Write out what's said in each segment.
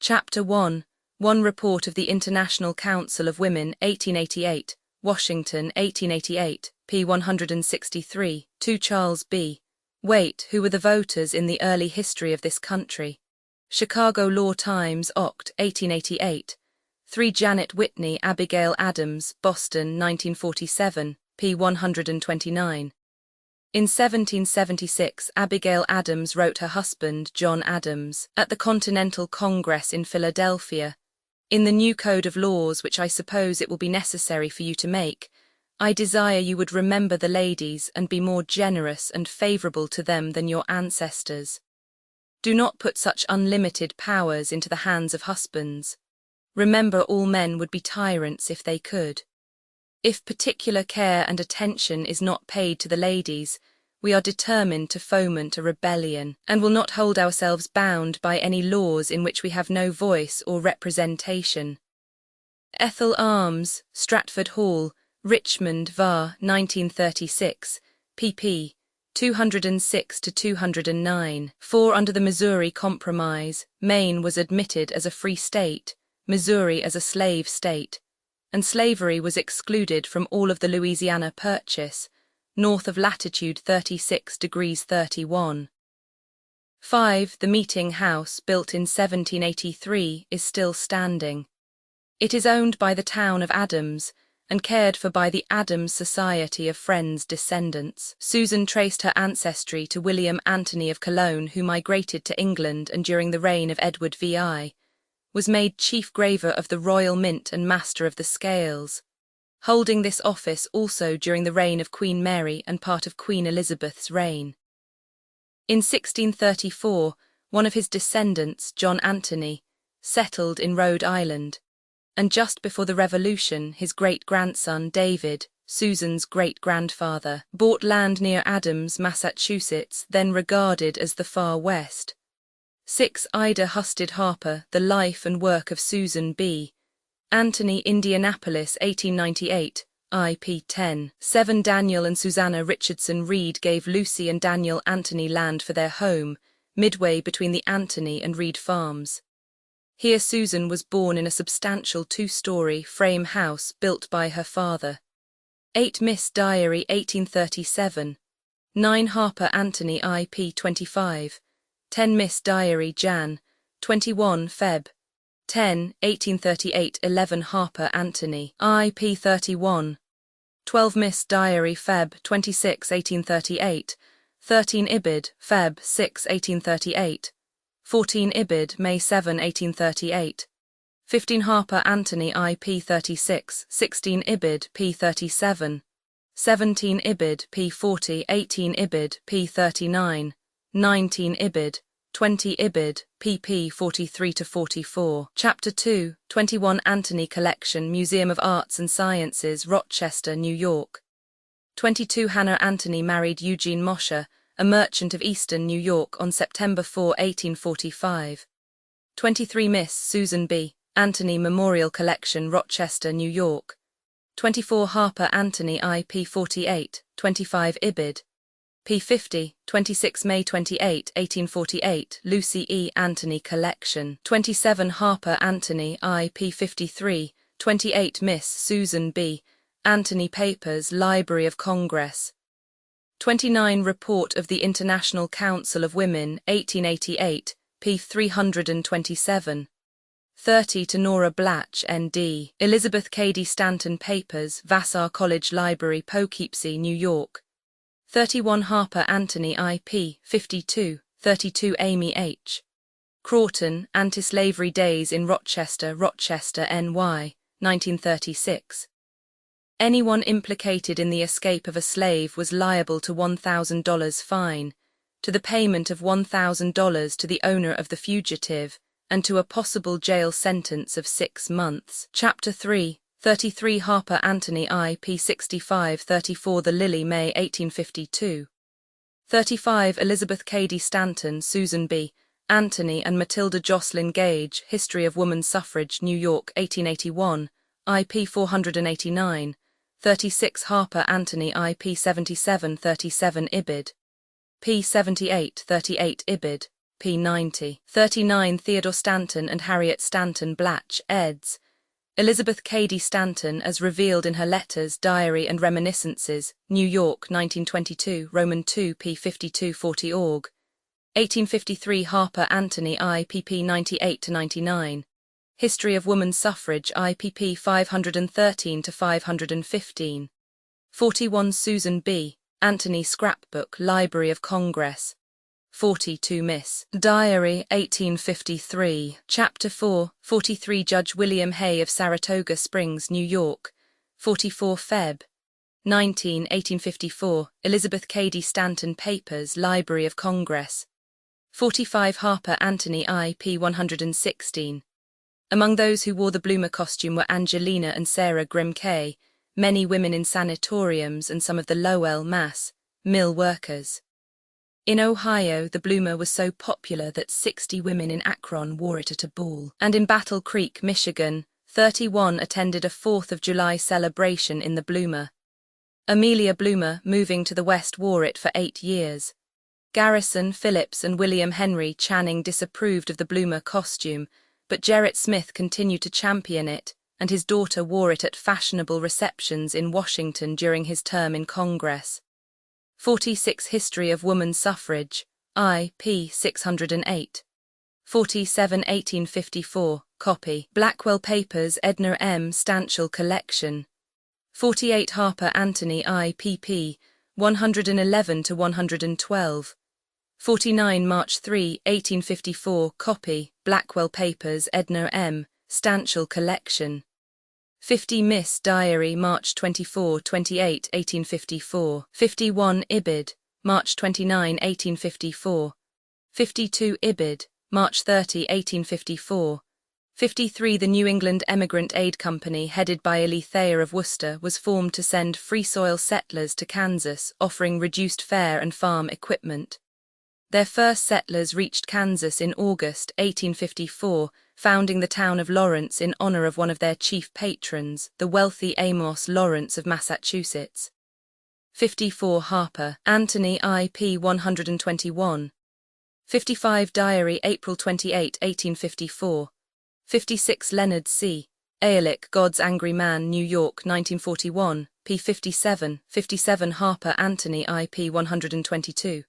Chapter 1. One Report of the International Council of Women, 1888, Washington, 1888, p. 163, to Charles B. Waite, who were the voters in the early history of this country. Chicago Law Times, Oct., 1888. 3 Janet Whitney, Abigail Adams, Boston, 1947, p. 129. In 1776, Abigail Adams wrote her husband, John Adams, at the Continental Congress in Philadelphia, "In the new code of laws which I suppose it will be necessary for you to make, I desire you would remember the ladies and be more generous and favorable to them than your ancestors. Do not put such unlimited powers into the hands of husbands. Remember all men would be tyrants if they could. If particular care and attention is not paid to the ladies, we are determined to foment a rebellion, and will not hold ourselves bound by any laws in which we have no voice or representation." Ethel Arms, Stratford Hall, Richmond, var. 1936, pp. 206–209. 4. Under the Missouri Compromise, Maine was admitted as a free state, Missouri as a slave state, and slavery was excluded from all of the Louisiana Purchase, north of latitude 36 degrees 31. 5. The Meeting House, built in 1783, is still standing. It is owned by the town of Adams, and cared for by the Adams Society of Friends descendants. Susan traced her ancestry to William Anthony of Cologne, who migrated to England and during the reign of Edward VI, was made Chief Graver of the Royal Mint and Master of the Scales, holding this office also during the reign of Queen Mary and part of Queen Elizabeth's reign. In 1634, one of his descendants, John Anthony, settled in Rhode Island, and just before the Revolution, his great-grandson David, Susan's great-grandfather, bought land near Adams, Massachusetts, then regarded as the Far West. 6. Ida Husted Harper, The Life and Work of Susan B. Anthony, Indianapolis, 1898, IP 10. 7. Daniel and Susanna Richardson Reed gave Lucy and Daniel Anthony land for their home, midway between the Anthony and Reed farms. Here Susan was born in a substantial 2-story frame house built by her father. 8. Miss Diary, 1837. 9. Harper Anthony, IP 25. 10. Miss Diary Jan. 21 Feb. 10, 1838. 11. Harper Anthony, IP 31. 12. Miss Diary Feb. 26, 1838. 13. Ibid, Feb. 6, 1838. 14. Ibid, May 7, 1838. 15. Harper Anthony, IP 36. 16. Ibid, P 37. 17. Ibid, P 40. 18. Ibid, P 39. 19. Ibid, 20. Ibid, pp. 43–44. Chapter 2. 21. Anthony Collection, Museum of Arts and Sciences, Rochester, New York. 22. Hannah Anthony married Eugene Mosher, a merchant of Eastern New York, on September 4, 1845. 23. Miss Susan B. Anthony Memorial Collection, Rochester, New York. 24. Harper Anthony, IP 48. 25. Ibid, P 50, 26 May 28, 1848, Lucy E. Anthony Collection. 27. Harper Anthony, IP 53, 28. Miss Susan B. Anthony Papers, Library of Congress. 29. Report of the International Council of Women, 1888, p. 327. 30. To Nora Blatch, N.D. Elizabeth Cady Stanton Papers, Vassar College Library, Poughkeepsie, New York. 31. Harper Anthony, IP 52. 32. Amy H. Crawton, Anti-Slavery Days in Rochester, Rochester, NY, 1936. Anyone implicated in the escape of a slave was liable to $1,000 fine, to the payment of $1,000 to the owner of the fugitive, and to a possible jail sentence of 6 months. Chapter 3. 33. Harper Anthony, IP 65. 34. The Lily, May 1852. 35. Elizabeth Cady Stanton, Susan B. Anthony and Matilda Jocelyn Gage, History of Woman Suffrage, New York, 1881, IP 489. 36. Harper Anthony, IP 77. 37. Ibid, P 78. 38. Ibid, p. 90. 39 Theodore Stanton and Harriet Stanton Blatch, eds. Elizabeth Cady Stanton as revealed in her letters, diary and reminiscences, New York, 1922, Roman 2 p. 5240 org. 1853 Harper Anthony IPP 98-99. History of Woman Suffrage IPP 513-515. 41 Susan B. Anthony Scrapbook, Library of Congress. 42 Miss Diary 1853. Chapter 4, 43 Judge William Hay of Saratoga Springs, New York. 44 Feb. 19, 1854, Elizabeth Cady Stanton Papers, Library of Congress. 45 Harper Anthony IP 116. Among those who wore the bloomer costume were Angelina and Sarah Grimke, many women in sanatoriums and some of the Lowell, Mass. Mill workers. In Ohio, the bloomer was so popular that 60 women in Akron wore it at a ball. And in Battle Creek, Michigan, 31 attended a 4th of July celebration in the bloomer. Amelia Bloomer, moving to the West, wore it for 8 years. Garrison, Phillips, and William Henry Channing disapproved of the bloomer costume, but Gerrit Smith continued to champion it, and his daughter wore it at fashionable receptions in Washington during his term in Congress. 46 History of Woman Suffrage, I. p. 608. 47 1854, copy. Blackwell Papers, Edna M. Stanchel Collection. 48 Harper Anthony IPP, 111-112. 49 March 3, 1854, copy. Blackwell Papers, Edna M. Stanchel Collection. 50 Miss Diary, March 24, 28, 1854. 51 Ibid, March 29, 1854. 52 Ibid, March 30, 1854. 53 The New England Emigrant Aid Company, headed by Alethea of Worcester, was formed to send free soil settlers to Kansas, offering reduced fare and farm equipment. Their first settlers reached Kansas in August 1854, founding the town of Lawrence in honor of one of their chief patrons, the wealthy Amos Lawrence of Massachusetts. 54 Harper Anthony IP 121. 55 Diary, April 28, 1854. 56 Leonard C. Ehrlich, God's Angry Man, New York, 1941, p. 57. 57 Harper Anthony IP 122.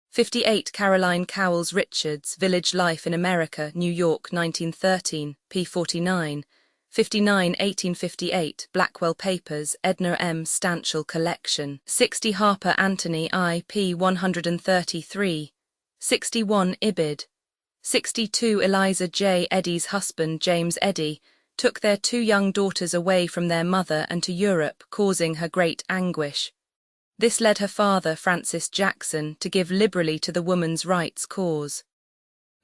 58 Caroline Cowles Richards, Village Life in America, New York, 1913, p. 49. 59 1858 Blackwell Papers, Edna M. Stanchel Collection. 60 Harper Anthony IP 133. 61 Ibid. 62 Eliza J. Eddy's husband, James Eddy, took their 2 young daughters away from their mother and to Europe, causing her great anguish. This led her father, Francis Jackson, to give liberally to the woman's rights cause.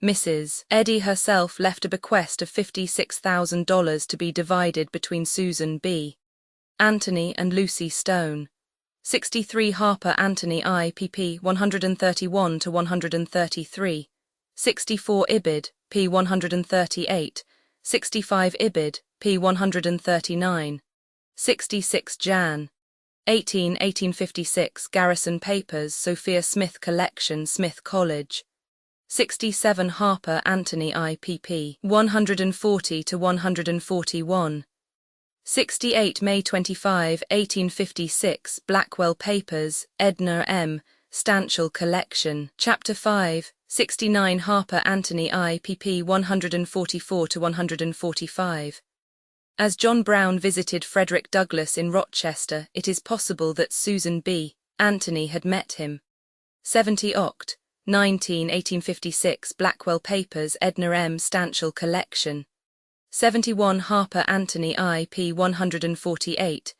Mrs. Eddy herself left a bequest of $56,000 to be divided between Susan B. Anthony and Lucy Stone. 63 Harper Anthony IPP 131-133. 64 Ibid, p. 138. 65 Ibid, p. 139. 66 Jan. 1856 Garrison Papers, Sophia Smith Collection, Smith College. 67 Harper Anthony IPP 140-141. 68 May 25, 1856 Blackwell Papers, Edna M. Stanchel Collection. Chapter 5, 69 Harper Anthony IPP 144-145. As John Brown visited Frederick Douglass in Rochester, it is possible that Susan B. Anthony had met him. 70 Oct. 19, 1856 Blackwell Papers, Edna M. Stanchel Collection. 71 Harper Anthony IP 148.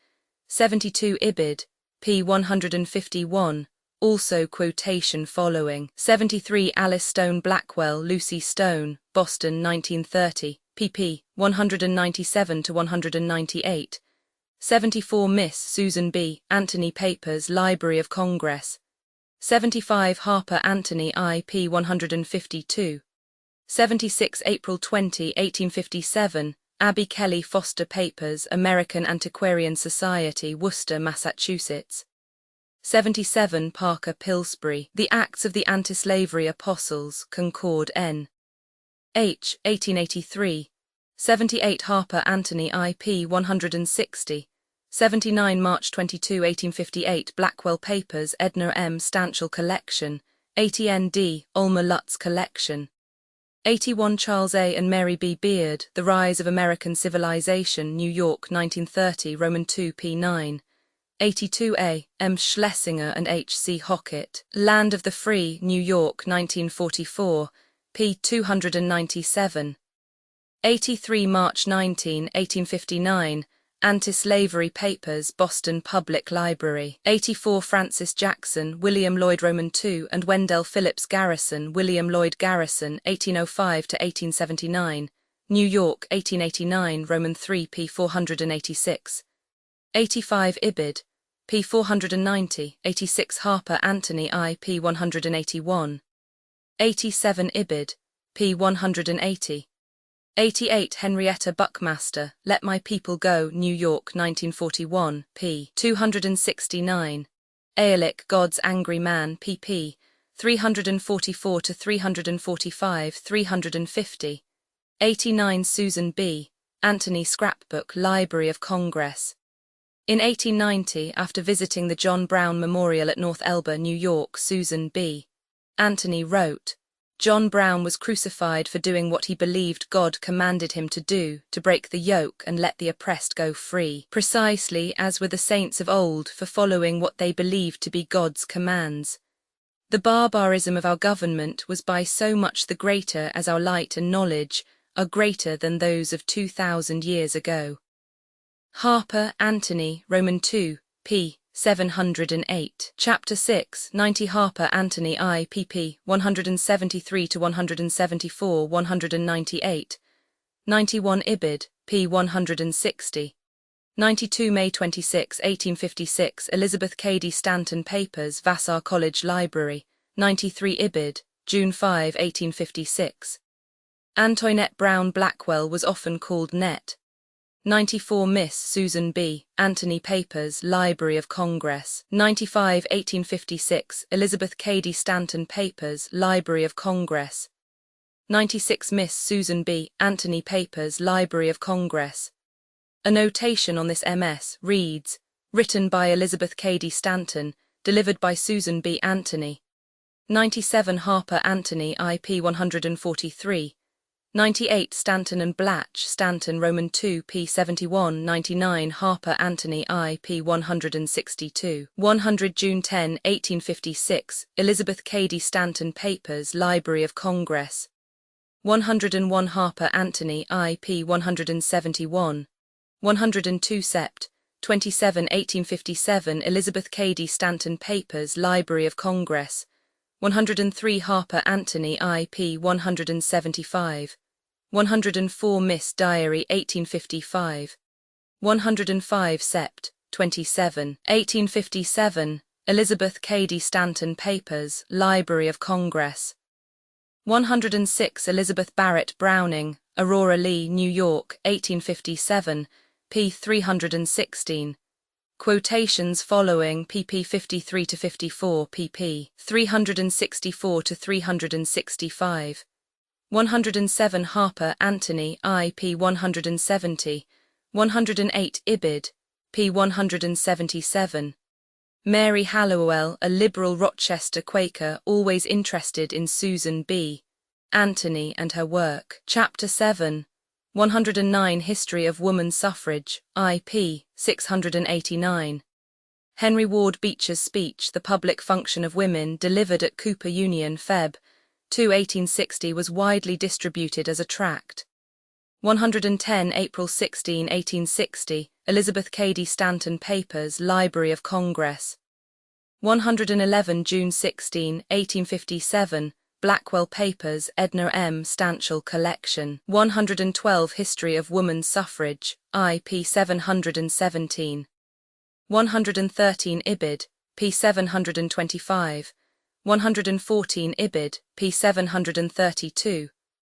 72 Ibid, p. 151, also quotation following. 73 Alice Stone Blackwell, Lucy Stone, Boston 1930, pp. 197-198. 74 Miss Susan B. Anthony Papers, Library of Congress. 75 Harper Anthony IP 152. 76 April 20, 1857 Abby Kelly Foster Papers, American Antiquarian Society, Worcester, Massachusetts. 77 Parker Pillsbury, The Acts of the Anti-Slavery Apostles, Concord N. H. 1883. 78 Harper Anthony IP 160. 79 March 22 1858 Blackwell Papers Edna M. Stanchel Collection, 80 N.D. Alma Lutz Collection. 81 Charles A. and Mary B. Beard, The Rise of American Civilization, New York 1930 Roman 2 p. 9. 82 A. M. Schlesinger and H. C. Hockett, Land of the Free, New York 1944, p. 297. 83 March 19, 1859, Anti-Slavery Papers, Boston Public Library. 84 Francis Jackson, William Lloyd Roman II and Wendell Phillips Garrison, William Lloyd Garrison, 1805 to 1879, New York 1889 Roman 3 p. 486. 85 Ibid, p. 490, 86 Harper Anthony I p. 181. 87 Ibid, p. 180. 88 Henrietta Buckmaster, Let My People Go, New York 1941, p. 269. Aeolic, God's Angry Man, pp. 344 to 345, 350. 89 Susan B. Anthony Scrapbook, Library of Congress. In 1890, after visiting the John Brown Memorial at North Elba, New York, Susan B. Anthony wrote, John Brown was crucified for doing what he believed God commanded him to do, to break the yoke and let the oppressed go free, precisely as were the saints of old for following what they believed to be God's commands. The barbarism of our government was by so much the greater as our light and knowledge are greater than those of 2,000 years ago. Harper Anthony, Roman 2, p. 708. Chapter 6, 90 Harper Anthony I pp. 173 to 174, 198. 91 Ibid, p. 160. 92 May 26, 1856 Elizabeth Cady Stanton Papers, Vassar College Library. 93 Ibid, June 5, 1856. Antoinette Brown Blackwell was often called Net. 94 Miss Susan B. Anthony Papers, Library of Congress. 95 1856 Elizabeth Cady Stanton Papers, Library of Congress. 96 Miss Susan B. Anthony Papers, Library of Congress. A notation on this MS reads, written by Elizabeth Cady Stanton, delivered by Susan B. Anthony. 97 Harper Anthony IP 143. 98 Stanton and Blatch Stanton Roman 2 p. 71. 99 Harper Anthony IP 162. 100 June 10, 1856 Elizabeth Cady Stanton Papers, Library of Congress. 101 Harper Anthony IP 171. 102 Sept. 27 1857 Elizabeth Cady Stanton Papers, Library of Congress. 103 Harper Anthony IP 175. 104 Miss Diary 1855. 105 Sept. 27, 1857 Elizabeth Cady Stanton Papers, Library of Congress. 106 Elizabeth Barrett Browning, Aurora Lee, New York, 1857, p. 316. Quotations following pp 53 to 54, pp 364 to 365. 107 Harper Anthony IP 170. 108 Ibid, p. 177. Mary Hallowell, a liberal Rochester Quaker, always interested in Susan B. Anthony and her work. Chapter 7. 109 History of Woman Suffrage, IP 689. Henry Ward Beecher's speech, The Public Function of Women, delivered at Cooper Union, Feb. 2, 1860, was widely distributed as a tract. 110 April 16, 1860, Elizabeth Cady Stanton Papers, Library of Congress. 111 June 16, 1857, Blackwell Papers, Edna M. Stanchel Collection. 112 History of Woman Suffrage, IP 717. 113 Ibid, p. 725. 114 Ibid, p. 732.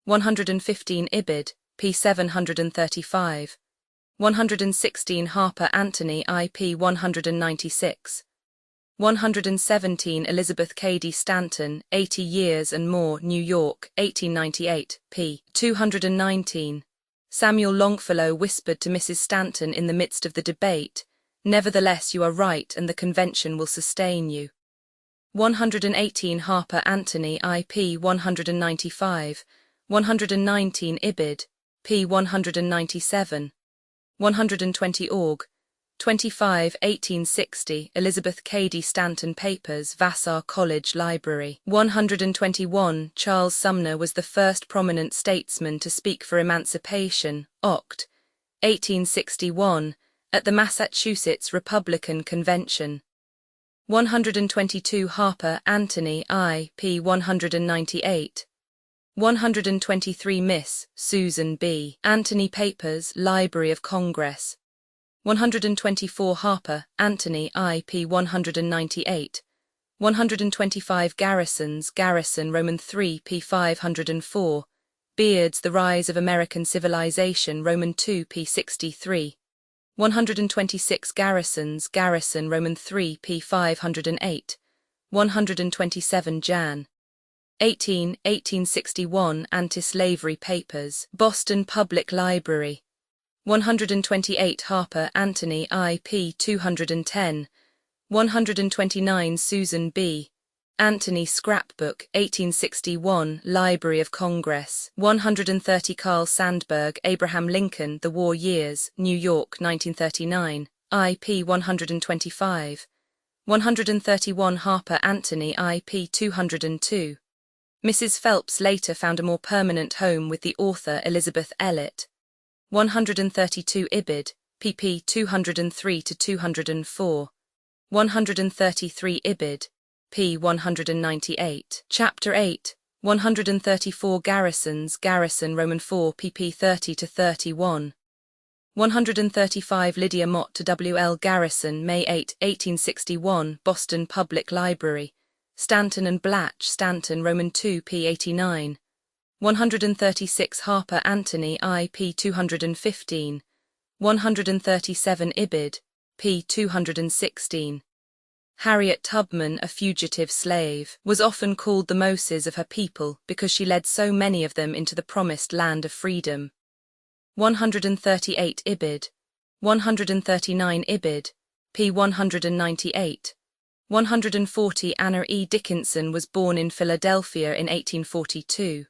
115 Ibid, p. 735. 116 Harper Anthony IP 196. 117 Elizabeth Cady Stanton, 80 Years and More, New York, 1898, p. 219. Samuel Longfellow whispered to Mrs. Stanton in the midst of the debate, "Nevertheless you are right and the convention will sustain you." 118 Harper Anthony, IP 195, 119 Ibid, p. 197, 120 Org. 25 1860 Elizabeth Cady Stanton Papers, Vassar College Library. 121 Charles Sumner was the first prominent statesman to speak for emancipation, Oct. 1861, at the Massachusetts Republican Convention. 122 Harper Anthony, I.P. 198. 123 Miss Susan B. Anthony Papers, Library of Congress. 124 Harper Anthony, I.P. 198. 125 Garrison Roman 3 p. 504. Beards, The Rise of American Civilization, Roman 2 p. 63. 126 Garrison Roman 3 p. 508. 127 Jan. 1861 Anti-Slavery Papers, Boston Public Library. 128 Harper Anthony, I.P. 210. 129 Susan B. Anthony Scrapbook, 1861, Library of Congress. 130 Carl Sandburg, Abraham Lincoln, The War Years, New York, 1939, I.P. 125. 131 Harper Anthony, I.P. 202. Mrs. Phelps later found a more permanent home with the author Elizabeth Elliot. 132 Ibid, pp. 203–204. 133 Ibid, p. 198. Chapter 8, 134 Garrison Roman 4 pp. 30–31. 135 Lydia Mott to W. L. Garrison, May 8, 1861, Boston Public Library. Stanton and Blatch, Stanton, Roman 2 p. 89. 136 Harper Anthony, I.P. 215. 137 Ibid, p. 216. Harriet Tubman, a fugitive slave, was often called the Moses of her people because she led so many of them into the promised land of freedom. 138 Ibid, 139 Ibid, p. 198. 140 Anna E. Dickinson was born in Philadelphia in 1842.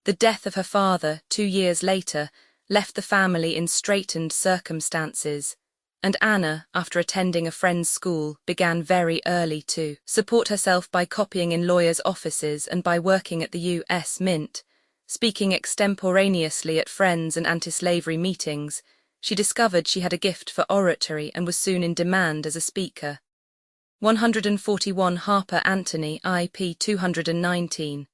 The death of her father, 2 years later, left the family in straitened circumstances, and Anna, after attending a friend's school, began very early to support herself by copying in lawyers' offices and by working at the U.S. Mint. Speaking extemporaneously at friends and anti-slavery meetings, she discovered she had a gift for oratory and was soon in demand as a speaker. 141 Harper Anthony, I.P. 219.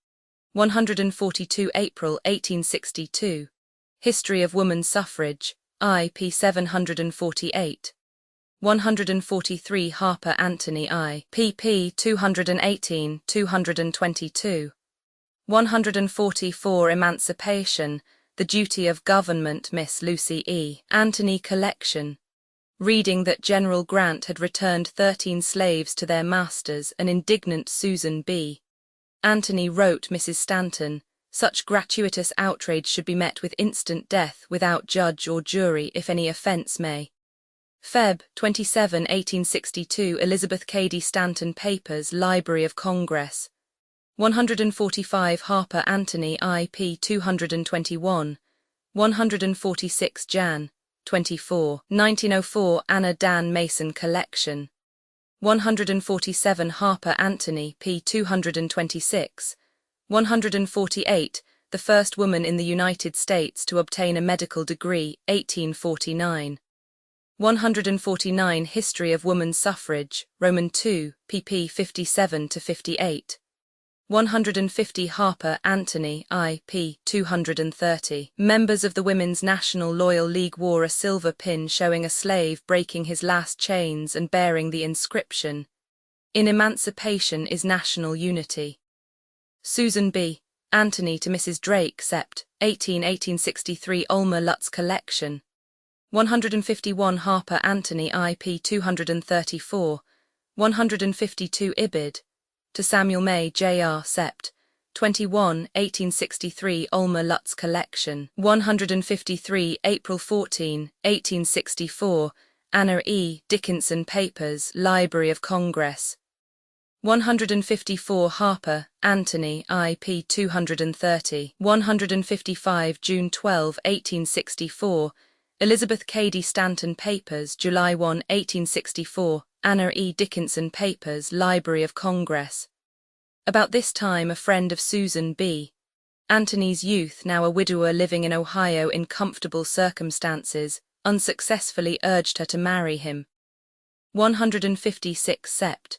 142 April 1862. History of Woman Suffrage, I.P. 748. 143 Harper Anthony, I. pp. 218–222. 144 Emancipation, The Duty of Government, Miss Lucy E. Anthony Collection. Reading that General Grant had returned 13 slaves to their masters, an indignant Susan B. Anthony wrote Mrs. Stanton, "Such gratuitous outrage should be met with instant death without judge or jury if any offence may." Feb. 27, 1862 Elizabeth Cady Stanton Papers, Library of Congress. 145 Harper Anthony, I.P. 221. 146 Jan. 24, 1904 Anna Dan Mason Collection. 147 Harper Anthony, p. 226. 148 The first woman in the United States to obtain a medical degree, 1849. 149 History of Woman Suffrage, Roman 2, pp. 57–58. 150 Harper Anthony, I.P. 230. Members of the Women's National Loyal League wore a silver pin showing a slave breaking his last chains and bearing the inscription, "In emancipation is national unity." Susan B. Anthony to Mrs. Drake, Sept. 1863 Alma Lutz Collection. 151 Harper Anthony, I.P. 234. 152 Ibid. To Samuel May Jr. Sept. 21, 1863 Alma Lutz Collection. 153 April 14, 1864 Anna E. Dickinson Papers, Library of Congress. 154 Harper, Anthony, IP 230. 155 June 12, 1864 Elizabeth Cady Stanton Papers, July 1, 1864 Anna E. Dickinson Papers, Library of Congress. About this time a friend of Susan B. Anthony's youth, now a widower living in Ohio in comfortable circumstances, unsuccessfully urged her to marry him. 156 Sept.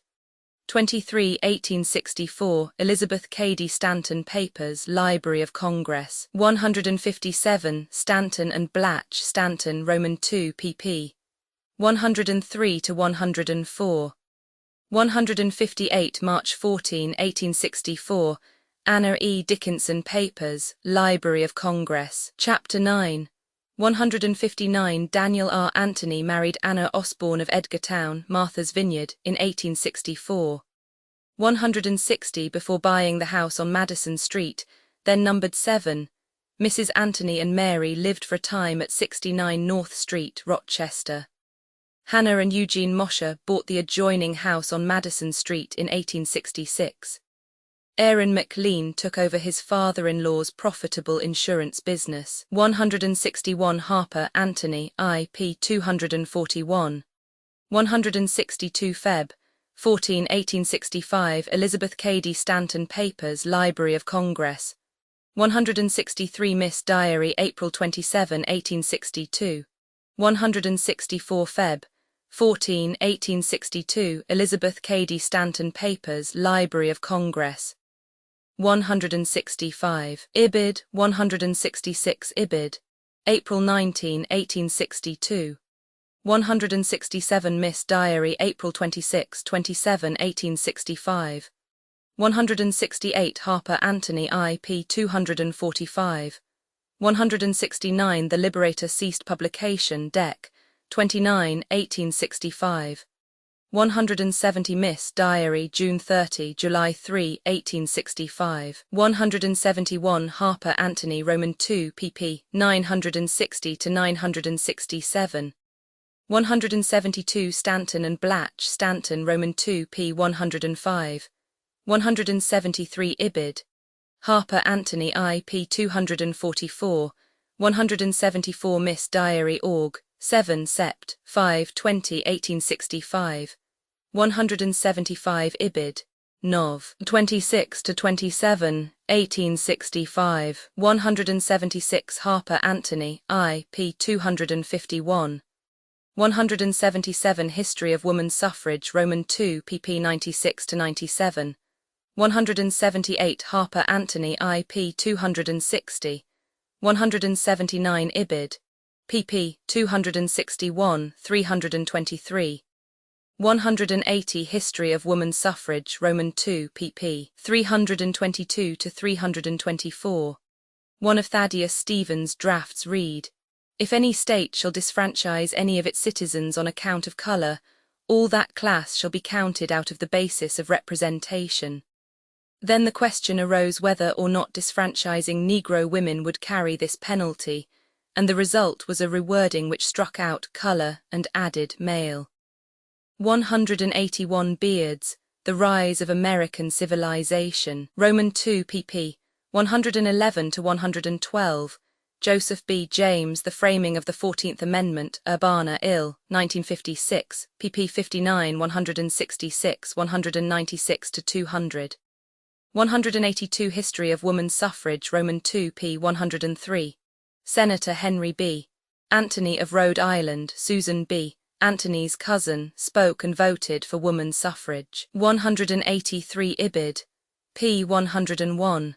23, 1864 Elizabeth Cady Stanton Papers, Library of Congress. 157 Stanton and Blatch Stanton Roman II pp. 103 to 104. 158 March 14, 1864 Anna E. Dickinson Papers, Library of Congress. Chapter 9. 159 Daniel R. Anthony married Anna Osborne of Edgartown, Martha's Vineyard, in 1864. 160 Before buying the house on Madison Street, then numbered 7, Mrs. Anthony and Mary lived for a time at 69 North Street, Rochester. Hannah and Eugene Mosher bought the adjoining house on Madison Street in 1866. Aaron McLean took over his father-in-law's profitable insurance business. 161 Harper Anthony, IP 241. 162 Feb. 14, 1865 Elizabeth Cady Stanton Papers, Library of Congress. 163 Miss Diary April 27, 1862. 164 Feb. 14, 1862 Elizabeth Cady Stanton Papers, Library of Congress. 165 Ibid. 166 Ibid. April 19, 1862. 167 Miss Diary April 26, 27, 1865. 168 Harper Anthony IP 245. 169 The Liberator ceased publication Dec. 29, 1865. 170 Miss Diary June 30, July 3, 1865. 171 Harper Anthony Roman II pp. 960 to 967. 172 Stanton and Blatch Stanton Roman II p. 105. 173 Ibid. Harper Anthony IP 244. 174 Miss Diary Org. 7 Sept. 5 20 1865. 175 Ibid. Nov. 26 to 27, 1865. 176 Harper Anthony IP 251. 177 History of Woman Suffrage Roman II pp 96 to 97. 178 Harper Anthony IP 260. 179 Ibid. pp. 261, 323. 180 History of Woman Suffrage Roman II pp. 322 to 324. One of Thaddeus Stevens' drafts read, "If any state shall disfranchise any of its citizens on account of colour, all that class shall be counted out of the basis of representation." Then the question arose whether or not disfranchising Negro women would carry this penalty, and the result was a rewording which struck out colour and added male. 181 Beards, The Rise of American Civilization, Roman II pp. 111 to 112. Joseph B. James, The Framing of the 14th Amendment, Urbana, Ill., 1956, pp. 59, 166, 196 to 200. 182 History of Woman Suffrage Roman II p. 103. Senator Henry B. Anthony of Rhode Island, Susan B. Anthony's cousin, spoke and voted for woman suffrage. 183 Ibid. p. 101.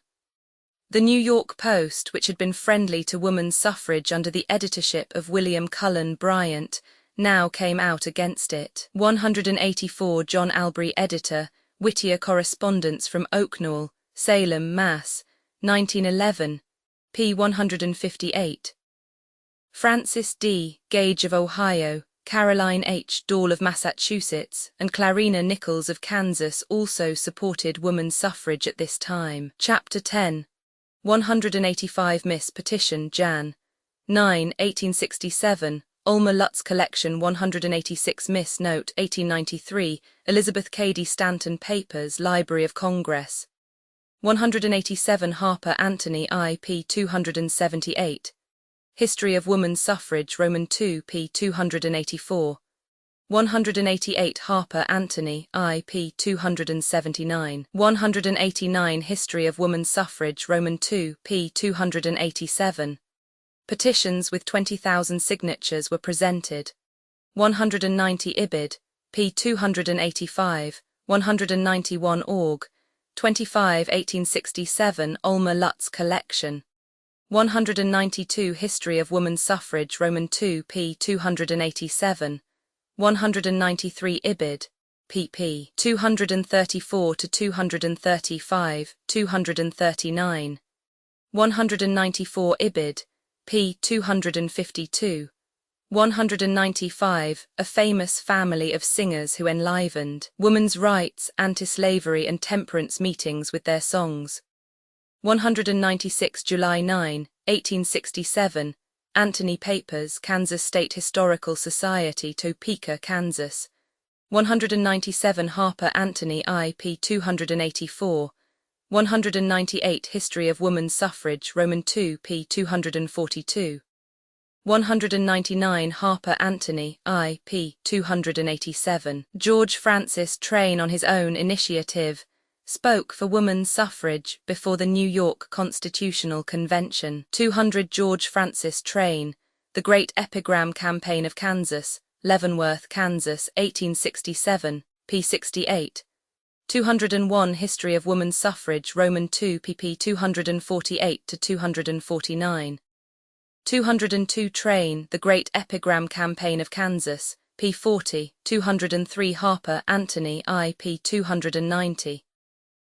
The New York Post, which had been friendly to woman's suffrage under the editorship of William Cullen Bryant, now came out against it. 184 John Albury editor, Whittier Correspondence from Oaknall, Salem, Mass., 1911, p. 158. Francis D. Gage of Ohio, Caroline H. Dall of Massachusetts, and Clarina Nichols of Kansas also supported women's suffrage at this time. Chapter 10. 185 Miss Petition, Jan. 9, 1867, Alma Lutz Collection 186 Miss Note 1893, Elizabeth Cady Stanton Papers, Library of Congress. 187 Harper Anthony IP 278. History of Woman's Suffrage, Roman II, p. 284. 188 Harper Anthony, IP 279. 189 History of Woman's Suffrage, Roman II, p. 287. Petitions with 20,000 signatures were presented. 190 Ibid, p. 285. 191 Org. 25 1867 Alma Lutz Collection. 192 History of Woman's Suffrage, Roman II, p. 287. 193 Ibid, pp. 234 to 235, 239. 194 Ibid, p. 252. 195 A famous family of singers who enlivened women's rights, anti-slavery and temperance meetings with their songs. 196 July 9, 1867, Anthony Papers, Kansas State Historical Society, Topeka, Kansas. 197 Harper Anthony IP 284. 198 History of Woman's Suffrage, Roman II, p. 242. 199 Harper Anthony IP 287. George Francis Train, on his own initiative, spoke for woman's suffrage before the New York Constitutional Convention. 200 George Francis Train, The Great Epigram Campaign of Kansas, Leavenworth, Kansas, 1867, p. 68. 201 History of Woman's Suffrage, Roman II, pp. 248 to 249. 202 Train, The Great Epigram Campaign of Kansas, p. 40. 203 Harper Anthony IP 290.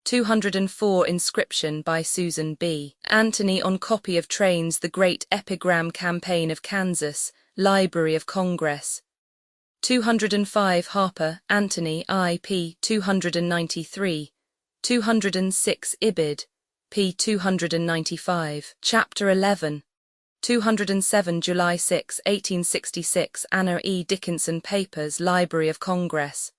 204 Inscription by Susan B. Anthony on copy of Train's The Great Epigram Campaign of Kansas, Library of Congress. 205 Harper Anthony IP 293. 206 Ibid, p. 295. Chapter 11. 207 July 6, 1866 Anna E. Dickinson Papers, Library of Congress.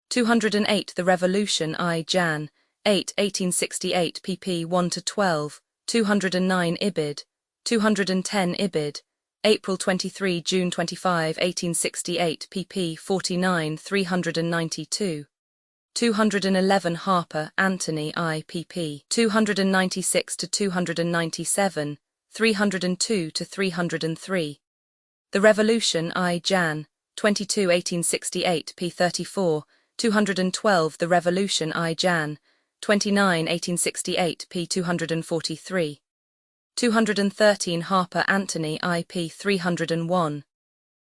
208 The Revolution I. Jan. 8, 1868 pp. 1 to 12, 209 Ibid, 210 Ibid, April 23 June 25 1868 pp. 49 392, 211 Harper Anthony IPP 296 to 297, 302 to 303. The Revolution I. Jan. 22 1868 p. 34, 212 The Revolution I. Jan. 29 1868 p. 243. 213 Harper Anthony IP 301.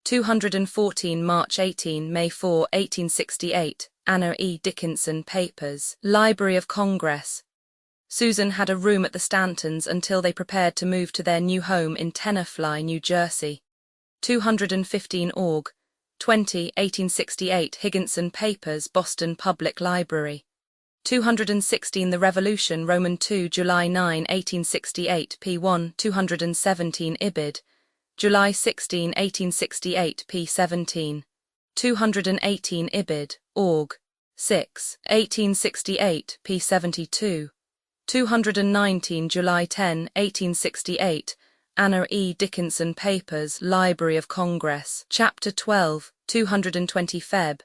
214 March 18 May 4 1868 Anna E. Dickinson Papers, Library of Congress. Susan had a room at the Stantons until they prepared to move to their new home in Tenafly, New Jersey. 215 Org. 20 1868 Higginson Papers, Boston Public Library. 216 The Revolution Roman II July 9 1868 p1 217 Ibid, July 16 1868 p17, 218 Ibid, Org. 6 1868 p72, 219 July 10 1868 Anna E. Dickinson Papers, Library of Congress. Chapter 12, 220 Feb.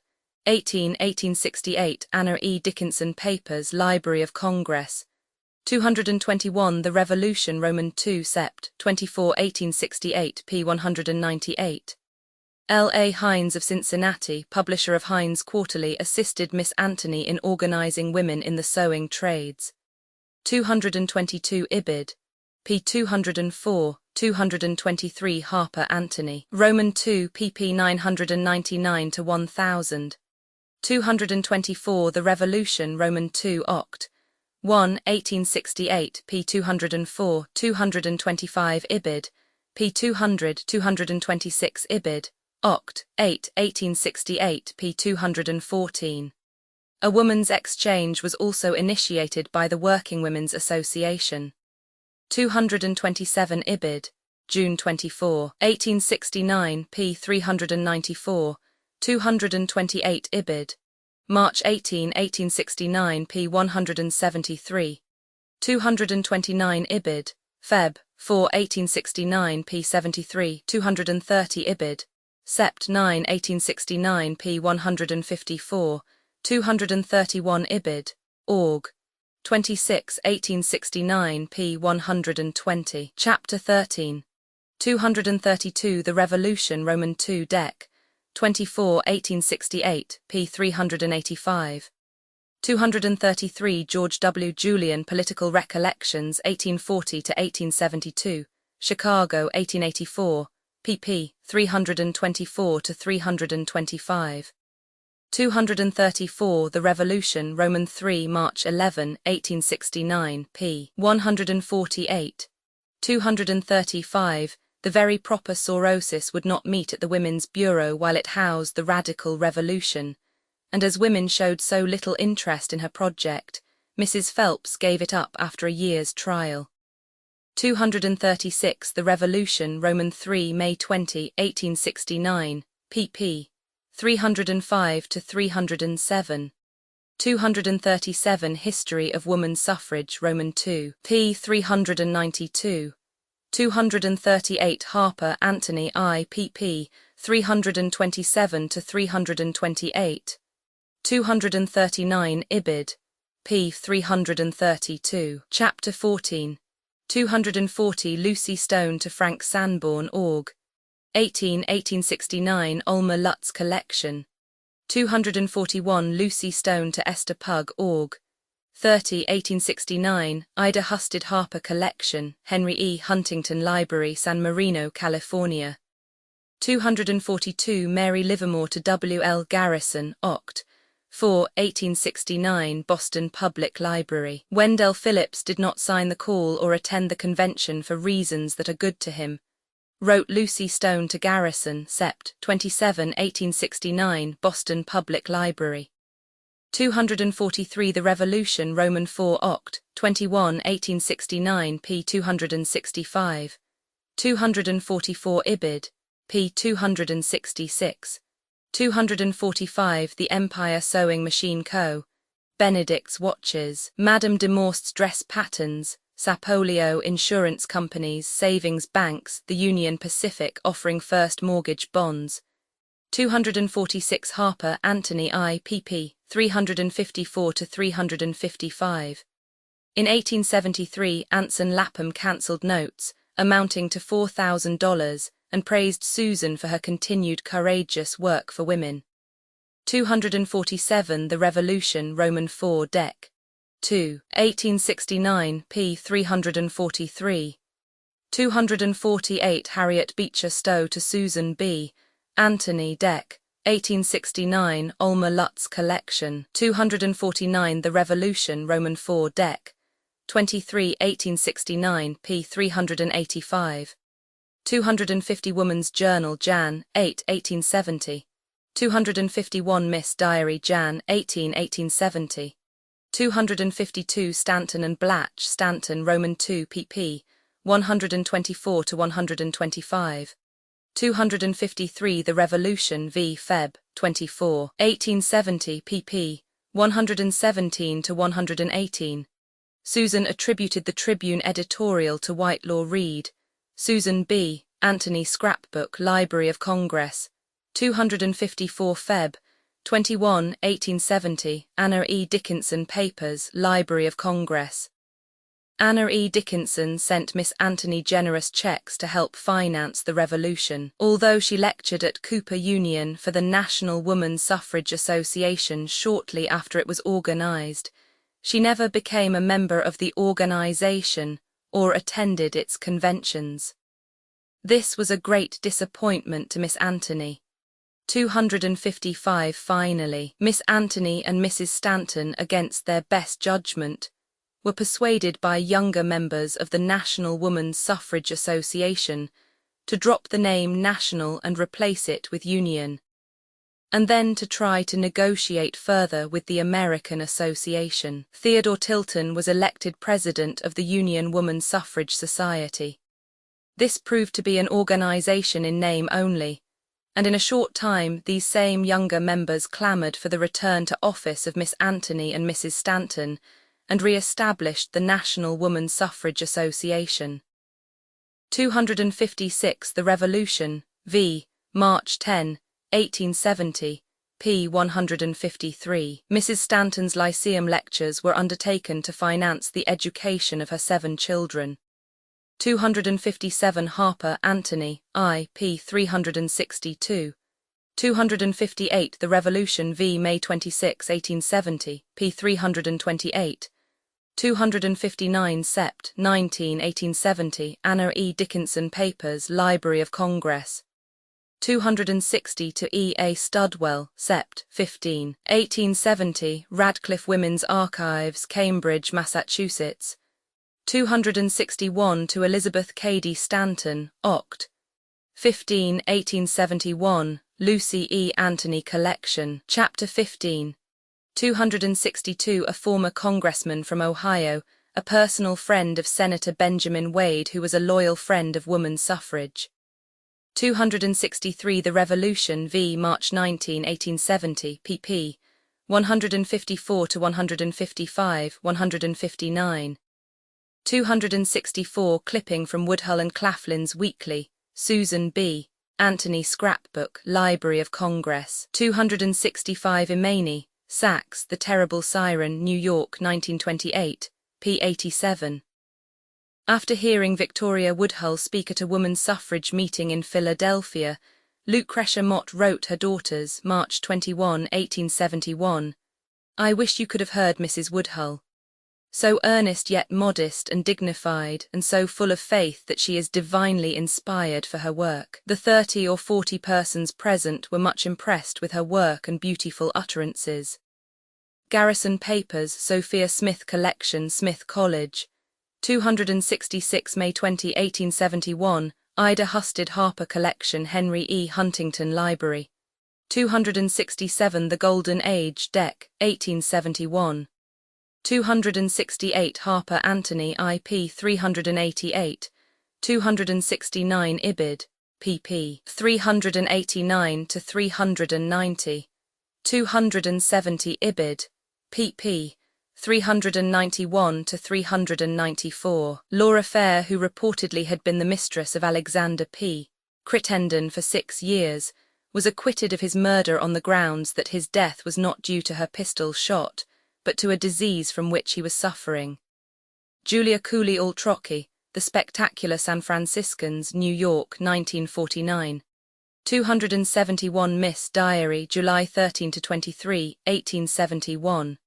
1868 Anna E. Dickinson Papers, Library of Congress. 221 The Revolution Roman II Sept. 24 1868 p. 198. L. A. Hines of Cincinnati, publisher of Hines Quarterly, assisted Miss Anthony in organizing women in the sewing trades. 222 Ibid, p. 204, 223 Harper Anthony, Roman II pp 999 to 1000. 224 The Revolution Roman II Oct. 1 1868 p. 204, 225 Ibid, p. 200 226 Ibid, Oct. 8, 1868, p. 214. A woman's exchange was also initiated by the Working Women's Association. 227 Ibid. June 24, 1869, p. 394, 228 Ibid. March 18, 1869, p. 173, 229 Ibid. Feb. 4, 1869, p. 73, 230 Ibid. Sept. 9, 1869, p. 154, 231 Ibid. Org. 26, 1869, p. 120. Chapter 13. 232 The Revolution, Roman II, Dec. 24, 1868, p. 385. 233 George W. Julian, Political Recollections, 1840 to 1872, Chicago, 1884, pp. 324 to 325. 234 The Revolution, Roman III, March 11, 1869, p. 148. 235 The very proper Sorosis would not meet at the Women's Bureau while it housed the Radical Revolution, and as women showed so little interest in her project, Mrs. Phelps gave it up after a year's trial. 236 The Revolution, Roman III, May 20, 1869, pp. 305 to 307. 237 History of Woman Suffrage, Roman II, p. 392. 238 Harper, Anthony I, pp. 327 to 328. 239 Ibid. p. 332. Chapter 14. 240 Lucy Stone to Frank Sanborn, Org. 18, 1869 Alma Lutz Collection. 241 Lucy Stone to Esther Pugh, Org. 30, 1869 Ida Husted Harper Collection, Henry E. Huntington Library, San Marino, California. 242 Mary Livermore to W. L. Garrison, Oct. 4, 1869 Boston Public Library. Wendell Phillips did not sign the call or attend the convention for reasons that are good to him. Wrote Lucy Stone to Garrison, Sept. 27, 1869 Boston Public Library. 243 The Revolution, Roman IV, Oct. 21, 1869, p. 265. 244 Ibid. p. 266. 245 The Empire Sewing Machine Co., Benedict's Watches, Madame de Morst's Dress Patterns, Sapolio Insurance Companies, Savings Banks, the Union Pacific offering first mortgage bonds. 246 Harper, Anthony I, pp. 354 to 355. In 1873, Anson Lapham cancelled notes, amounting to $4,000, and praised Susan for her continued courageous work for women. 247 The Revolution, Roman IV, Dec. 2, 1869, p. 343. 248 Harriet Beecher Stowe to Susan B. Anthony, Dec. 1869, Alma Lutz Collection. 249 The Revolution, Roman IV, Dec. 23, 1869, p. 385. 250 Woman's Journal, Jan. 8, 1870. 251 Miss Diary, Jan. 18, 1870. 252 Stanton and Blatch, Stanton, Roman II, pp. 124 to 125. 253 The Revolution v. Feb. 24, 1870, pp. 117 to 118. Susan attributed the Tribune editorial to Whitelaw Reid. Susan B. Anthony Scrapbook, Library of Congress. 254 Feb. 21, 1870, Anna E. Dickinson Papers, Library of Congress. Anna E. Dickinson sent Miss Anthony generous checks to help finance the revolution. Although she lectured at Cooper Union for the National Woman Suffrage Association shortly after it was organized, she never became a member of the organization or attended its conventions. This was a great disappointment to Miss Anthony. 255 Finally, Miss Anthony and Mrs. Stanton, against their best judgment, were persuaded by younger members of the National Woman Suffrage Association to drop the name national and replace it with Union, and then to try to negotiate further with the American Association. Theodore Tilton was elected president of the Union Woman Suffrage Society. This proved to be an organization in name only, and in a short time these same younger members clamored for the return to office of Miss Anthony and Mrs. Stanton, and re-established the National Woman Suffrage Association. 256 The Revolution, v. March 10, 1870, p. 153. Mrs. Stanton's Lyceum lectures were undertaken to finance the education of her 7 children. 257 Harper Anthony, I. p. 362. 258 The Revolution v. May 26, 1870, p. 328. 259 Sept. 19, 1870, Anna E. Dickinson Papers, Library of Congress. 260 to E. A. Studwell, Sept. 15, 1870, Radcliffe Women's Archives, Cambridge, Massachusetts. 261 to Elizabeth Cady Stanton, Oct. 15, 1871, Lucy E. Anthony Collection, Chapter 15. 262 A former congressman from Ohio, a personal friend of Senator Benjamin Wade, who was a loyal friend of women's suffrage. 263 The Revolution v. March 19, 1870, pp. 154 to 155, 159. 264 Clipping from Woodhull and Claflin's Weekly, Susan B. Anthony Scrapbook, Library of Congress. 265 Imani, Sachs, The Terrible Siren, New York, 1928, p. 87. After hearing Victoria Woodhull speak at a woman's suffrage meeting in Philadelphia, Lucretia Mott wrote her daughters, March 21, 1871, "I wish you could have heard Mrs. Woodhull. So earnest yet modest and dignified, and so full of faith that she is divinely inspired for her work." The 30 or 40 persons present were much impressed with her work and beautiful utterances. Garrison Papers, Sophia Smith Collection, Smith College. 266 May 20, 1871, Ida Husted Harper Collection, Henry E. Huntington Library. 267 The Golden Age, Deck, 1871. 268 Harper Anthony, IP 388, 269 Ibid, pp. 389 to 390, 270 Ibid, pp. 391 to 394. Laura Fair, who reportedly had been the mistress of Alexander P. Crittenden for 6 years, was acquitted of his murder on the grounds that his death was not due to her pistol shot, but to a disease from which he was suffering. Julia Cooley Altrocki, The Spectacular San Franciscans, New York, 1949. 271 Miss Diary, July 13 to 23, 1871.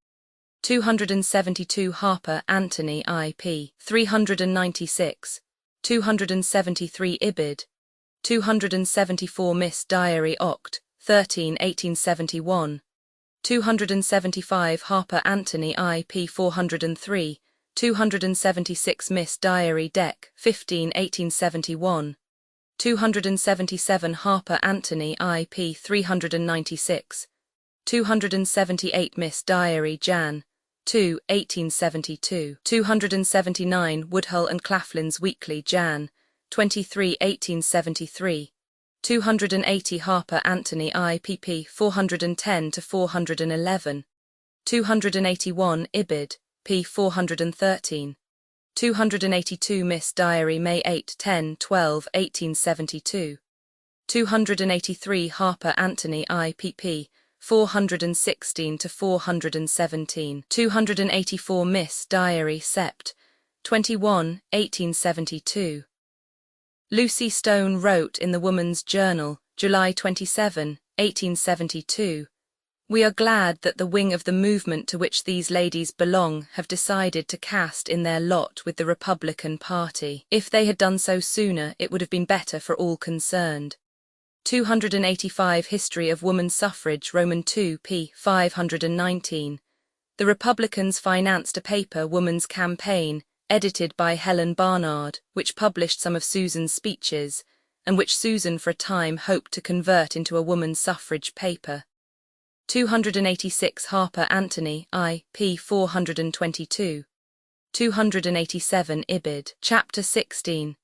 272 Harper Anthony, IP 396. 273 Ibid. 274 Miss Diary, Oct. 13, 1871. 275 Harper Anthony, IP 403, 276 Miss Diary, Dec. 15, 1871, 277 Harper Anthony, IP 396, 278 Miss Diary, Jan. 2, 1872, 279 Woodhull and Claflin's Weekly, Jan. 23, 1873, 280 Harper Anthony, IPP 410 to 411, 281 Ibid, p. 413, 282 Miss Diary, May 8, 10, 12, 1872, 283 Harper Anthony, IPP 416 to 417, 284 Miss Diary, Sept. 21, 1872. Lucy Stone wrote in the Woman's Journal, July 27, 1872, "We are glad that the wing of the movement to which these ladies belong have decided to cast in their lot with the Republican Party. If they had done so sooner, it would have been better for all concerned." 285 History of Woman Suffrage, Roman 2, p. 519. The Republicans financed a paper, Woman's Campaign, edited by Helen Barnard, which published some of Susan's speeches, and which Susan for a time hoped to convert into a woman's suffrage paper. 286 Harper Anthony, I. p. 422. 287 Ibid. Chapter 16.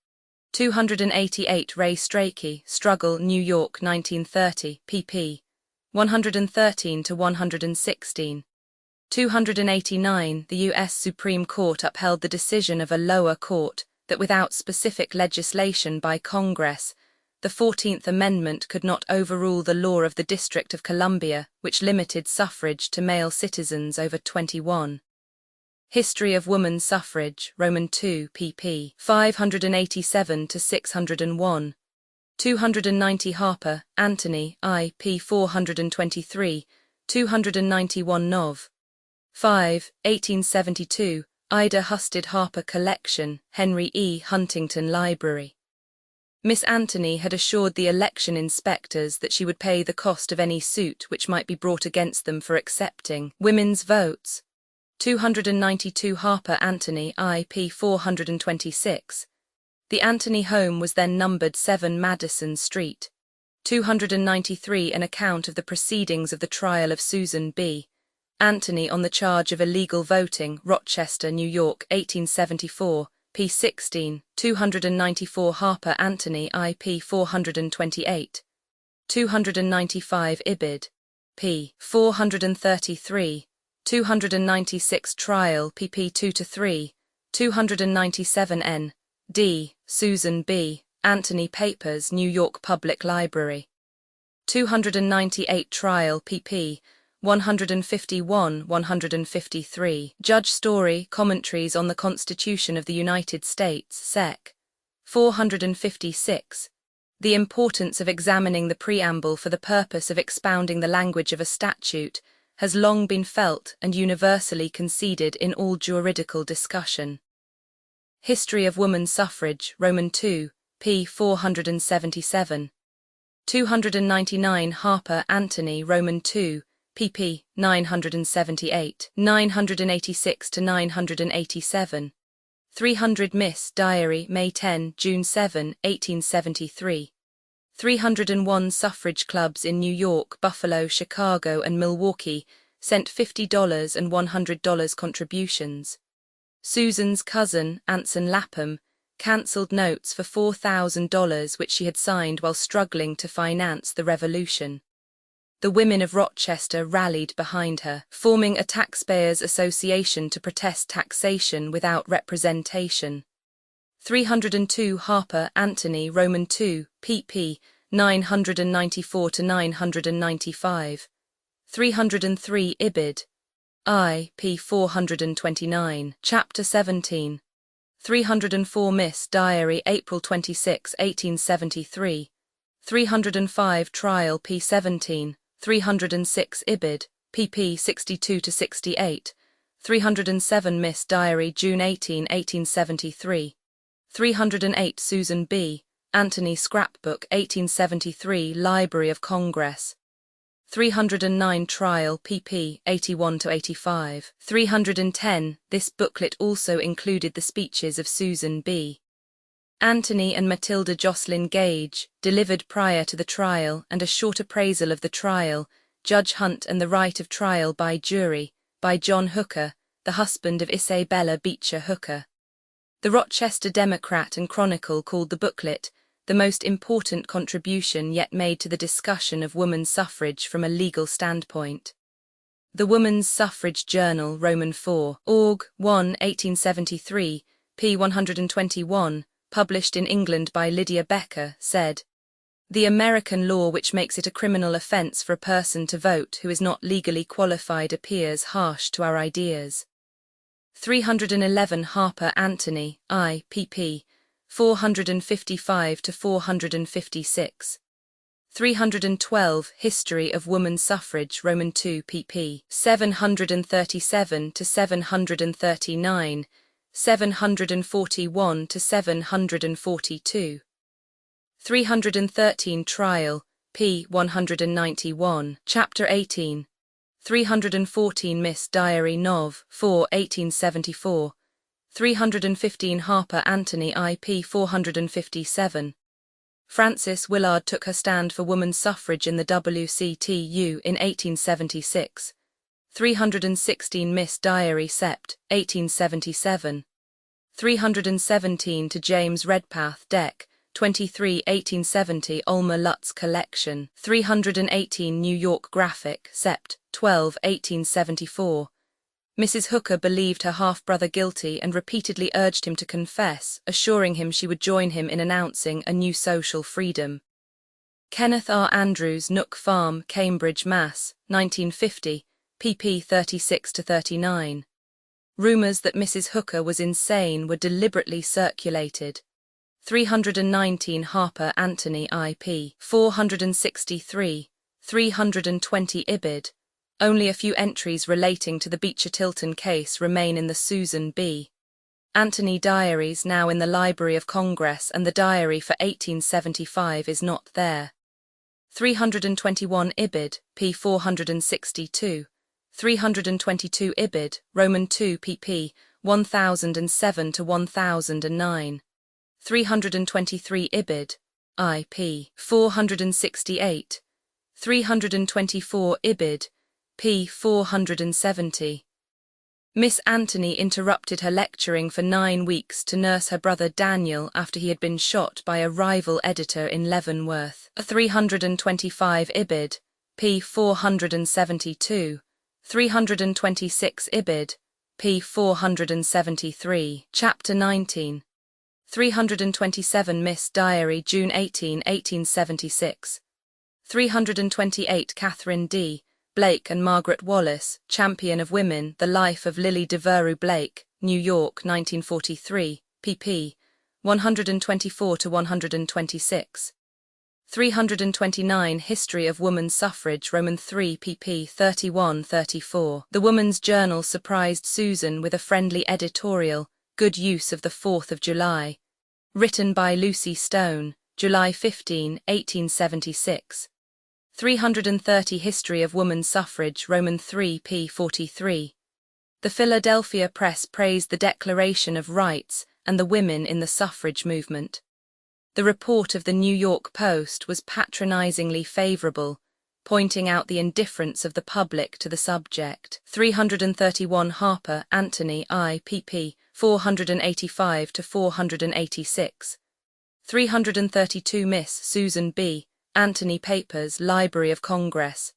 288 Ray Strachey, Struggle, New York, 1930, pp. 113 to 116. 289 The U.S. Supreme Court upheld the decision of a lower court that without specific legislation by Congress, the 14th Amendment could not overrule the law of the District of Columbia, which limited suffrage to male citizens over 21. History of Woman Suffrage, Roman II, pp. 587 to 601. 290 Harper, Anthony, I. p. 423, 291 Nov. 5, 1872, Ida Husted Harper Collection, Henry E. Huntington Library. Miss Anthony had assured the election inspectors that she would pay the cost of any suit which might be brought against them for accepting women's votes. 292 Harper Anthony, I. p. 426. The Anthony home was then numbered 7 Madison Street. 293 An account of the proceedings of the trial of Susan B. Anthony on the charge of illegal voting, Rochester, New York, 1874, p. 16. 294 Harper Anthony, I. p. 428. 295 Ibid. p. 433. 296 Trial, pp. 2-3. 297 N. D. Susan B. Anthony Papers, New York Public Library. 298 Trial, pp. 151-153. Judge Story, Commentaries on the Constitution of the United States, Sec. 456. The importance of examining the preamble for the purpose of expounding the language of a statute has long been felt and universally conceded in all juridical discussion. History of Woman Suffrage, Roman II, p. 477. 299 Harper Anthony, Roman II, pp. 978, 986 to 987. 300 Miss Diary, May 10, June 7, 1873. 301 suffrage clubs in New York, Buffalo, Chicago, and Milwaukee sent $50 and $100 contributions. Susan's cousin, Anson Lapham, cancelled notes for $4,000 which she had signed while struggling to finance the revolution. The women of Rochester rallied behind her, forming a taxpayers' association to protest taxation without representation. 302 Harper Anthony, Roman II, pp. 994 to 995. 303 Ibid. I. p. 429. Chapter 17. 304 Miss Diary, April 26, 1873. 305 Trial, p. 17. 306 Ibid. pp. 62 to 68. 307 Miss Diary, June 18, 1873. 308 Susan B. Anthony Scrapbook, 1873, Library of Congress. 309 Trial, pp. 81 to 85. 310 This booklet also included the speeches of Susan B. Anthony and Matilda Jocelyn Gage, delivered prior to the trial, and a short appraisal of the trial, Judge Hunt and the Right of Trial by Jury, by John Hooker, the husband of Isabella Beecher Hooker. The Rochester Democrat and Chronicle called the booklet the most important contribution yet made to the discussion of woman suffrage from a legal standpoint. The Woman's Suffrage Journal, Roman IV, Aug. 1, 1873, p. 121, published in England by Lydia Becker, said, "The American law which makes it a criminal offence for a person to vote who is not legally qualified appears harsh to our ideas." 311 Harper Anthony, I. pp. 455 to 456. 312 History of Woman Suffrage, Roman II, pp. 737 to 739. 741 to 742. 313 Trial, p. 191. Chapter 18. 314 Miss Diary Nov. 4, 1874. 315 Harper Anthony, I. p. 457. Frances Willard took her stand for women's suffrage in the WCTU in 1876. 316 Miss Diary Sept. 1877. 317 to James Redpath Dec. 23 1870 Alma Lutz Collection. 318 New York Graphic Sept. 12 1874. Mrs. Hooker believed her half-brother guilty and repeatedly urged him to confess, assuring him she would join him in announcing a new social freedom. Kenneth R. Andrews, Nook Farm, Cambridge, Mass., 1950, pp. 36-39. Rumors that Mrs. Hooker was insane were deliberately circulated. 319 Harper Anthony IP. 463. 320 Ibid. Only a few entries relating to the Beecher Tilton case remain in the Susan B. Anthony diaries now in the Library of Congress, and the diary for 1875 is not there. 321 Ibid, p. 462. 322 Ibid, Roman 2 pp. 1007 to 1009. 323 Ibid, IP. 468. 324 Ibid, p. 470. Miss Anthony interrupted her lecturing for 9 weeks to nurse her brother Daniel after he had been shot by a rival editor in Leavenworth. 325 Ibid, p. 472. 326 Ibid, p. 473. Chapter 19. 327 Miss Diary June 18, 1876. 328 Catherine D. Blake and Margaret Wallace, Champion of Women, The Life of Lily Devereux Blake, New York, 1943, pp. 124-126. 329 History of Woman's Suffrage, Roman 3 pp. 31-34. The Woman's Journal surprised Susan with a friendly editorial, Good Use of the 4th of July. Written by Lucy Stone, July 15, 1876. 330 History of Woman's Suffrage, Roman 3 p. 43. The Philadelphia Press praised the Declaration of Rights and the women in the suffrage movement. The report of the New York Post was patronizingly favorable, pointing out the indifference of the public to the subject. 331 Harper Anthony I pp. 485-486. 332 Miss Susan B. Anthony Papers, Library of Congress.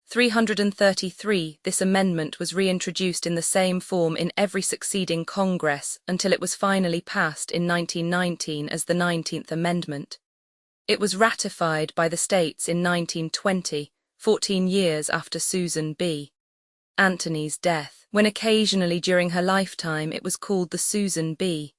333 This amendment was reintroduced in the same form in every succeeding Congress until it was finally passed in 1919 as the 19th Amendment. It was ratified by the states in 1920, 14 years after Susan B. Anthony's death, when occasionally during her lifetime it was called the Susan B.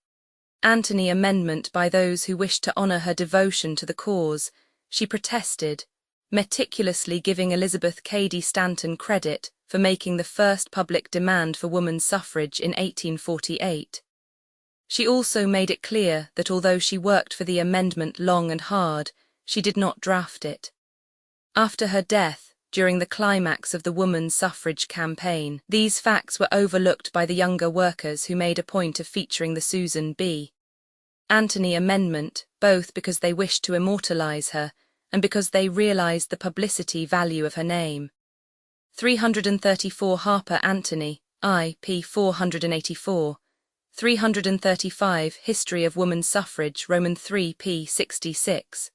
Anthony Amendment by those who wished to honor her devotion to the cause. She protested, meticulously giving Elizabeth Cady Stanton credit for making the first public demand for woman's suffrage in 1848. She also made it clear that although she worked for the amendment long and hard, she did not draft it. After her death, during the climax of the woman's suffrage campaign, these facts were overlooked by the younger workers who made a point of featuring the Susan B. Anthony Amendment, both because they wished to immortalize her and because they realized the publicity value of her name. 334 Harper Anthony, I. p. 484. 335 History of Woman's Suffrage, Roman 3 p. 66.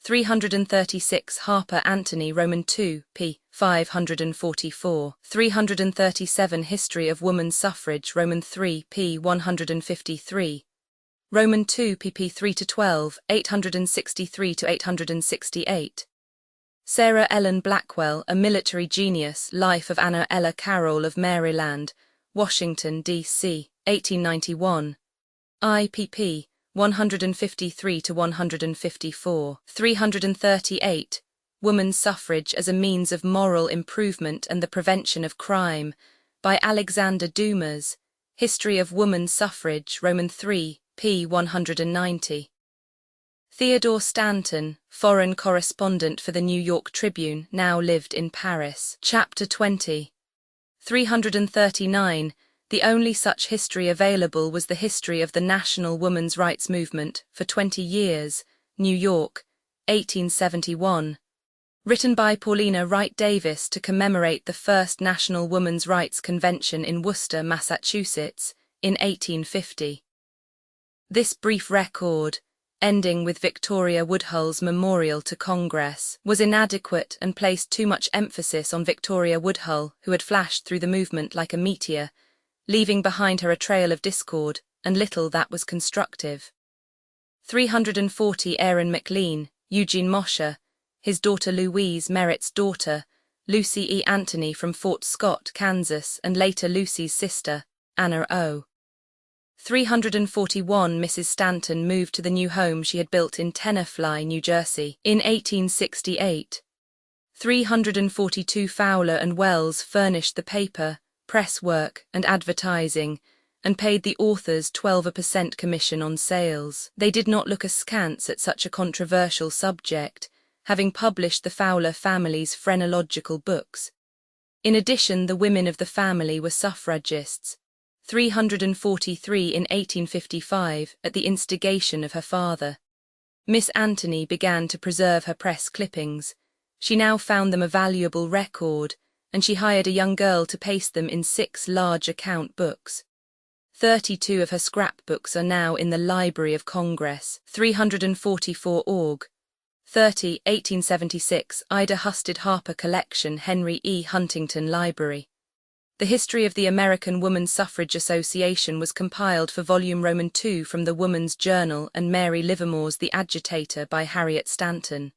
336 Harper Anthony, Roman 2 p. 544. 337 History of Woman's Suffrage, Roman 3 p. 153. Roman 2 pp 3-12, 863-868. Sarah Ellen Blackwell, A Military Genius, Life of Anna Ella Carroll of Maryland, Washington, D.C., 1891. IPP 153-154. 338. Woman's Suffrage as a Means of Moral Improvement and the Prevention of Crime, by Alexander Dumas, History of Woman's Suffrage, Roman 3, p. 190. Theodore Stanton, foreign correspondent for the New York Tribune, now lived in Paris. Chapter 20. 339. The only such history available was the history of the National Women's Rights Movement, for 20 years, New York, 1871. Written by Paulina Wright Davis to commemorate the first National Women's Rights Convention in Worcester, Massachusetts, in 1850. This brief record, ending with Victoria Woodhull's memorial to Congress, was inadequate and placed too much emphasis on Victoria Woodhull, who had flashed through the movement like a meteor, leaving behind her a trail of discord and little that was constructive. 340 Aaron McLean, Eugene Mosher, his daughter Louise Merritt's daughter, Lucy E. Anthony from Fort Scott, Kansas, and later Lucy's sister, Anna O. 341 Mrs. Stanton moved to the new home she had built in Tenafly, New Jersey, in 1868. 342 Fowler and Wells furnished the paper, press work, and advertising, and paid the authors 12% commission on sales. They did not look askance at such a controversial subject, having published the Fowler family's phrenological books. In addition, the women of the family were suffragists, 343 in 1855, at the instigation of her father. Miss Anthony began to preserve her press clippings. She now found them a valuable record, and she hired a young girl to paste them in 6 large account books. 32 of her scrapbooks are now in the Library of Congress. 344 Org. 30, 1876, Ida Husted Harper Collection, Henry E. Huntington Library. The history of the American Woman Suffrage Association was compiled for Volume II from the Woman's Journal and Mary Livermore's The Agitator by Harriet Stanton.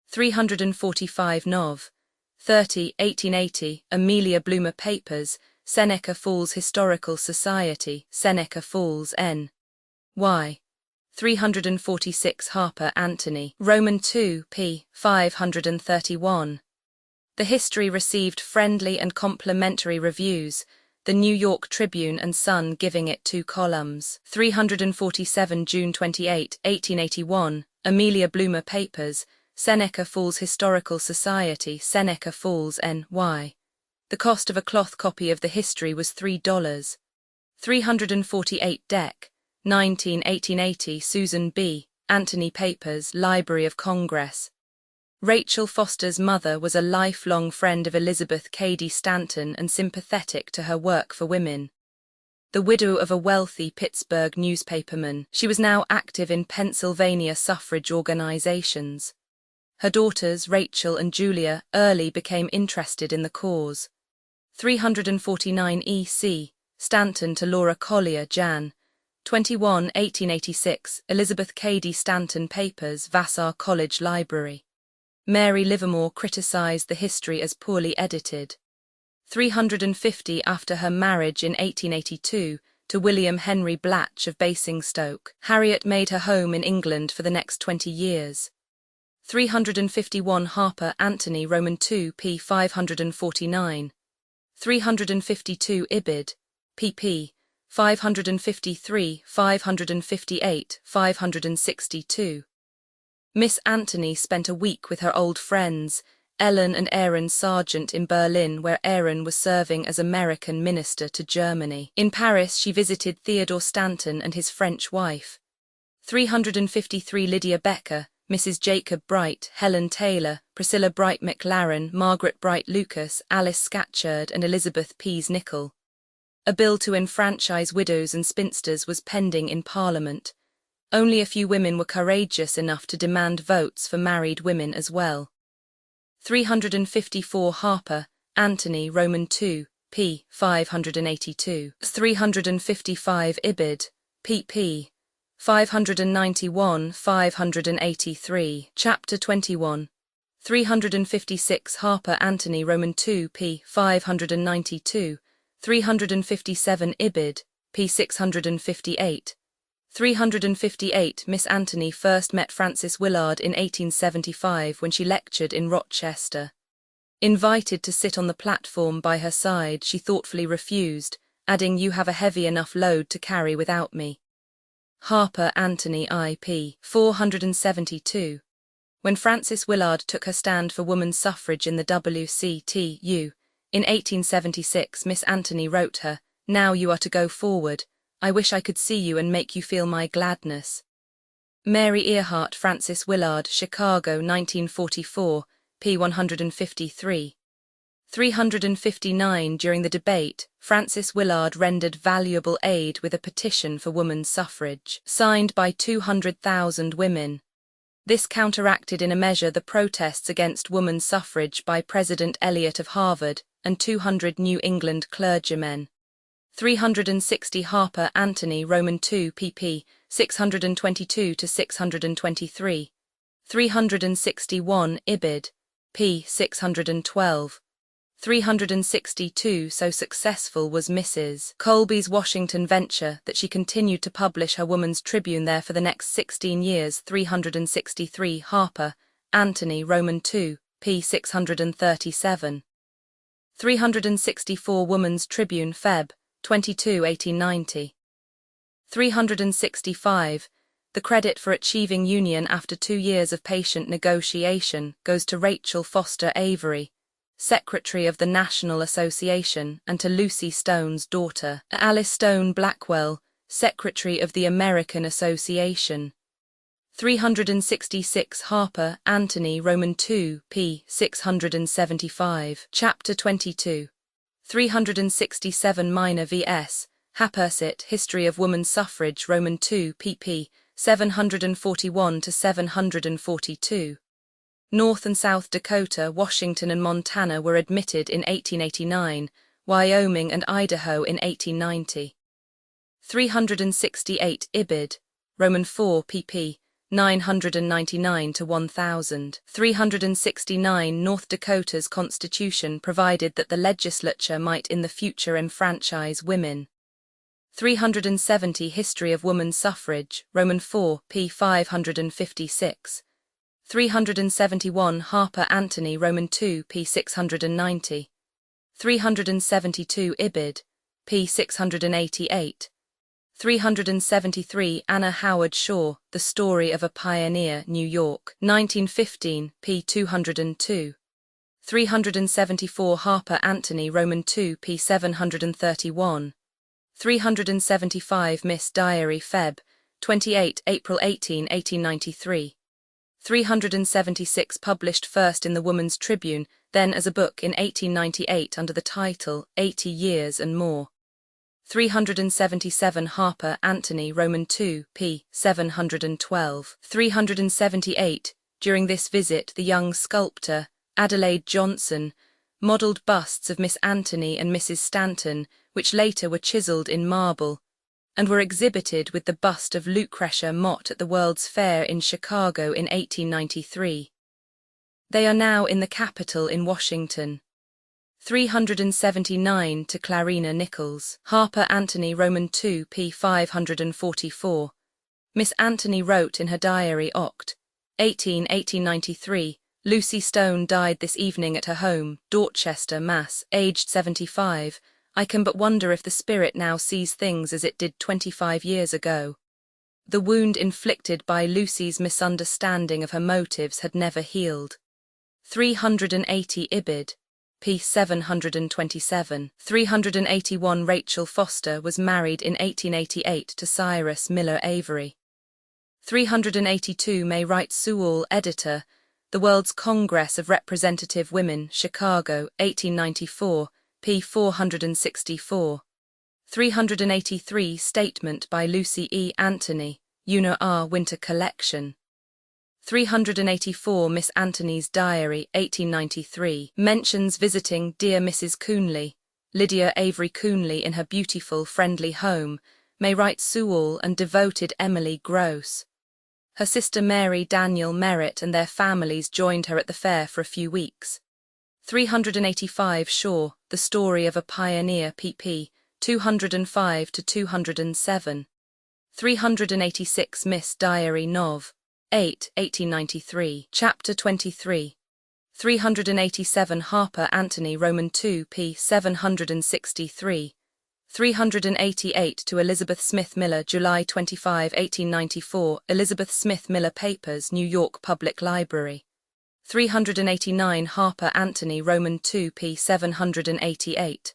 345 Nov. 30, 1880, Amelia Bloomer Papers, Seneca Falls Historical Society, Seneca Falls, N. Y. 346 Harper Anthony, Roman II, p. 531. The history received friendly and complimentary reviews, the New York Tribune and Sun giving it 2 columns. 347 June 28, 1881, Amelia Bloomer Papers, Seneca Falls Historical Society, Seneca Falls, N.Y. The cost of a cloth copy of the history was $3. 348 Deck, 19, 1880, Susan B. Anthony Papers, Library of Congress. Rachel Foster's mother was a lifelong friend of Elizabeth Cady Stanton and sympathetic to her work for women. The widow of a wealthy Pittsburgh newspaperman, she was now active in Pennsylvania suffrage organizations. Her daughters, Rachel and Julia, early became interested in the cause. 349 E.C. Stanton to Laura Collier, Jan. 21, 1886, Elizabeth Cady Stanton Papers, Vassar College Library. Mary Livermore criticized the history as poorly edited. 350 After her marriage in 1882 to William Henry Blatch of Basingstoke, Harriet made her home in England for the next 20 years. 351 Harper Anthony, Roman II, p. 549. 352 Ibid, pp. 553, 558, 562. Miss Anthony spent a week with her old friends, Ellen and Aaron Sargent, in Berlin, where Aaron was serving as American minister to Germany. In Paris, she visited Theodore Stanton and his French wife. 353 Lydia Becker, Mrs. Jacob Bright, Helen Taylor, Priscilla Bright McLaren, Margaret Bright Lucas, Alice Scatcherd, and Elizabeth Pease Nichol. A bill to enfranchise widows and spinsters was pending in Parliament. Only a few women were courageous enough to demand votes for married women as well. 354 Harper Anthony, Roman II, p. 582. 355 Ibid, pp. 591, 583. Chapter 21. 356 Harper Anthony, Roman II, p. 592. 357 Ibid, p. 658. 358 Miss Anthony first met Frances Willard in 1875 when she lectured in Rochester. Invited to sit on the platform by her side, she thoughtfully refused, adding, "You have a heavy enough load to carry without me." Harper Anthony, I.P. 472. When Frances Willard took her stand for women's suffrage in the WCTU, in 1876, Miss Anthony wrote her, "Now you are to go forward. I wish I could see you and make you feel my gladness." Mary Earhart Frances Willard, Chicago, 1944, p. 153. 359 During the debate, Frances Willard rendered valuable aid with a petition for women's suffrage, signed by 200,000 women. This counteracted in a measure the protests against women's suffrage by President Eliot of Harvard and 200 New England clergymen. 360 Harper Anthony Roman II pp. 622–623. 361 Ibid. p. 612. 362 So successful was Mrs. Colby's Washington venture that she continued to publish her Woman's Tribune there for the next 16 years. 363 Harper Anthony Roman II, p. 637. 364 Woman's Tribune Feb. 22, 1890. 365 The credit for achieving union after 2 years of patient negotiation goes to Rachel Foster Avery, Secretary of the National Association, and to Lucy Stone's daughter, Alice Stone Blackwell, Secretary of the American Association. 366 Harper Anthony Roman II, p. 675. Chapter 22. 367 Minor vs. Hapersit History of Woman's Suffrage Roman II, pp. 741–742. North and South Dakota, Washington and Montana were admitted in 1889, Wyoming and Idaho in 1890. 368 Ibid. Roman IV, pp. 999–1000. 369 North Dakota's constitution provided that the legislature might in the future enfranchise women. 370 History of Woman's Suffrage, Roman IV, p. 556. 371 Harper Anthony Roman II, p. 690. 372 Ibid. p. 688. 373 Anna Howard Shaw, The Story of a Pioneer, New York, 1915, p. 202. 374 Harper Anthony Roman II, p. 731. 375 Miss Diary Feb. 28 April 1893. 376 published first in the Woman's Tribune, then as a book in 1898 under the title 80 Years and More. 377 Harper Anthony Roman II, p. 712. 378 During this visit the young sculptor, Adelaide Johnson, modelled busts of Miss Anthony and Mrs. Stanton, which later were chiselled in marble, and were exhibited with the bust of Lucretia Mott at the World's Fair in Chicago in 1893. They are now in the Capitol in Washington. 379 to Clarina Nichols. Harper Anthony Roman II, p. 544. Miss Anthony wrote in her diary Oct. 1893, Lucy Stone died this evening at her home, Dorchester, Mass., aged 75. I can but wonder if the spirit now sees things as it did 25 years ago. The wound inflicted by Lucy's misunderstanding of her motives had never healed. 380 Ibid. p. 727. 381 Rachel Foster was married in 1888 to Cyrus Miller Avery. 382 May Wright Sewall, editor, The World's Congress of Representative Women, Chicago, 1894, p. 464. 383 Statement by Lucy E. Anthony, Una R. Winter Collection. 384 Miss Anthony's Diary, 1893, mentions visiting dear Mrs. Coonley, Lydia Avery Coonley in her beautiful, friendly home, May Wright Sewall and devoted Emily Gross. Her sister Mary Daniel Merritt and their families joined her at the fair for a few weeks. 385 Shaw, The Story of a Pioneer, pp. 205–207. 386 Miss Diary Nov. 8, 1893. Chapter 23. 387 Harper Anthony Roman II, p. 763. 388 to Elizabeth Smith Miller, July 25, 1894, Elizabeth Smith Miller Papers, New York Public Library. 389 Harper Anthony Roman II, p. 788.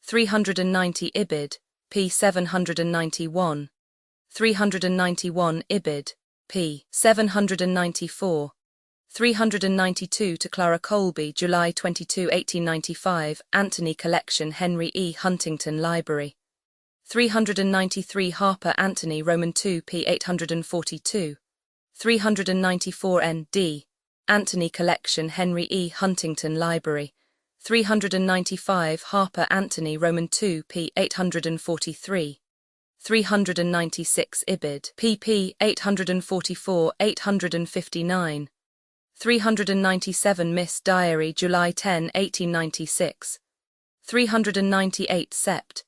390 Ibid. p. 791. 391 Ibid. p. 794. 392 to Clara Colby, July 22, 1895, Anthony Collection, Henry E. Huntington Library. 393 Harper Anthony, Roman II, p. 842. 394 N.D. Anthony Collection, Henry E. Huntington Library. 395 Harper Anthony, Roman II, p. 843. 396 Ibid, pp. 844-859. 397 Miss Diary, July 10, 1896. 398 Sept.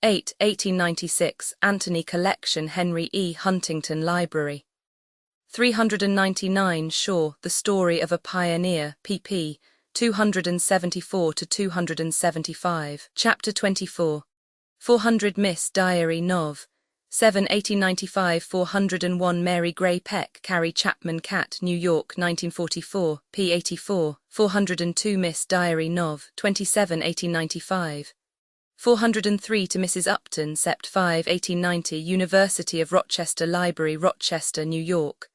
8, 1896, Anthony Collection, Henry E. Huntington Library. 399 Shaw, The Story of a Pioneer, pp. 274-275. Chapter 24. 400 Miss Diary Nov. 7, 1895. 401 Mary Gray Peck, Carrie Chapman Cat, New York, 1944, p. 84. 402 Miss Diary Nov. 27, 1895. 403 to Mrs. Upton, Sept. 5, 1890, University of Rochester Library, Rochester, New York.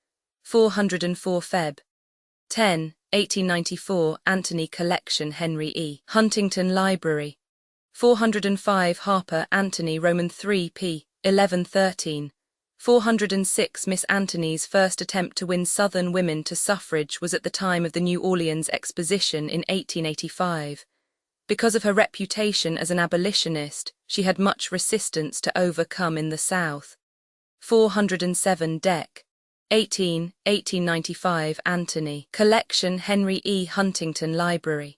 404 Feb. 10, 1894, Anthony Collection, Henry E. Huntington Library. 405 Harper Anthony, Roman III, p. 1113. 406 Miss Anthony's first attempt to win Southern women to suffrage was at the time of the New Orleans Exposition in 1885. Because of her reputation as an abolitionist, she had much resistance to overcome in the South. 407 Dec. 18, 1895, Anthony Collection, Henry E. Huntington Library.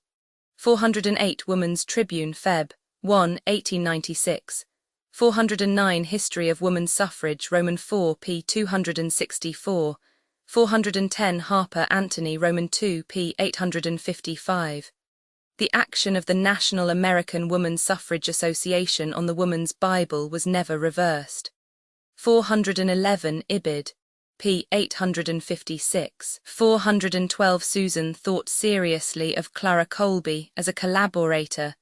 408 Woman's Tribune, Feb. 1, 1896. 409 History of Woman Suffrage, Roman IV, p. 264. 410 Harper Anthony, Roman II, p. 855. The action of the National American Woman Suffrage Association on the Woman's Bible was never reversed. 411 Ibid. p. 856. 412 Susan thought seriously of Clara Colby as a collaborator,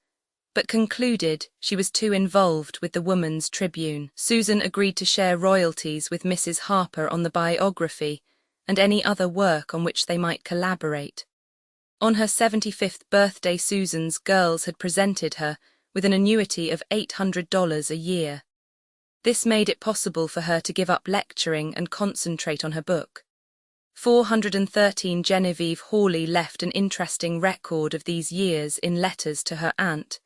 but concluded she was too involved with the Woman's Tribune. Susan agreed to share royalties with Mrs. Harper on the biography and any other work on which they might collaborate. On her 75th birthday, Susan's girls had presented her with an annuity of $800 a year. This made it possible for her to give up lecturing and concentrate on her book. 413 Genevieve Hawley left an interesting record of these years in letters to her aunt,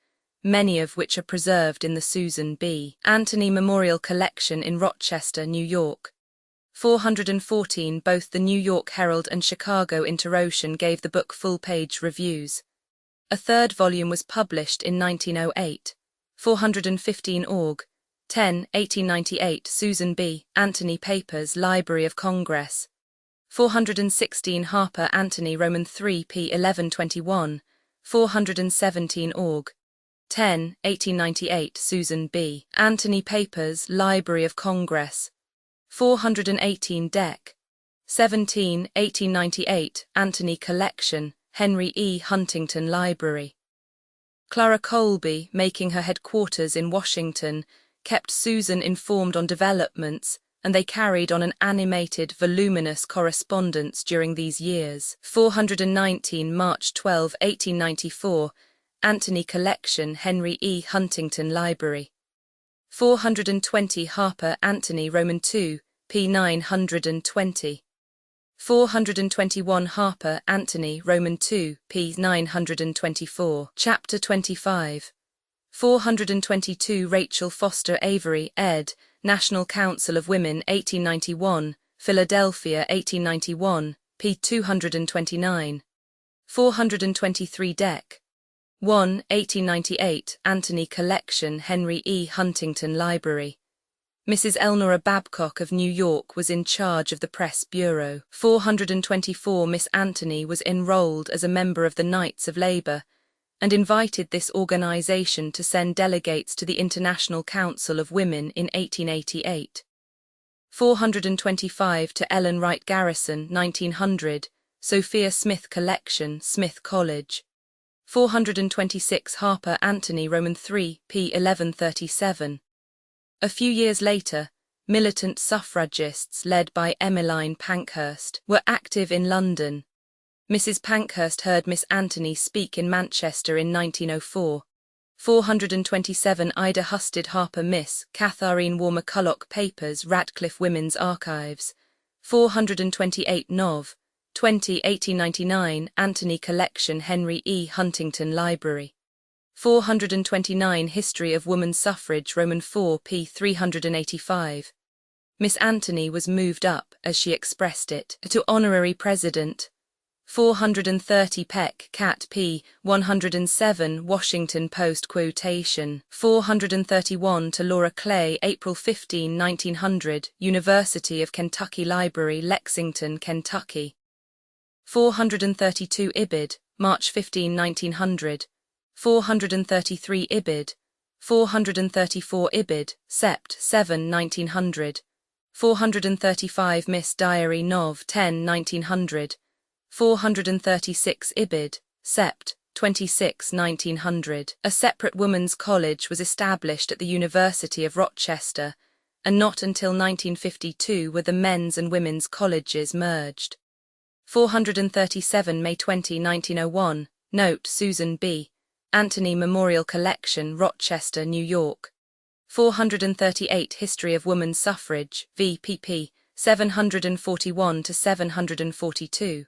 many of which are preserved in the Susan B. Anthony Memorial Collection in Rochester, New York. 414 Both the New York Herald and Chicago Inter-Ocean gave the book full-page reviews. A third volume was published in 1908. 415 Org. 10, 1898, Susan B. Anthony Papers, Library of Congress. 416 Harper Anthony, Roman III, p. 1121. 417 Org. 10, 1898, Susan B. Anthony Papers, Library of Congress. 418 Dec. 17, 1898, Anthony Collection, Henry E. Huntington Library. Clara Colby, making her headquarters in Washington, kept Susan informed on developments, and they carried on an animated, voluminous correspondence during these years. 419 March 12, 1894, Anthony Collection, Henry E. Huntington Library. 420 Harper Anthony, Roman II, p. 920. 421 Harper Anthony, Roman II, p. 924. Chapter 25. 422 Rachel Foster Avery, ed., National Council of Women, 1891, Philadelphia, 1891, p. 229. 423 Dec. 1, 1898, Anthony Collection, Henry E. Huntington Library. Mrs. Elnora Babcock of New York was in charge of the press bureau. 424 Miss Anthony was enrolled as a member of the Knights of Labor, and invited this organization to send delegates to the International Council of Women in 1888. 425 to Ellen Wright Garrison, 1900, Sophia Smith Collection, Smith College. 426 Harper Anthony, Roman III, p. 1137. A few years later, Militant suffragists led by Emmeline Pankhurst were active in London. Mrs. Pankhurst heard Miss Anthony speak in Manchester in 1904. 427 Ida Husted Harper Miss Catharine War McCulloch Papers Radcliffe Women's Archives. 428 Nov. 20 1899 Anthony Collection Henry E. Huntington Library. 429 History of Woman's Suffrage Roman 4 p. 385. Miss Anthony was moved up, as she expressed it, to Honorary President. 430 Peck, Cat p. 107 Washington Post quotation. 431 to Laura Clay, April 15, 1900, University of Kentucky Library, Lexington, Kentucky. 432 Ibid, March 15, 1900. 433 Ibid. 434 Ibid, Sept. 7, 1900. 435 Miss Diary Nov. 10, 1900. 436 Ibid, Sept. 26, 1900. A separate women's college was established at the University of Rochester, and not until 1952 were the men's and women's colleges merged. 437 May 20, 1901. Note Susan B. Anthony Memorial Collection, Rochester, New York. 438 History of Woman's Suffrage, v. 741 to 742.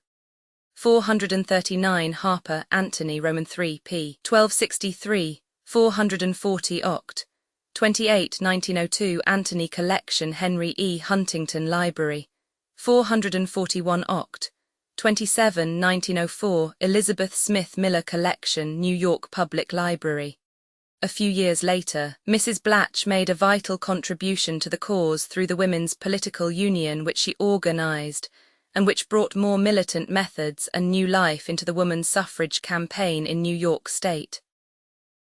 439 Harper, Anthony, Roman 3 p. 1263, 440 Oct. 28, 1902 Anthony Collection Henry E. Huntington Library. 441 Oct. 27, 1904 Elizabeth Smith Miller Collection New York Public Library. A few years later, Mrs. Blatch made a vital contribution to the cause through the Women's Political Union which she organized, and which brought more militant methods and new life into the woman's suffrage campaign in New York State.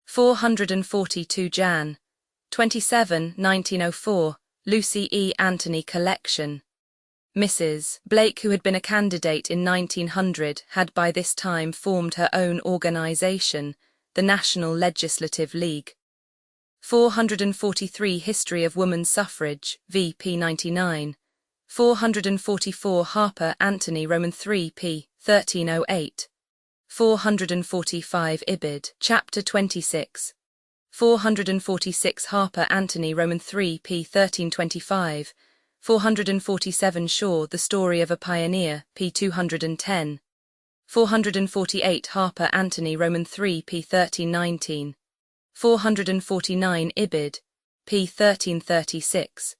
442 Jan. 27, 1904, Lucy E. Anthony Collection. Mrs. Blake, who had been a candidate in 1900, had by this time formed her own organization, the National Legislative League. 443 History of Woman's Suffrage, v. 99. 444 Harper, Anthony, Roman 3 p. 1308. 445 Ibid, Chapter 26. 446 Harper, Anthony, Roman 3 p. 1325. 447 Shaw, The Story of a Pioneer, p. 210. 448 Harper, Anthony, Roman 3 p. 1319. 449 Ibid, p. 1336.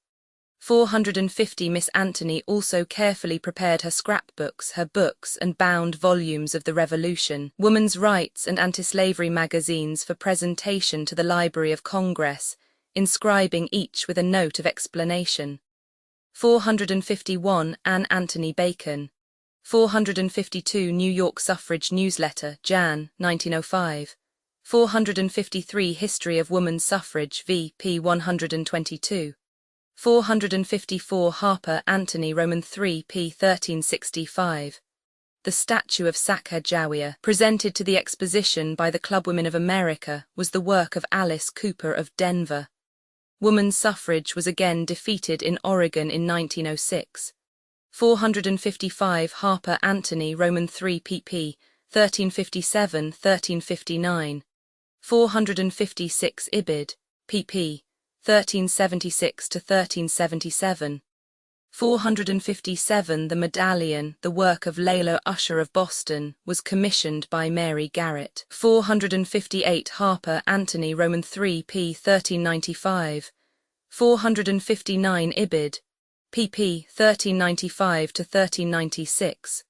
450 Miss Anthony also carefully prepared her scrapbooks, her books, and bound volumes of the Revolution, women's rights, and anti-slavery magazines for presentation to the Library of Congress, inscribing each with a note of explanation. 451 Anne Anthony Bacon. 452 New York Suffrage Newsletter, Jan. 1905. 453 History of Woman's Suffrage, v. p. 122. 454 Harper, Anthony, Roman 3 p. 1365. The statue of Sacagawea, presented to the exposition by the Clubwomen of America, was the work of Alice Cooper of Denver. Woman's suffrage was again defeated in Oregon in 1906. 455 Harper, Anthony, Roman 3 pp. 1357-1359. 456 Ibid, pp. 1376-1377. 457 The Medallion, the work of Layla Usher of Boston, was commissioned by Mary Garrett. 458 Harper, Anthony, Roman 3 p. 1395. 459 Ibid, pp. 1395-1396.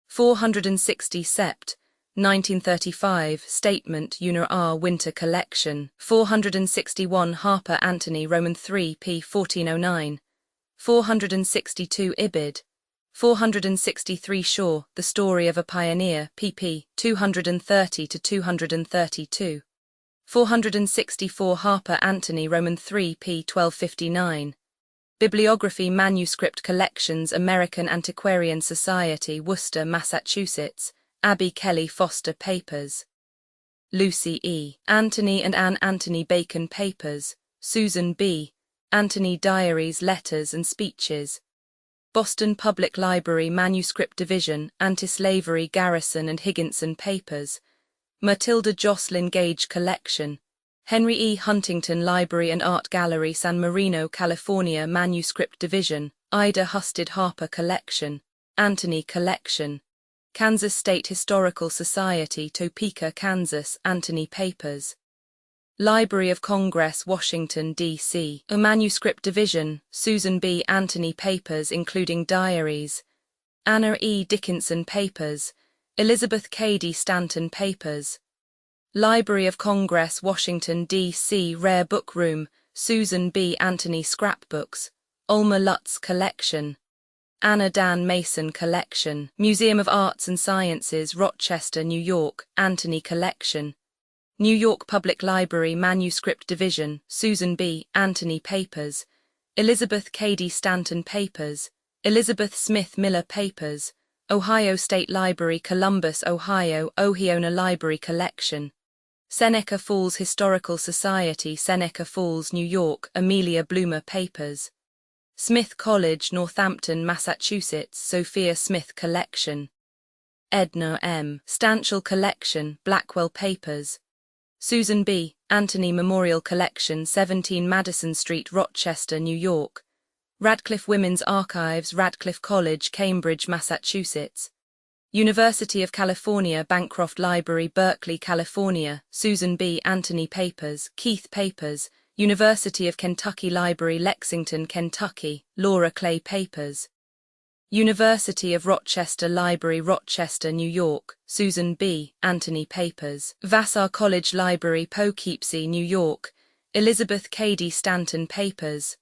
460 Sept. 1935 Statement Unor R. Winter Collection. 461 Harper, Anthony, Roman 3 p. 1409. 462 Ibid. 463 Shaw, The Story of a Pioneer, pp. 230-232. 464 Harper, Anthony, Roman 3 p. 1259. Bibliography Manuscript Collections, American Antiquarian Society, Worcester, Massachusetts. Abby Kelly Foster Papers. Lucy E. Anthony and Anne Anthony Bacon Papers. Susan B. Antony Diaries, Letters and Speeches. Boston Public Library Manuscript Division, Anti-Slavery Garrison and Higginson Papers. Matilda Jocelyn Gage Collection. Henry E. Huntington Library and Art Gallery, San Marino, California Manuscript Division. Ida Husted Harper Collection. Anthony Collection. Kansas State Historical Society, Topeka, Kansas, Anthony Papers. Library of Congress, Washington, D.C. A Manuscript Division, Susan B. Anthony Papers including diaries. Anna E. Dickinson Papers. Elizabeth Cady Stanton Papers. Library of Congress, Washington, D.C. Rare Book Room, Susan B. Anthony Scrapbooks. Alma Lutz Collection. Anna Dan Mason Collection. Museum of Arts and Sciences, Rochester, New York, Anthony Collection. New York Public Library Manuscript Division, Susan B. Anthony Papers. Elizabeth Cady Stanton Papers. Elizabeth Smith Miller Papers. Ohio State Library, Columbus, Ohio, Ohiona Library Collection. Seneca Falls Historical Society, Seneca Falls, New York, Amelia Bloomer Papers. Smith College, Northampton, Massachusetts, Sophia Smith Collection. Edna M. Stanchel Collection, Blackwell Papers. Susan B. Anthony Memorial Collection, 17 Madison Street, Rochester, New York. Radcliffe Women's Archives, Radcliffe College, Cambridge, Massachusetts. University of California Bancroft Library, Berkeley, California, Susan B. Anthony Papers, Keith Papers. University of Kentucky Library, Lexington, Kentucky, Laura Clay Papers. University of Rochester Library, Rochester, New York, Susan B. Anthony Papers. Vassar College Library, Poughkeepsie, New York, Elizabeth Cady Stanton Papers.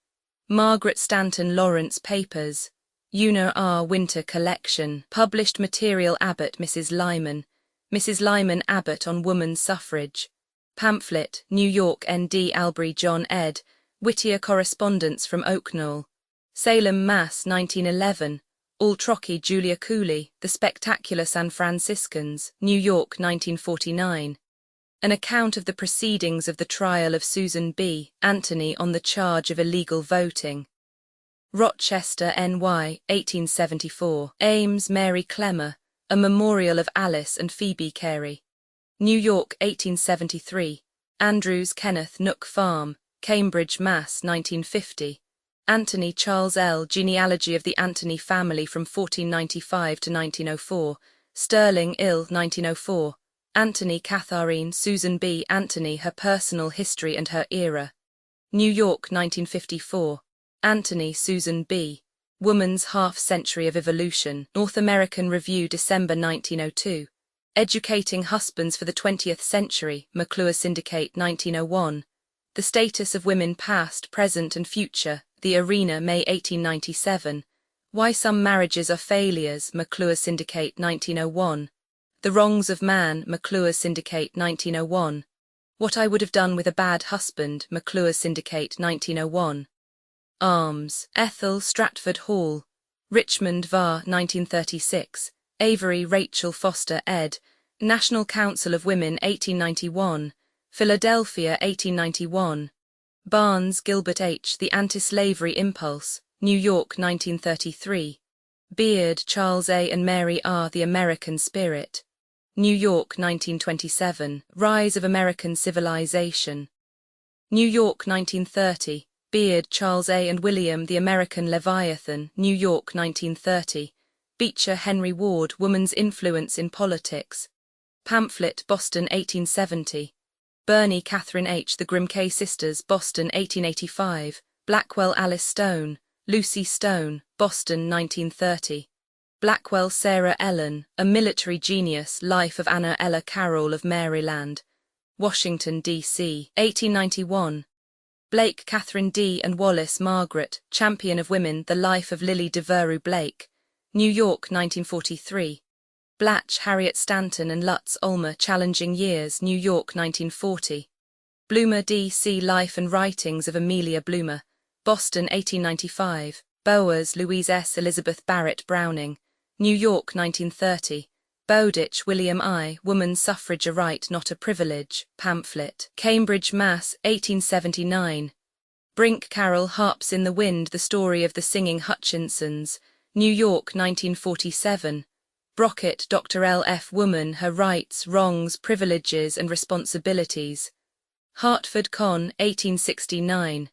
Margaret Stanton Lawrence Papers. Una R. Winter Collection. Published material Abbott, Mrs. Lyman Abbott on Woman's Suffrage. Pamphlet, New York, N.D. Albury, John ed. Whittier Correspondence from Oaknall. Salem, Mass. 1911. Altrocki, Julia Cooley, The Spectacular San Franciscans, New York, 1949. An account of the proceedings of the trial of Susan B. Anthony on the charge of illegal voting. Rochester, N.Y., 1874. Ames, Mary Clemmer, A Memorial of Alice and Phoebe Carey. New York, 1873. Andrews, Kenneth, Nook Farm, Cambridge, Mass. 1950. Anthony Charles L. Genealogy of the Anthony Family from 1495 to 1904. Sterling, Ill, 1904. Anthony Catharine Susan B. Anthony, Her Personal History and Her Era. New York, 1954. Anthony Susan B. Woman's Half-Century of Evolution. North American Review, December 1902. Educating Husbands for the 20th Century, McClure Syndicate, 1901. The Status of Women Past, Present and Future, The Arena, May 1897. Why Some Marriages Are Failures, McClure Syndicate, 1901. The Wrongs of Man, McClure Syndicate, 1901. What I Would Have Done with a Bad Husband, McClure Syndicate, 1901. Arms, Ethel Stratford Hall. Richmond, var. 1936. Avery Rachel Foster ed. National Council of Women, 1891. Philadelphia, 1891. Barnes, Gilbert H. The Anti-Slavery Impulse, New York, 1933. Beard, Charles A. and Mary R. The American Spirit. New York, 1927. Rise of American Civilization. New York, 1930. Beard, Charles A. and William The American Leviathan, New York, 1930. Beecher Henry Ward, Woman's Influence in Politics. Pamphlet, Boston, 1870. Burney Catherine H. The Grimke Sisters, Boston, 1885. Blackwell Alice Stone, Lucy Stone, Boston, 1930. Blackwell Sarah Ellen, A Military Genius, Life of Anna Ella Carroll of Maryland. Washington, D.C., 1891. Blake Catherine D. and Wallace Margaret, Champion of Women, The Life of Lily Devereux Blake. New York, 1943. Blatch Harriet Stanton and Lutz Ulmer, Challenging Years, New York, 1940. Bloomer D.C. Life and Writings of Amelia Bloomer. Boston, 1895. Bowers Louise S. Elizabeth Barrett Browning. New York, 1930. Bowditch William I. Woman's Suffrage a Right Not a Privilege, pamphlet. Cambridge, Mass., 1879. Brink Carroll, Harps in the Wind, The Story of the Singing Hutchinsons, New York, 1947. Brockett, Dr. L. F. Woman, Her Rights, Wrongs, Privileges and Responsibilities. Hartford Con, 1869.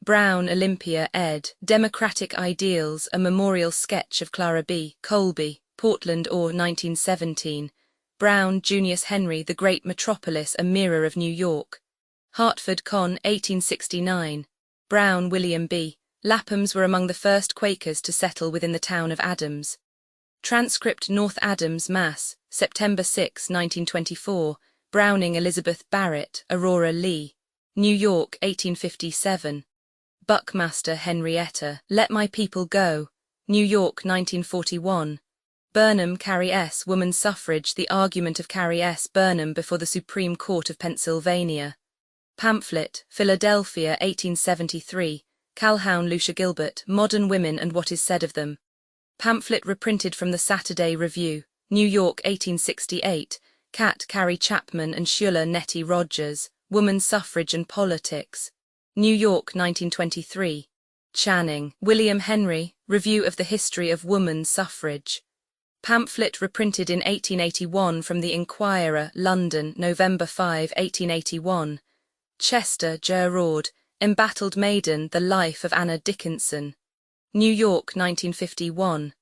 Brown, Olympia, ed. Democratic Ideals, A Memorial Sketch of Clara B. Colby, Portland, or 1917. Brown, Junius Henry, The Great Metropolis, A Mirror of New York. Hartford Con, 1869. Brown, William B. Laphams were among the first Quakers to settle within the town of Adams. Transcript, North Adams, Mass., September 6, 1924. Browning, Elizabeth Barrett, Aurora Lee. New York, 1857. Buckmaster, Henrietta, Let My People Go. New York, 1941. Burnham, Carrie S. Woman's Suffrage, The Argument of Carrie S. Burnham before the Supreme Court of Pennsylvania. Pamphlet, Philadelphia, 1873. Calhoun, Lucia Gilbert, Modern Women and What Is Said of Them. Pamphlet reprinted from the Saturday Review, New York, 1868. Catt, Carrie Chapman and Schuller, Nettie Rogers, Woman's Suffrage and Politics. New York, 1923. Channing, William Henry, Review of the History of Woman's Suffrage. Pamphlet reprinted in 1881 from the Inquirer, London, November 5, 1881. Chester, Gerard, Embattled Maiden, The Life of Anna Dickinson. New York, 1951.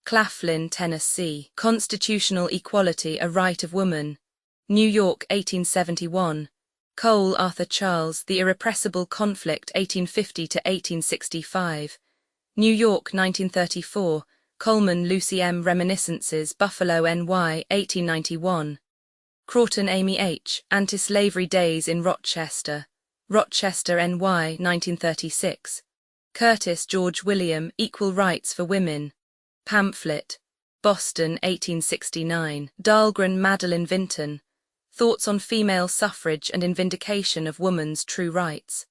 Claflin, Tennessee, Constitutional Equality, A Right of Woman. New York, 1871. Cole, Arthur Charles, The Irrepressible Conflict, 1850 to 1865. New York, 1934. Coleman, Lucy M. Reminiscences, Buffalo, NY, 1891. Crawton, Amy H., Anti-Slavery Days in Rochester. Rochester, NY, 1936. Curtis, George William, Equal Rights for Women. Pamphlet. Boston, 1869. Dahlgren, Madeline Vinton. Thoughts on Female Suffrage and in Vindication of Woman's True Rights.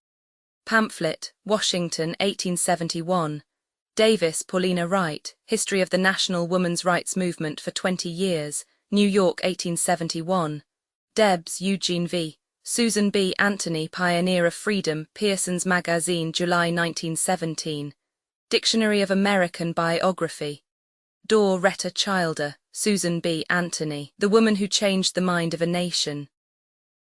Pamphlet. Washington, 1871. Davis, Paulina Wright, History of the National Woman's Rights Movement for 20 Years, New York, 1871. Debs, Eugene V. Susan B. Anthony, Pioneer of Freedom, Pearson's Magazine, July 1917. Dictionary of American Biography. Dorr, Retta Childer, Susan B. Anthony, The Woman Who Changed the Mind of a Nation.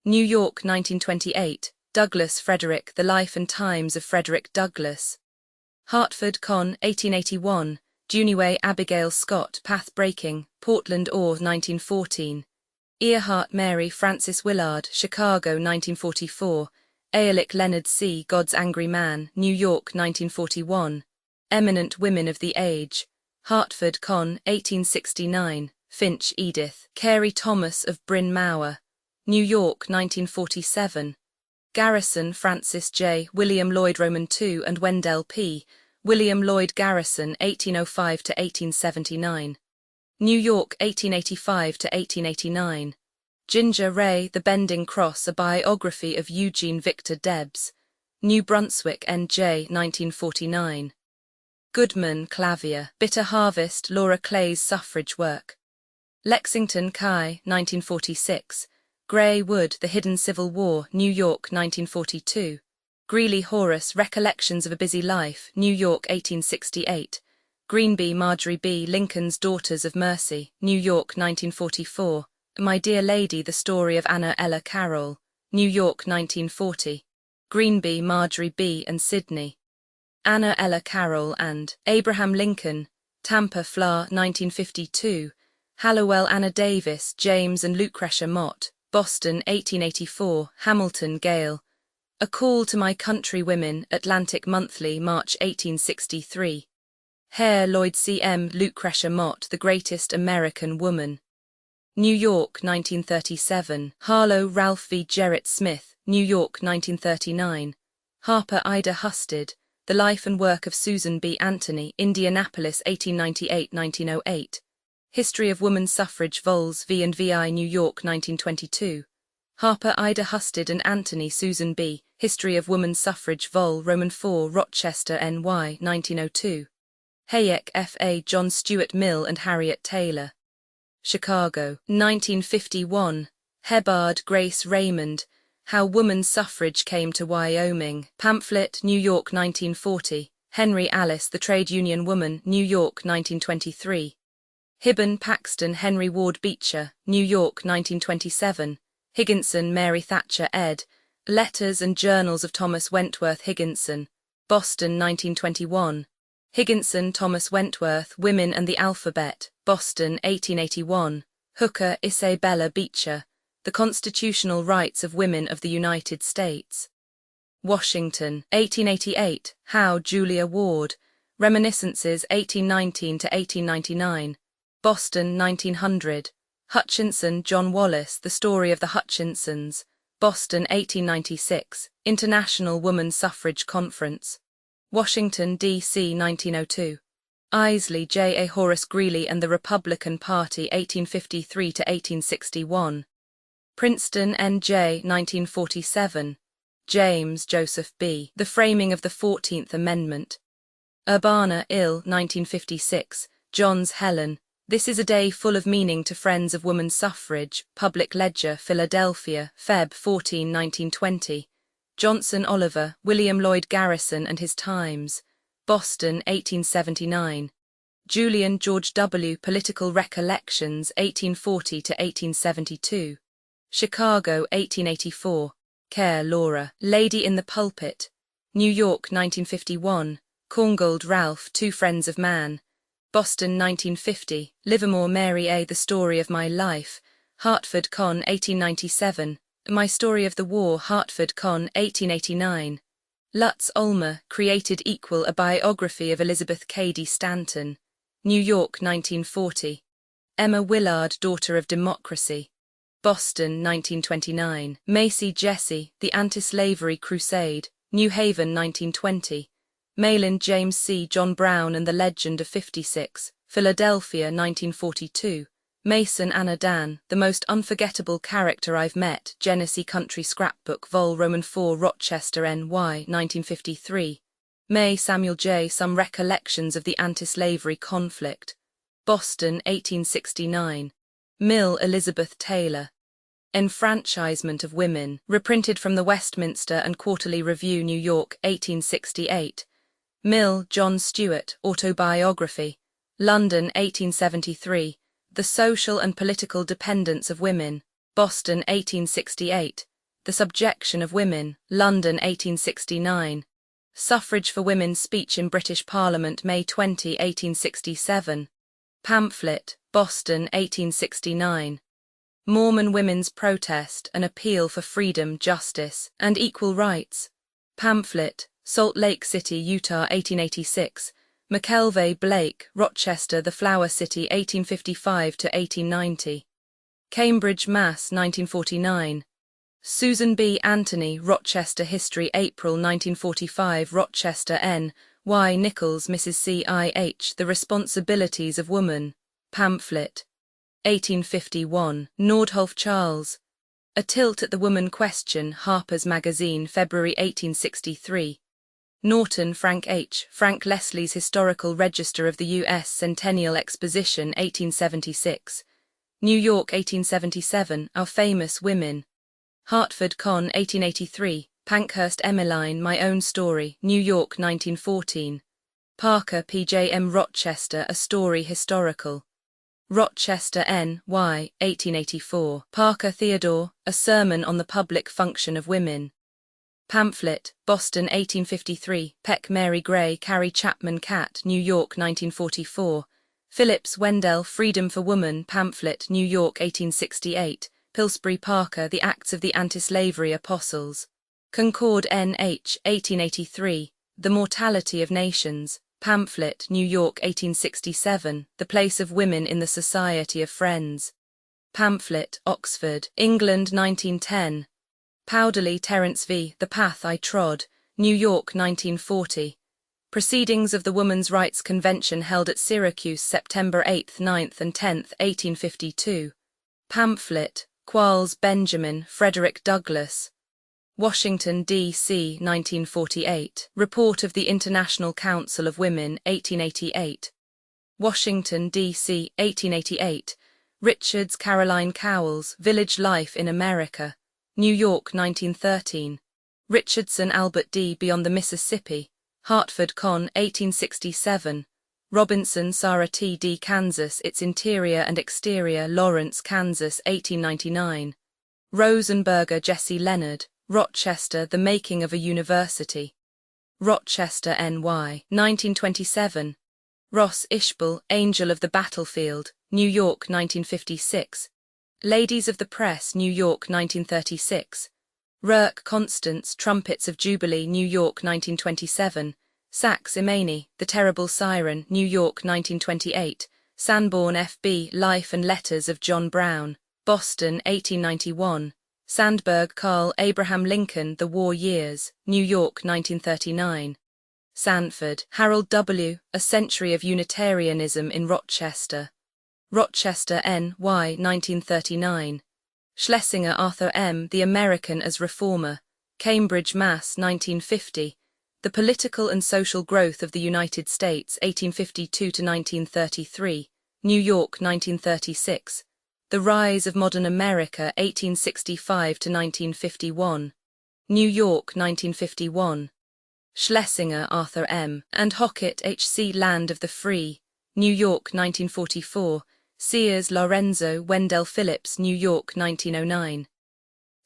New York, 1928. Douglas, Frederick, The Life and Times of Frederick Douglass. Hartford Con, 1881. Juniway, Abigail Scott, Path Breaking, Portland, or 1914. Earhart, Mary Frances Willard, Chicago, 1944. Ehrlich, Leonard C. God's Angry Man, New York, 1941. Eminent Women of the Age. Hartford Con, 1869. Finch, Edith, Carey Thomas of Bryn Mawr. New York, 1947. Garrison, Francis J., William Lloyd Roman II and Wendell P. William Lloyd Garrison, 1805 to 1879. New York, 1885 to 1889. Ginger Ray, The Bending Cross, A Biography of Eugene Victor Debs. New Brunswick, N.J., 1949. Goodman, Clavier, Bitter Harvest, Laura Clay's Suffrage Work. Lexington, Chi, 1946. Gray Wood, The Hidden Civil War, New York, 1942. Greeley, Horace, Recollections of a Busy Life, New York, 1868. Greenby, Marjorie B., Lincoln's Daughters of Mercy, New York, 1944. My Dear Lady, The Story of Anna Ella Carroll, New York, 1940. Greenby, Marjorie B. and Sidney. Anna Ella Carroll and Abraham Lincoln, Tampa, Fla, 1952. Hallowell, Anna Davis, James and Lucretia Mott, Boston, 1884. Hamilton, Gale. A Call to My Countrywomen, Atlantic Monthly, March 1863. Hare, Lloyd C. M. Lucretia Mott, The Greatest American Woman. New York, 1937. Harlow, Ralph V. Gerrit Smith, New York, 1939. Harper, Ida Husted, The Life and Work of Susan B. Anthony, Indianapolis, 1898-1908. History of Woman's Suffrage, Vols. V and VI, New York, 1922. Harper, Ida Husted and Anthony Susan B., History of Woman's Suffrage, Vol. Roman 4, Rochester, NY, 1902. Hayek, F.A. John Stuart Mill and Harriet Taylor. Chicago, 1951. Hebbard, Grace Raymond, How Woman's Suffrage Came to Wyoming. Pamphlet, New York 1940. Henry Alice, The Trade Union Woman, New York 1923. Hibben Paxton Henry Ward Beecher, New York 1927. Higginson Mary Thatcher ed. Letters and Journals of Thomas Wentworth Higginson, Boston 1921. Higginson Thomas Wentworth, Women and the Alphabet, Boston 1881. Hooker Isabella Beecher, The Constitutional Rights of Women of the United States. Washington 1888. Howe Julia Ward, Reminiscences 1819 to 1899. Boston 1900. Hutchinson John Wallace, The Story of the Hutchinsons, Boston 1896. International Woman Suffrage Conference. Washington, D.C. 1902. Isley J. A. Horace Greeley and the Republican Party 1853 to 1861. Princeton, N.J. 1947. James Joseph B. The Framing of the 14th Amendment. Urbana, Ill. 1956. Johns Helen. This is a Day Full of Meaning to Friends of Woman's Suffrage, Public Ledger, Philadelphia, Feb. 14, 1920. Johnson Oliver, William Lloyd Garrison and His Times, Boston, 1879. Julian George W. Political Recollections, 1840 to 1872. Chicago, 1884. Kerr, Laura, Lady in the Pulpit, New York, 1951. Korngold Ralph, Two Friends of Man, Boston, 1950. Livermore Mary A. The Story of My Life, Hartford Con, 1897. My Story of the War, Hartford Con, 1889. Lutz Ulmer, Created Equal, A Biography of Elizabeth Cady Stanton, New York, 1940. Emma Willard, Daughter of Democracy, Boston, 1929. Macy Jesse, The Anti-Slavery Crusade, New Haven, 1920. Malin James C. John Brown and the Legend of 56, Philadelphia, 1942. Mason Anna Dan, The Most Unforgettable Character I've Met, Genesee Country Scrapbook, Vol. Roman 4, Rochester, N.Y., 1953. May Samuel J. Some Recollections of the Anti-Slavery Conflict, Boston, 1869. Mill Elizabeth Taylor. Enfranchisement of Women, reprinted from the Westminster and Quarterly Review, New York, 1868. Mill John Stewart, Autobiography, London, 1873. The Social and Political Dependence of Women, Boston, 1868. The Subjection of Women, London, 1869. Suffrage for Women Speech in British Parliament, May 20, 1867. Pamphlet, Boston, 1869. Mormon Women's Protest, An Appeal for Freedom, Justice, and Equal Rights. Pamphlet, Salt Lake City, Utah, 1886. McKelvey Blake, Rochester, The Flower City, 1855 to 1890. Cambridge, Mass., 1949. Susan B. Anthony, Rochester History, April 1945, Rochester, N. Y. Nichols, Mrs. C. I. H. The Responsibilities of Woman. Pamphlet. 1851. Nordhoff Charles. A Tilt at the Woman Question, Harper's Magazine, February 1863. Norton Frank H. Frank Leslie's Historical Register of the U.S. Centennial Exposition, 1876. New York, 1877, Our Famous Women. Hartford Con, 1883. Pankhurst Emmeline, My Own Story, New York, 1914. Parker P. J. M. Rochester, A Story Historical. Rochester, N.Y., 1884. Parker Theodore, A Sermon on the Public Function of Women. Pamphlet, Boston, 1853. Peck Mary Gray, Carrie Chapman Catt, New York, 1944. Phillips Wendell, Freedom for Woman, Pamphlet, New York, 1868. Pillsbury Parker, The Acts of the Anti-Slavery Apostles. Concord, N.H., 1883. The Mortality of Nations, Pamphlet, New York, 1867. The Place of Women in the Society of Friends. Pamphlet, Oxford, England, 1910. Powderly, Terence V. The Path I Trod, New York, 1940. Proceedings of the Woman's Rights Convention held at Syracuse, September 8, 9th and 10th, 1852. Pamphlet, Quarles Benjamin, Frederick Douglass. Washington, D.C., 1948. Report of the International Council of Women, 1888. Washington, D.C., 1888. Richards, Caroline Cowles, Village Life in America. New York 1913. Richardson Albert D. Beyond the Mississippi, Hartford Con. 1867. Robinson Sarah T. D. Kansas Its Interior and Exterior Lawrence, Kansas 1899. Rosenberger Jesse Leonard, Rochester The Making of a University. Rochester, NY 1927. Ross Ishbel Angel of the Battlefield, New York 1956. Ladies of the Press, New York 1936. Rourke Constance Trumpets of Jubilee, New York 1927. Sachs Imani, The Terrible Siren, New York 1928. Sanborn F.B. Life and Letters of John Brown, Boston 1891. Sandberg Carl Abraham Lincoln The War Years, New York 1939. Sanford Harold W. A Century of Unitarianism in Rochester. Rochester, N.Y. 1939. Schlesinger Arthur M. The American as Reformer, Cambridge, Mass. 1950. The Political and Social Growth of the United States 1852 to 1933, New York 1936. The Rise of Modern America 1865 to 1951, New York 1951. Schlesinger Arthur M. and Hockett H. C. Land of the Free, New York 1944. Sears Lorenzo Wendell Phillips, New York 1909.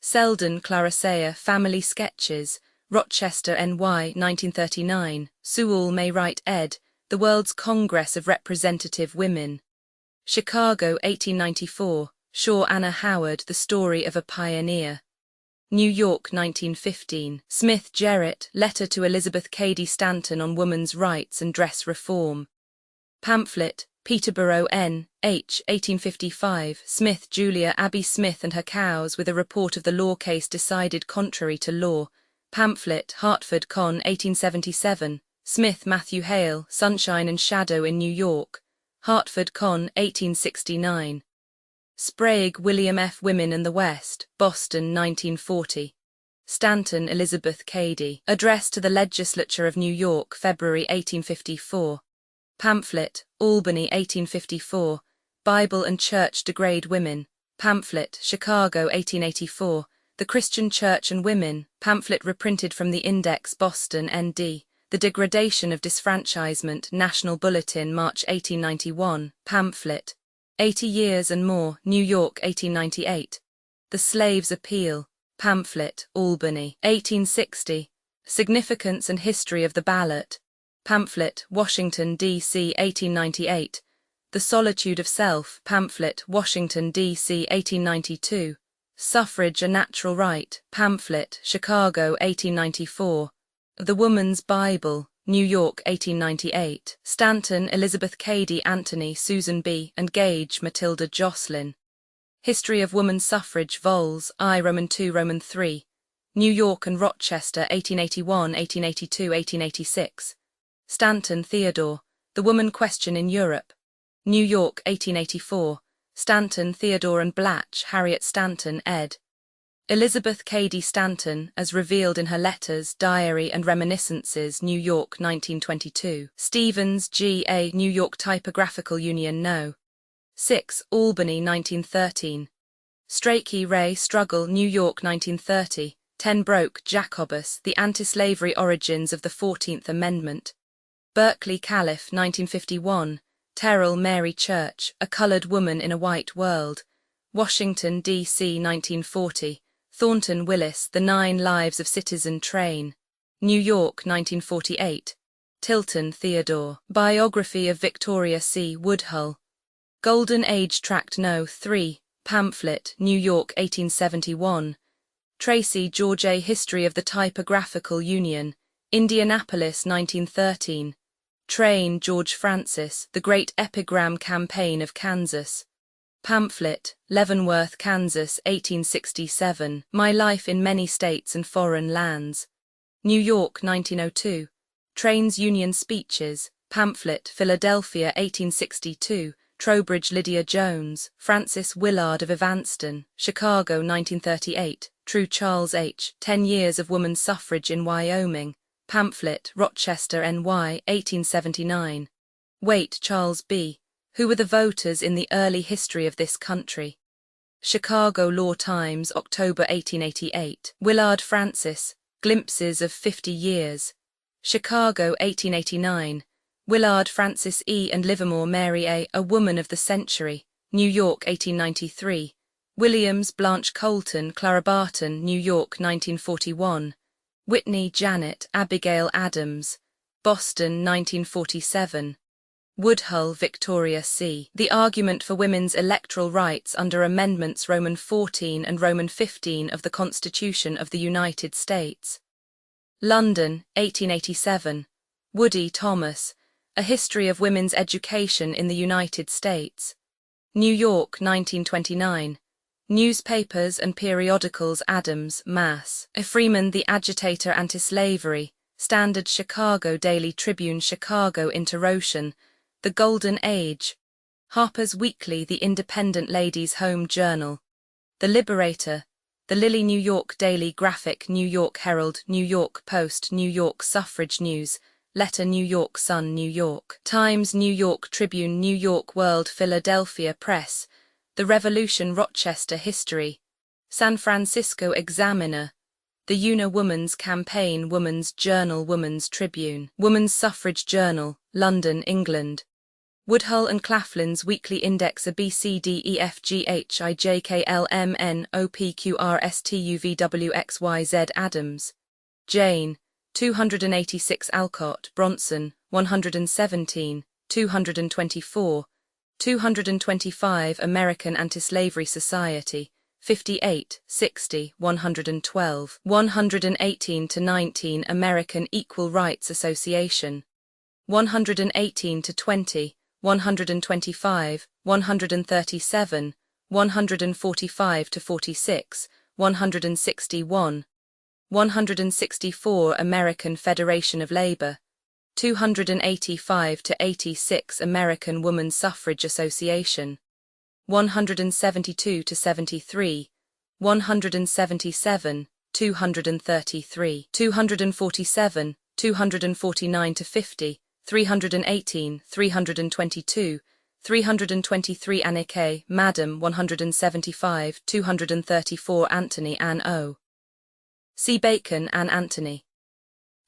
Selden Claricea Family Sketches, Rochester, NY 1939. Sewell May Wright ed., The World's Congress of Representative Women. Chicago 1894. Shaw Anna Howard The Story of a Pioneer. New York 1915. Smith Jarrett Letter to Elizabeth Cady Stanton on Woman's Rights and Dress Reform. Pamphlet, Peterborough N. H. 1855. Smith Julia Abby Smith and Her Cows with a report of the law case decided contrary to law. Pamphlet, Hartford Con. 1877. Smith Matthew Hale, Sunshine and Shadow in New York. Hartford Con. 1869. Sprague William F. Women in the West, Boston 1940. Stanton Elizabeth Cady, Address to the Legislature of New York, February 1854. Pamphlet, Albany 1854. Bible and Church Degrade Women. Pamphlet, Chicago 1884. The Christian Church and Women. Pamphlet reprinted from the Index, Boston, ND. The Degradation of Disfranchisement, National Bulletin, March 1891. Pamphlet. 80 Years and More, New York 1898. The Slave's Appeal. Pamphlet, Albany 1860. Significance and History of the Ballot. Pamphlet, Washington, D.C. 1898. The Solitude of Self. Pamphlet, Washington, D.C. 1892. Suffrage a Natural Right. Pamphlet, Chicago 1894. The Woman's Bible, New York 1898. Stanton, Elizabeth Cady Anthony, Susan B. and Gage Matilda Jocelyn. History of Woman Suffrage, vols. I Roman II Roman III. New York and Rochester 1881, 1882, 1886. Stanton Theodore, The Woman Question in Europe. New York 1884. Stanton Theodore and Blatch Harriet Stanton ed. Elizabeth Cady Stanton, as revealed in her letters, diary and reminiscences, New York 1922. Stevens, G. A. New York Typographical Union No. 6, Albany 1913. Strachey Ray Struggle, New York 1930. Ten Broke Jacobus, The Anti-Slavery Origins of the 14th Amendment. Berkeley Calif 1951. Terrell Mary Church, A Colored Woman in a White World. Washington, D.C. 1940. Thornton Willis, The 9 Lives of Citizen Train. New York 1948. Tilton Theodore, Biography of Victoria C. Woodhull. Golden Age Tract No. 3, Pamphlet, New York 1871. Tracy George A. History of the Typographical Union, Indianapolis 1913. Train George Francis, The Great Epigram Campaign of Kansas. Pamphlet, Leavenworth, Kansas 1867. My Life in Many States and Foreign Lands. New York 1902. Trains Union Speeches. Pamphlet, Philadelphia 1862. Trowbridge Lydia Jones, Francis Willard of Evanston, Chicago 1938. True Charles H. 10 Years of Woman Suffrage in Wyoming. Pamphlet, Rochester, NY 1879. Waite Charles B. Who were the voters in the early history of this country? Chicago Law Times, October 1888. Willard Francis, Glimpses of 50 Years. Chicago 1889. Willard Francis E. and Livermore Mary A Woman of the Century. New York 1893. Williams Blanche Colton Clara Barton, New York 1941. Whitney Janet Abigail Adams, Boston 1947. Woodhull Victoria C. The Argument for Women's Electoral Rights under Amendments Roman 14 and Roman 15 of the Constitution of the United States. London 1887. Woody Thomas, A History of Women's Education in the United States. New York 1929. Newspapers and Periodicals Adams, Mass. Freeman the Agitator Anti-Slavery, Standard Chicago Daily Tribune Chicago Interrotion, The Golden Age. Harper's Weekly The Independent Ladies' Home Journal. The Liberator, The Lily New York Daily Graphic New York Herald New York Post New York Suffrage News, Letter New York Sun New York Times New York Tribune New York World Philadelphia Press, The Revolution Rochester History, San Francisco Examiner, The Una Woman's Campaign Woman's Journal Woman's Tribune, Woman's Suffrage Journal, London, England. Woodhull and Claflin's Weekly Index ABCDEFGHIJKLMNOPQRSTUVWXYZ Adams. Jane, 286 Alcott, Bronson, 117, 224, 225 American Anti-Slavery Society, 58, 60, 112, 118-19 American Equal Rights Association, 118-20, 125, 137, 145-46, 161, 164 American Federation of Labor, 285-86 American Woman Suffrage Association, 172-73, 177, 233, 247, 249-50, 318, 322, 323 Annika, Madam 175, 234 Anthony Ann O. C. Bacon Ann Anthony.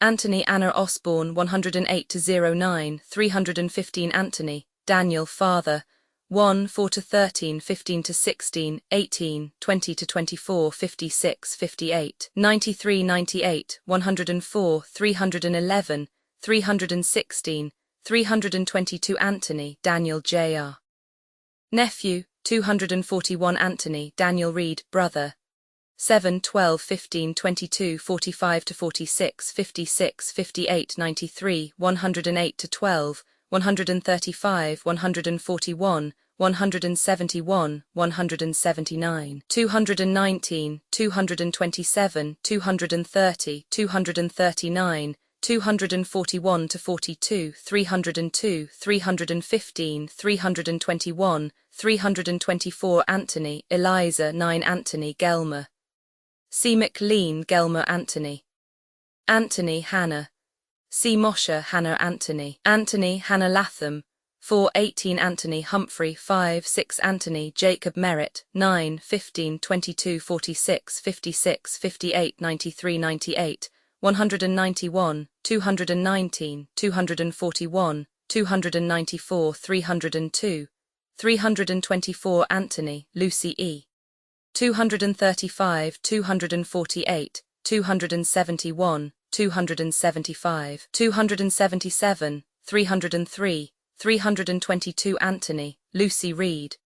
Anthony Anna Osborne 108-09, 315 Anthony, Daniel Father, 1 4-13, 15-16, 18, 20-24, 56, 58, 93, 98, 104, 311, 316, 322 Anthony, Daniel Jr. Nephew, 241 Anthony, Daniel Reed, brother. 7, 12, 15, 22, 45-46, 56, 58, 93, 108-12, 135, 141, 171, 179, 219, 227, 230, 239, 241-42, 302, 315, 321, 324 Anthony, Eliza 9 Anthony Gelmer. C. McLean Gelmer Anthony. Anthony Hannah. C. Mosher Hannah Anthony. Anthony Hannah Latham. 4 18 Anthony Humphrey. 5 6 Anthony Jacob Merritt. 9 15 22 46 56 58 93 98 191 219 241 294 302 324 Anthony Lucy E. 235 248 271 275 277 303 322 Anthony Lucy Reed.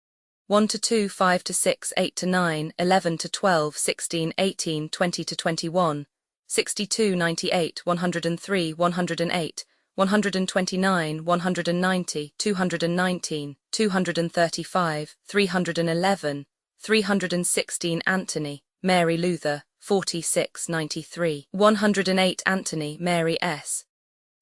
1-2 5-6 8-9 11-12 16 18 20-21 62 98 103 108 129 190 219 235 311 316 Anthony Mary Luther. 46 93 108 Anthony Mary S.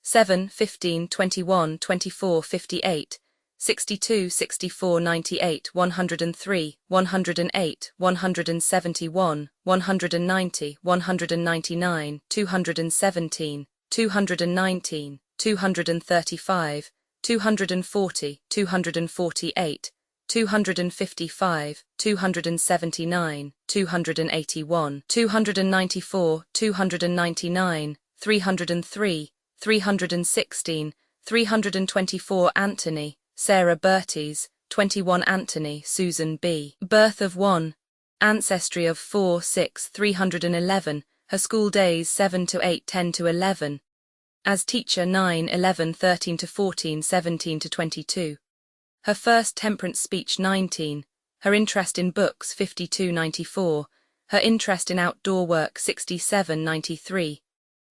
7 15 21 24 58 62 64 98 103 108 171 190 199 217 219 235 240 248 255, 279, 281, 294, 299, 303, 316, 324 Anthony, Sarah Berties, 21 Anthony, Susan B. Birth of 1. Ancestry of 4, 6, 311, her school days 7 to 8, 10 to 11. As teacher 9, 11, 13 to 14, 17 to 22. Her first temperance speech 19, her interest in books 52, 94, her interest in outdoor work 67, 93.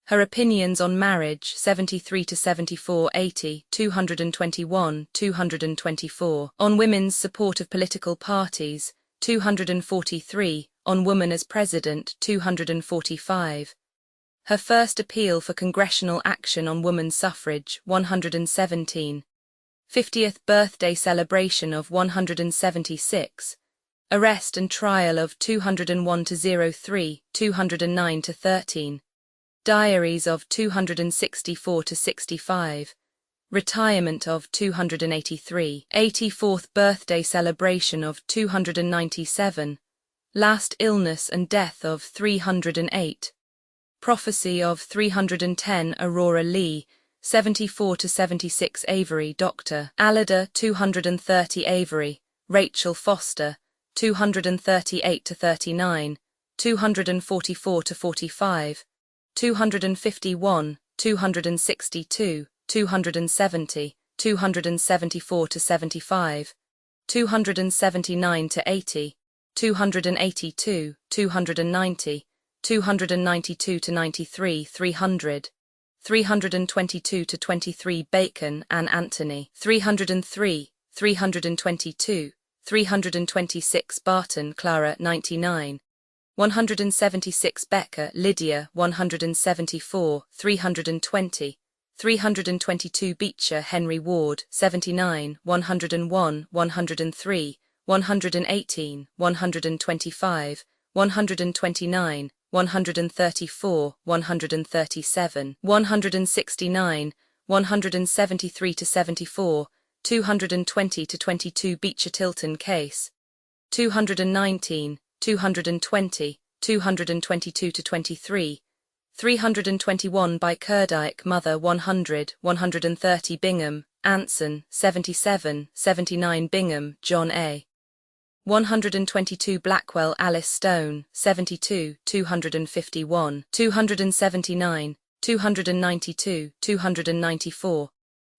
Her opinions on marriage 73 to 74, 80, 221, 224. On women's support of political parties 243, on woman as president 245. Her first appeal for congressional action on women's suffrage 117. 50th birthday celebration of 176. Arrest and trial of 201 to 03, 209 to 13. Diaries of 264 to 65. Retirement of 283. 84th birthday celebration of 297. Last illness and death of 308. Prophecy of 310 Aurora Lee, 74 to 76 Avery Dr. Alida 230 Avery, Rachel Foster, 238 to 39, 244 to 45, 251, 262, 270, 274 to 75, 279 to 80, 282, 290, 292 to 93, 300, 322 to 23 Bacon, Ann Anthony, 303, 322, 326 Barton, Clara, 99, 176 Becker, Lydia, 174, 320, 322 Beecher, Henry Ward, 79, 101, 103, 118, 125, 129, 134, 137, 169, 173 to 74, 220 to 22 Beecher Tilton case, 219, 220, 222 to 23, 321 by Kerdyke, Mother 100, 130 Bingham, Anson, 77, 79 Bingham, John A. 122 Blackwell, Alice Stone, 72, 251, 279, 292, 294,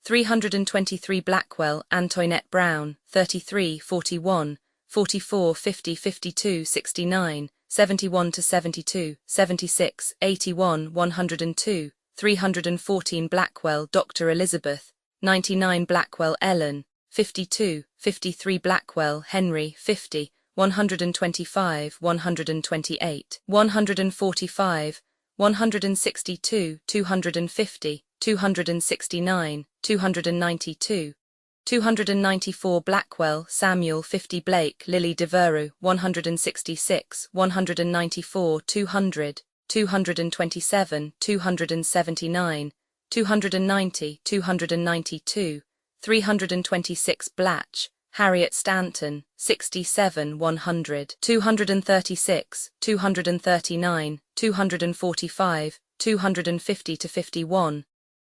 323 Blackwell, Antoinette Brown, 33, 41, 44, 50, 52, 69, 71 to 72, 76, 81, 102, 314 Blackwell, Dr. Elizabeth, 99 Blackwell, Ellen, 52, 53 Blackwell, Henry, 50, 125, 128, 145, 162, 250, 269, 292, 294 Blackwell, Samuel, 50 Blake, Lily Devereux, 166, 194, 200, 227, 279, 290, 292, 326 Blatch, Harriet Stanton, 67, 100, 236, 239, 245, 250 to 51,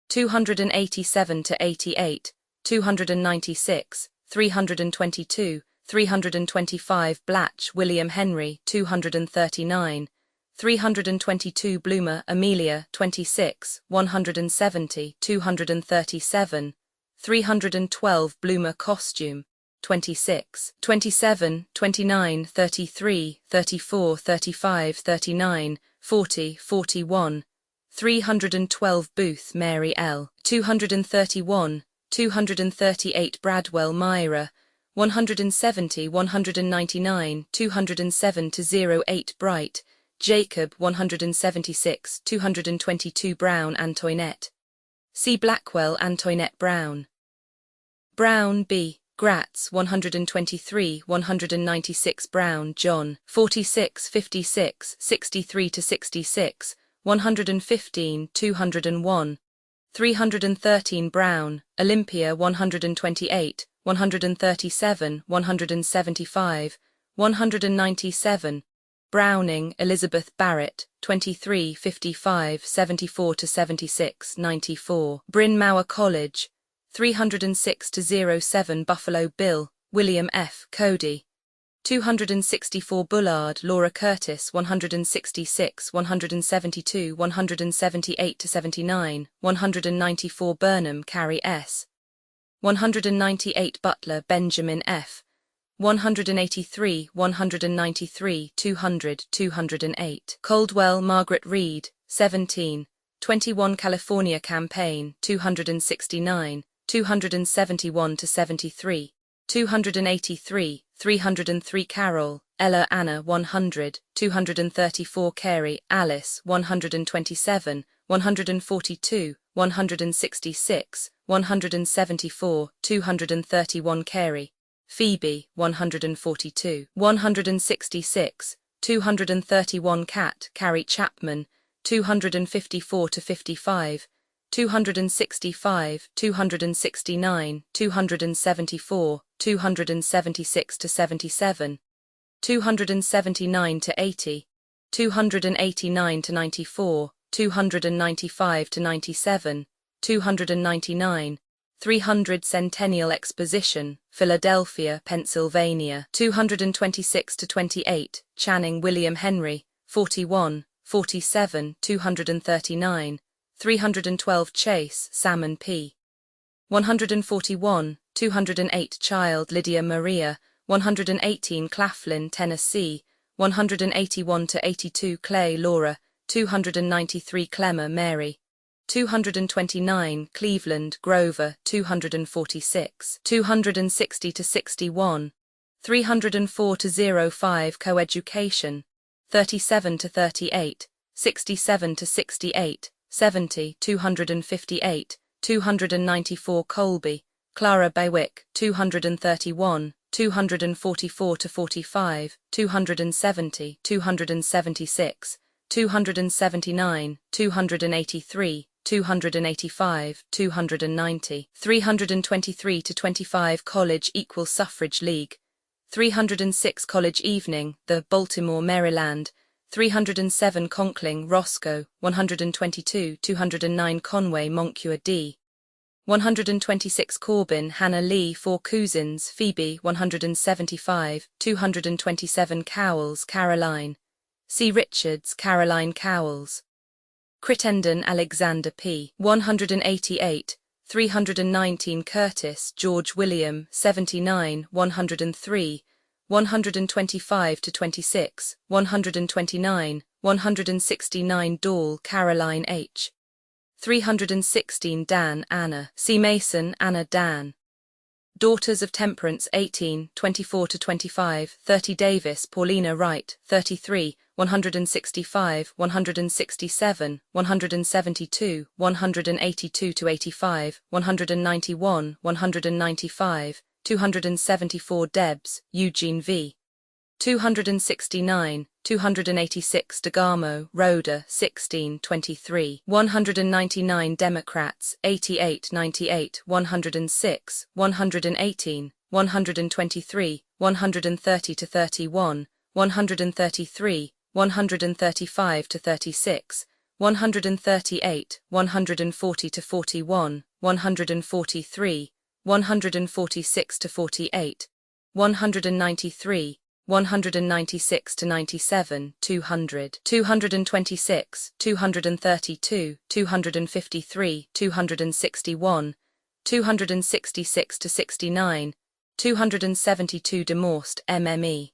287 to 88, 296, 322, 325 Blatch, William Henry, 239, 322 Bloomer, Amelia, 26, 170, 237, 312 Bloomer Costume, 26, 27, 29, 33, 34, 35, 39, 40, 41, 312 Booth, Mary L., 231, 238 Bradwell, Myra, 170, 199, 207 to 08 Bright, Jacob, 176, 222 Brown, Antoinette. C. Blackwell, Antoinette Brown. Brown, B. Gratz, 123, 196 Brown, John, 46, 56, 63 to 66, 115, 201, 313 Brown, Olympia, 128, 137, 175, 197. Browning, Elizabeth Barrett, 23, 55, 74–76, 94. Bryn Mawr College, 306–07. Buffalo Bill, William F. Cody. 264 Bullard, Laura Curtis, 166, 172, 178–79, 194 Burnham, Carrie S. 198 Butler, Benjamin F. 183, 193, 200, 208. Caldwell, Margaret Reed, 17, 21 California Campaign, 269, 271–73, 283, 303 Carroll, Ella Anna 100, 234 Carey, Alice 127, 142, 166, 174, 231 Carey, Phoebe 142, 166, 231 Cat, Carrie Chapman, 254–55, 265, 269, 274, 276–77, 279–80, 289–94, 295–97, 299, 300 Centennial Exposition, Philadelphia, Pennsylvania, 226–28, Channing William Henry, 41, 47, 239, 312 Chase, Salmon P. 141, 208 Child, Lydia Maria, 118 Claflin, Tennessee, 181–82 Clay, Laura, 293 Clemmer, Mary, 229 Cleveland, Grover, 246, 260–61, 304–05 Coeducation, 37–38, 67–68, 70, 258, 294 Colby, Clara Bewick, 231, 244–45, 270, 276, 279, 283, 285, 290, 323–25 College = Suffrage League, 306 College Evening, The Baltimore, Maryland, 307 Conkling, Roscoe, 122, 209 Conway, Moncure D. 126 Corbin, Hannah Lee, 4 Cousins, Phoebe, 175, 227 Cowles, Caroline, C. Richards, Caroline Cowles. Crittenden, Alexander P. 188, 319 Curtis, George William, 79, 103, 125–26, 129, 169 Dall, Caroline H. 316 Dan, Anna, C. Mason, Anna Dan. Daughters of Temperance 18, 24–25, 30 Davis, Paulina Wright, 33, 165, 167, 172, 182–85, 191, 195, 274 Debs, Eugene V. 269, 286 DeGarmo, Rhoda, 16, 23, 199 Democrats, 88, 98, 106, 118, 123, 130–31, 133, 135–36, 138, 140–41, 143, 146–48, 193, 196–97, 200, 226, 232, 253, 261, 266–69, 272 DeMorst, MME.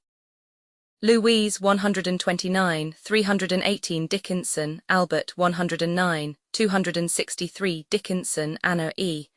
Louise 129, 318 Dickinson, Albert 109, 263 Dickinson, Anna E.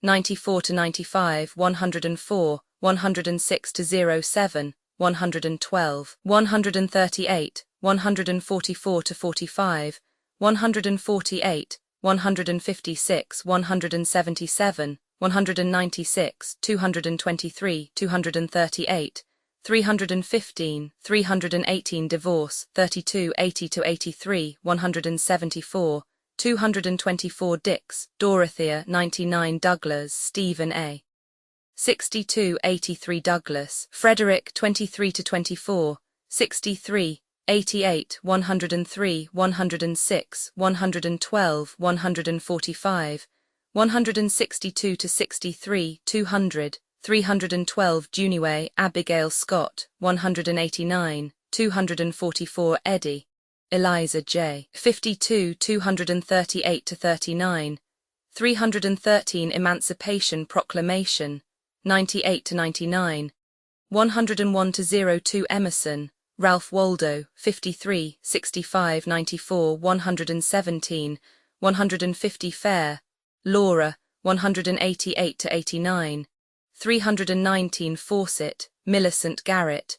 94–95, 104, 106–07, 112, 138, 144–45, 148, 156, 177, 196, 223, 238, 315, 318 Divorce, 32, 80–83, 174, 224 Dix, Dorothea 99 Douglas, Stephen A. 62, 83 Douglas, Frederick 23 to 24, 63, 88, 103, 106, 112, 145, 162 to 63, 200, 312 Juneway, Abigail Scott, 189, 244 Eddie, Eliza J. 52, 238 to 39, 313 Emancipation Proclamation, 98 to 99, 101 to 02 Emerson, Ralph Waldo, 53, 65, 94, 117, 150 Fair, Laura, 188 to 89, 319 Fawcett, Millicent Garrett,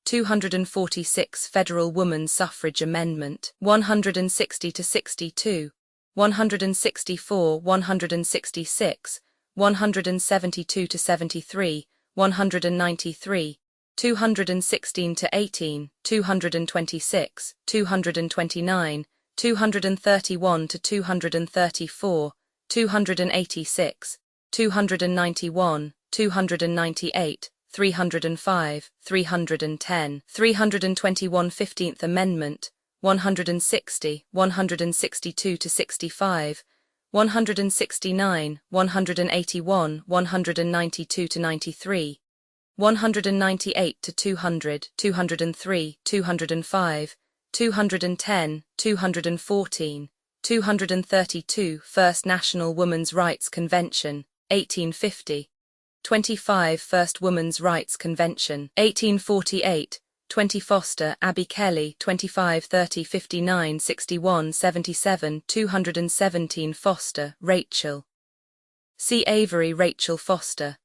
246 Federal Woman Suffrage Amendment, 160 to 62, 164, 166, 172 to 73, 193, 216 to 18, 226, 229, 231 to 234, 286, 291, 298, 305, 310, 321 15th Amendment, 160, 162 to 65, 169, 181, 192 to 93, 198 to 200, 203, 205, 210, 214, 232 First National Women's Rights Convention, 1850, 25 First Women's Rights Convention, 1848, 20 Foster, Abby Kelly, 25 30 59 61 77 217 Foster, Rachel. C. Avery, Rachel Foster.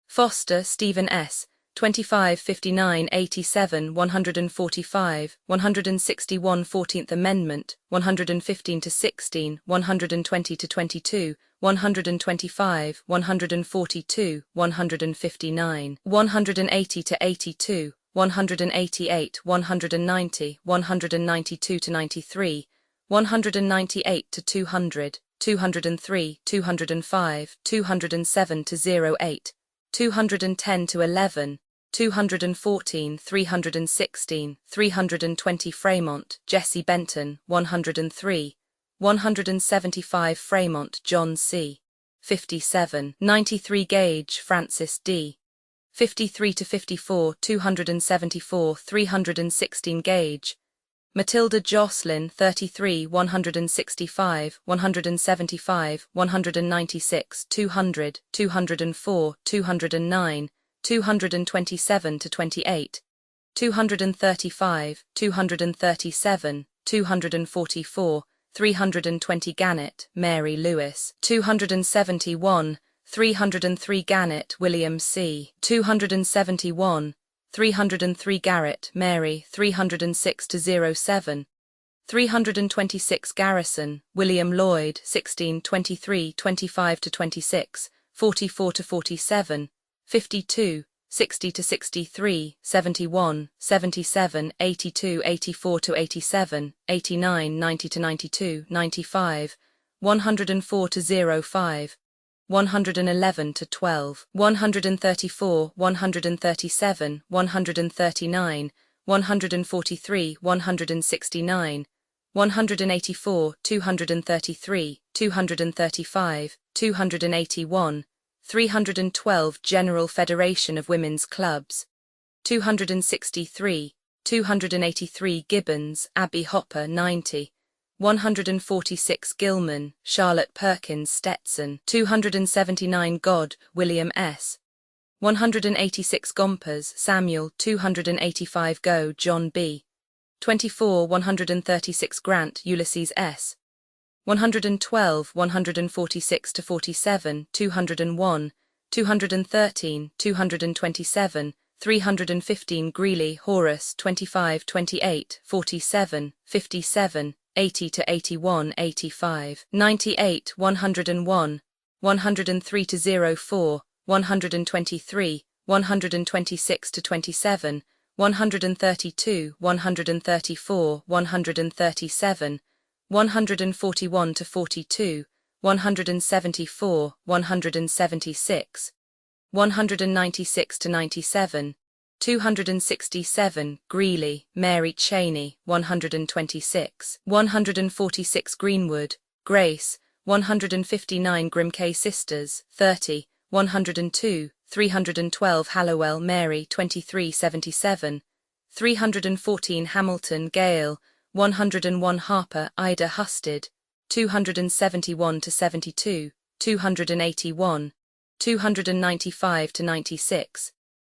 Foster, Stephen S., 25 59 87 145, 161 14th Amendment, 115 to 16, 120 to 22, 125, 142, 159, 180 to 82, 188, 190, 192 to 93, 198 to 200, 203, 205, 207 to 08, 210 to 11, 214, 316, 320 Fremont, Jesse Benton, 103, 175 Fremont, John C. 57, 93 Gage, Francis D. 53 to 54, 274, 316 Gage, Matilda Jocelyn, 33, 165, 175, 196, 200, 204, 209, 227 to 28, 235, 237, 244, 320 Gannett, Mary Lewis, 271, 303 Gannett, William C., 271, 303 Garrett, Mary, 306 to 07, 326 Garrison, William Lloyd, 16, 23, 25 to 26, 44 to 47, 52, 60 to 63, 71, 77, 82, 84 to 87, 89, 90 to 92, 95, 104 to 05, 111 to 12, 134, 137, 139, 143, 169, 184, 233, 235, 281, 312 General Federation of Women's Clubs, 263, 283 Gibbons, Abby Hopper, 90, 146 Gilman, Charlotte Perkins Stetson, 279 God, William S., 186 Gompers, Samuel, 285 Go, John B., 24 136 Grant, Ulysses S., 112 146 to 47, 201, 213, 227, 315 Greeley, Horace, 25 28, 47, 57, 80 to 81, 85, 98, 101, 103 to 04, 123, 126 to 27, 132, 134, 137, 141 to 42, 174, 176, 196 to 97, 267 Greeley, Mary Cheney, 126, 146 Greenwood, Grace, 159 Grimke Sisters, 30, 102, 312 Hallowell Mary, 2377, 314 Hamilton Gale, 101 Harper Ida Husted, 271 to 72, 281, 295 to 96,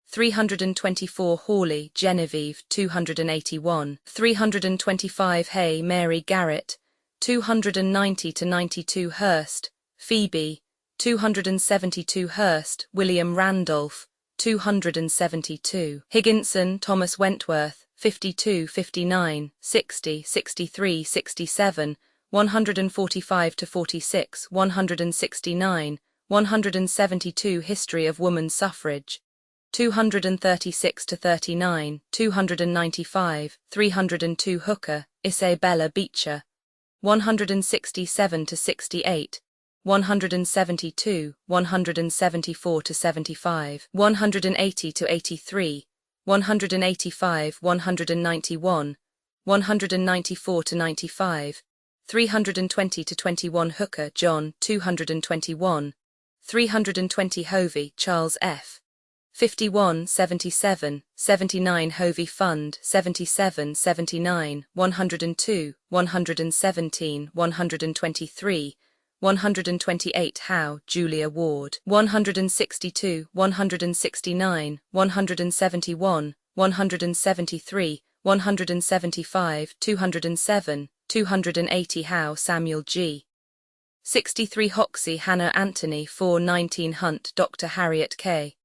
324 Hawley Genevieve, 281, 325 Hay Mary Garrett, 290 to 92 Hurst, Phoebe, 272 Hurst William Randolph, 272 Higginson Thomas Wentworth, 52 59, 60 63 67, 145 to 46, 169, 172 History of Woman's Suffrage, 236 to 39, 295, 302 Hooker, Isabella Beecher, 167 to 68, 172, 174 to 75, 180 to 83, 185, 191, 194 to 95, 320 to 21 Hooker John, 221, 320 Hovey Charles F. 51 77, 79 Hovey Fund, 77 79, 102, 117, 123, 128 Howe Julia Ward, 162, 169, 171, 173, 175, 207, 280 Howe Samuel G. 63 Hoxie Hannah Anthony 419 Hunt Dr. Harriet K.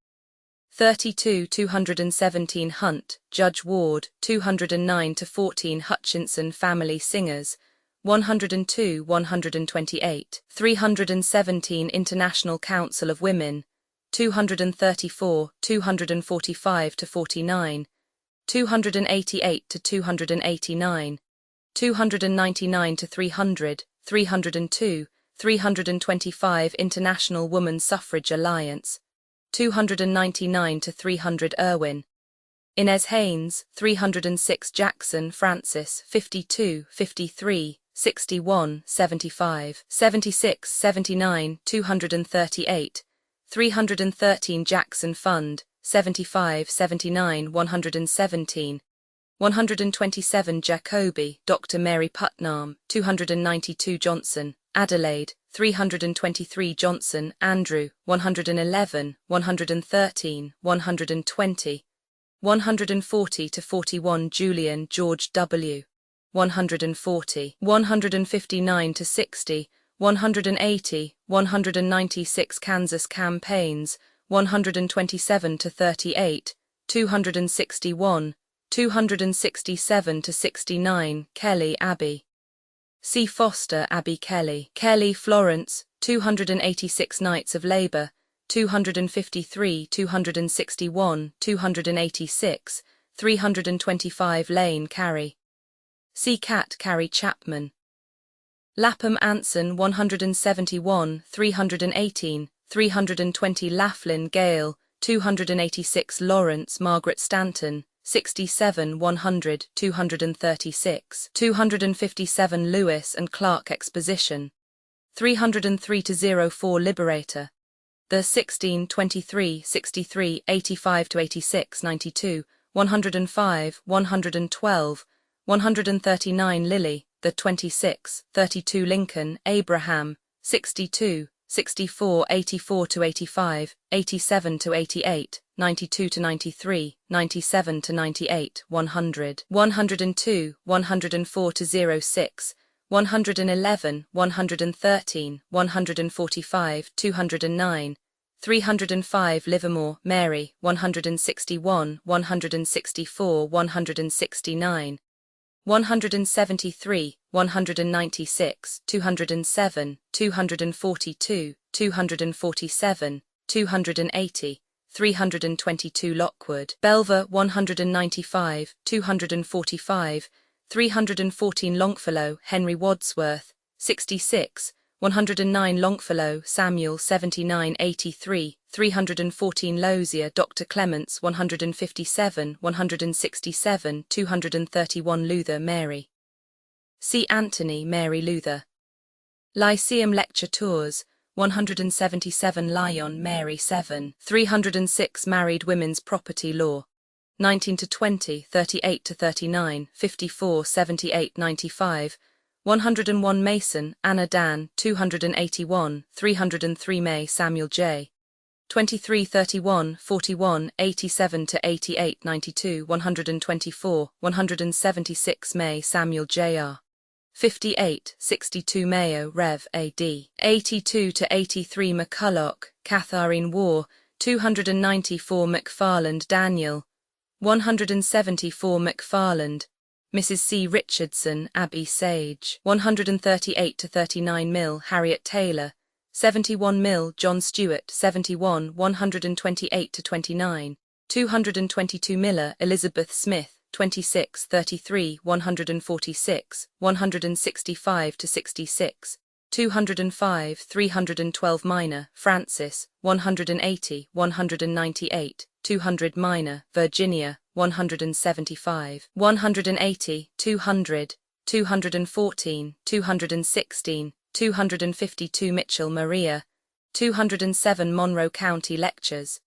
32 217 Hunt, Judge Ward, 209 to 14 Hutchinson Family Singers, 102 128, 317 International Council of Women, 234 245 to 49, 288 to 289, 299 to 300, 302, 325 International Woman Suffrage Alliance, 299 to 300 Irwin. Inez Haynes, 306 Jackson Francis, 52, 53, 61, 75, 76, 79, 238, 313 Jackson Fund, 75, 79, 117, 127 Jacoby, Dr. Mary Putnam, 292 Johnson, Adelaide, 323 Johnson, Andrew, 111, 113, 120, 140 to 41 Julian George W. 140, 159 to 60, 180, 196 Kansas Campaigns, 127 to 38, 261, 267 to 69 Kelly Abbey. C. Foster Abbey Kelly, Kelly Florence, 286 Knights of Labour, 253 261 286, 325 Lane Carey. C. Cat Carey Chapman. Lapham Anson 171 318, 320 Laughlin Gale, 286 Lawrence Margaret Stanton, 67 100 236, 257 Lewis and Clark Exposition, 303 to 04 Liberator, the 16 23 63 85 to 86 92, 105 112, 139 Lilly, the 26 32 Lincoln Abraham, 62 64 84 to 85, 87 to 88, 92 to 93, 97 to 98, 100, 102, 104 to 06, 111, 113, 145, 209, 305 Livermore, Mary, 161, 164, 169, 173, 196, 207, 242, 247, 280, 322 Lockwood, Belver 195, 245, 314 Longfellow, Henry Wadsworth, 66, 109 Longfellow, Samuel 7983, 314 Lozier, Dr. Clements 157, 167, 231 Luther, Mary. C. Anthony, Mary Luther. Lyceum Lecture Tours, 177 Lyon, Mary 7, 306 Married Women's Property Law, 19 to 20, 38 to 39, 54, 78, 95, 101 Mason, Anna Dan, 281, 303 May, Samuel J. 23, 31, 41, 87 to 88, 92, 124, 176 May, Samuel J.R. 58, 62 Mayo, Rev. A.D. 82 to 83 McCulloch, Catharine War, 294 McFarland Daniel, 174 McFarland, Mrs. C. Richardson, Abby Sage, 138 to 39 Mill, Harriet Taylor, 71 Mill, John Stewart, 71, 128 to 29, 222 Miller, Elizabeth Smith, 26, 33, 146, 165 to 66, 205, 312 Minor, Francis, 180, 198, 200 Minor, Virginia, 175, 180, 200, 214, 216, 252 Mitchell Maria, 207 Monroe County Lectures,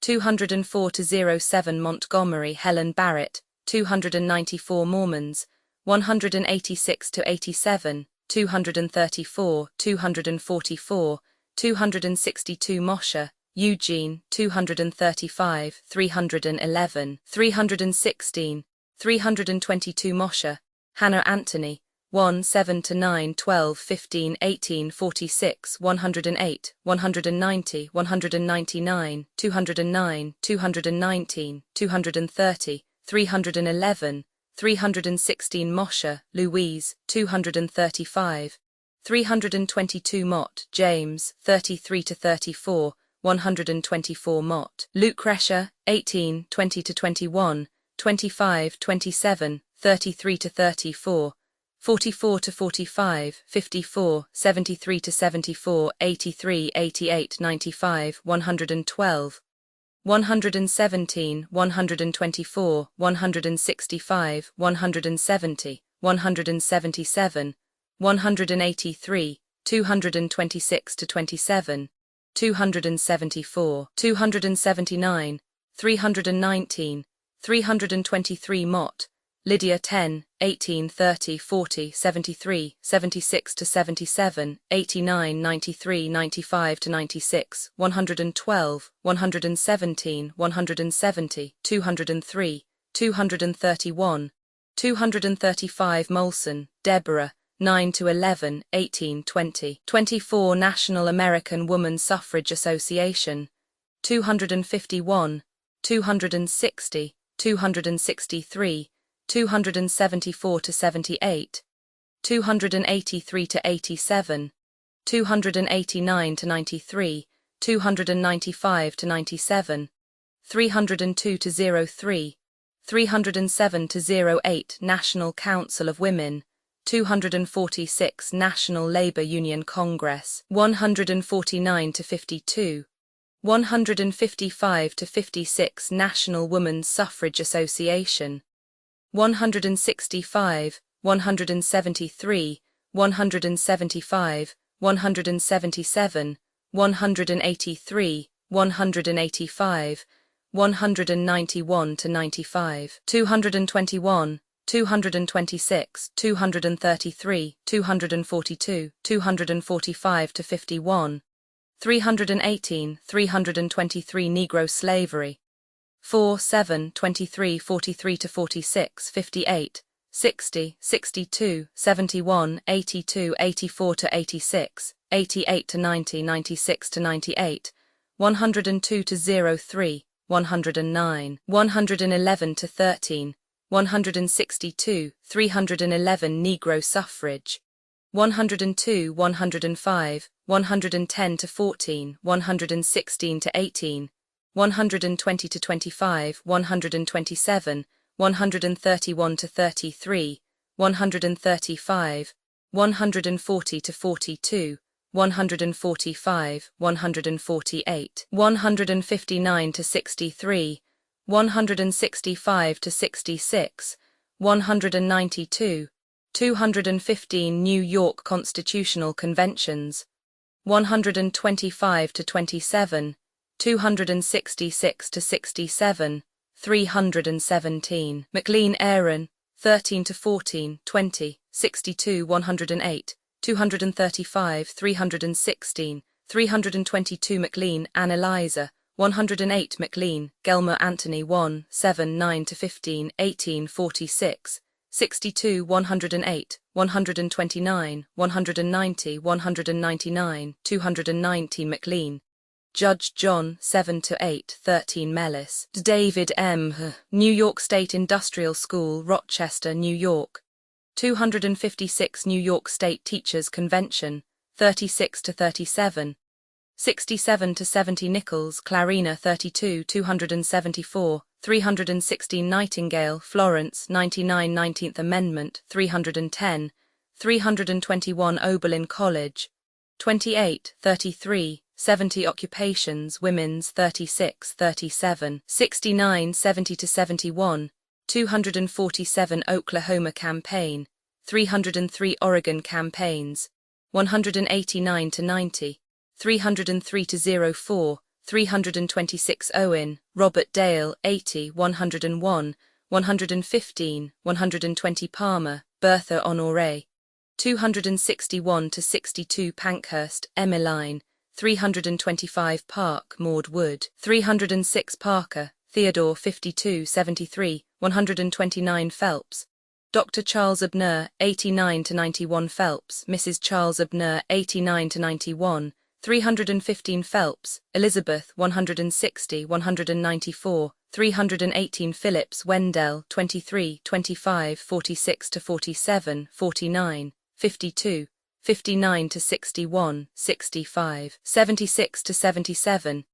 204 to 07 Montgomery Helen Barrett, 294 Mormons, 186 to 87, 234, 244, 262 Mosher, Eugene, 235, 311, 316, 322 Mosher, Hannah Anthony, 1, 7 to 9, 12, 15, 18, 46, 108, 190, 199, 209, 219, 230, 311, 316 Mosher, Louise, 235, 322 Mott, James, 33 to 34, 124 Mott, Lucretia, 18, 20 to 21, 25, 27, 33 to 34, 44 to 45, 54, 73 to 74, 83, 88, 95, 112, 117, 124, 165, 170, 177, 183, 226 to 27, 274, 279, 319, 323 Mott, Lydia 10, 18, 30, 40, 73, 76 to 77, 89, 93, 95 to 96, 112, 117, 170, 203, 231, 235 Molson, Deborah, 9 to 11, 18, 20, 24 National American Woman Suffrage Association, 251, 260, 263, 274 to 78, 283 to 87, 289 to 93, 295 to 97, 302 to 03, 307 to 08 National Council of Women, 246 National Labor Union Congress, 149 to 52, 155 to 56 National Women's Suffrage Association, 165, 173, 175, 177, 183, 185, 191 to 95, 221, 226, 233, 242, 245 to 51, 318, 323 Negro slavery, 4, 7, 23, 43 to 46, 58, 60, 62, 71, 82, 84 to 86, 88 to 90, 96 to 98, 102 to 03, 109, 111 to 13, 162, 311 Negro suffrage, 102, 105, 110 to 14, 116 to 18, 120 to 25, 127, 131 to 33, 135, 140 to 42, 145, 148, 159 to 63, 165 to 66, 192, 215 New York Constitutional Conventions, 125 to 27, 266 to 67, 317. McLean Aaron, 13 to 14, 20, 62, 108, 235, 316, 322 McLean Annalisa, 108 McLean, Gelmer Anthony 1, 7, 9 to 15, 18, 46, 62, 108, 129, 190, 199, 290 McLean. Judge John, 7 to 8, 13 Mellis. David M. New York State Industrial School, Rochester, New York. 256 New York State Teachers Convention, 36 to 37. 67 to 70 Nichols, Clarina 32, 274, 316 Nightingale, Florence, 99 19th Amendment, 310, 321 Oberlin College, 28, 33, 70 Occupations, Women's, 36, 37, 69 70 to 71, 247 Oklahoma Campaign, 303 Oregon Campaigns, 189 to 90, 303 to 04, 326 Owen, Robert Dale, 80, 101, 115, 120 Palmer, Bertha Honoré, 261 to 62 Pankhurst, Emmeline, 325 Park, Maud Wood, 306 Parker, Theodore 52, 73, 129 Phelps, Dr. Charles Abner, 89 to 91 Phelps, Mrs. Charles Abner, 89 to 91, 315 Phelps, Elizabeth, 160, 194, 318 Phillips, Wendell, 23, 25, 46 to 47, 49, 52, 59 to 61, 65, 76 to 77,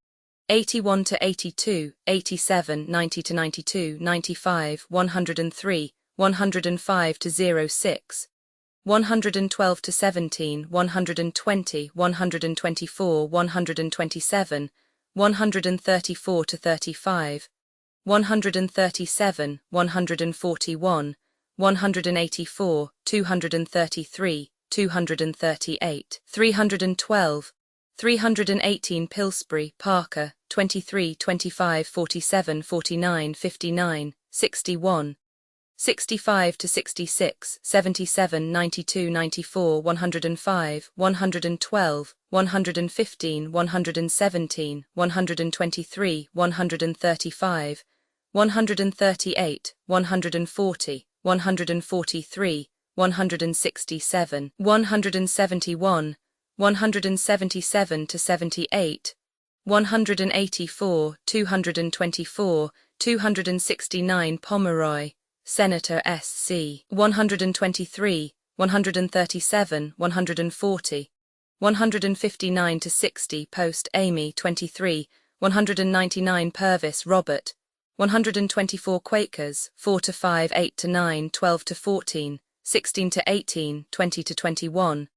81 to 82, 87, 90 to 92, 95, 103, 105 to 06, 112 to 17, 120, 124, 127, 134 to 35, 137, 141, 184, 233, 238, 312, 318 Pillsbury, Parker, 23, 25, 47, 49, 59, 61, 65 to 66, 77, 92, 94, 105, 112, 115, 117, 123, 135, 138, 140, 143, 167, 171, 177 to 78, 184, 224, 269 Pomeroy, Senator S.C., 123, 137, 140, 159 to 60 Post Amy 23, 199 Purvis Robert, 124 Quakers, 4 to 5, 8 to 9, 12 to 14, 16 to 18, 20 to 21,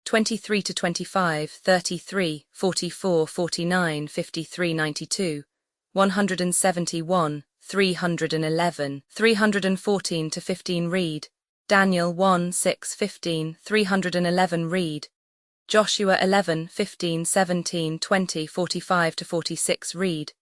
23 to 25, 33, 44, 49, 53, 92, 171, 311, 314 to 15 Reed, Daniel 1, 6, 15, 311 Reed, Joshua 11, 15, 17, 20, 45 to 46 Reed,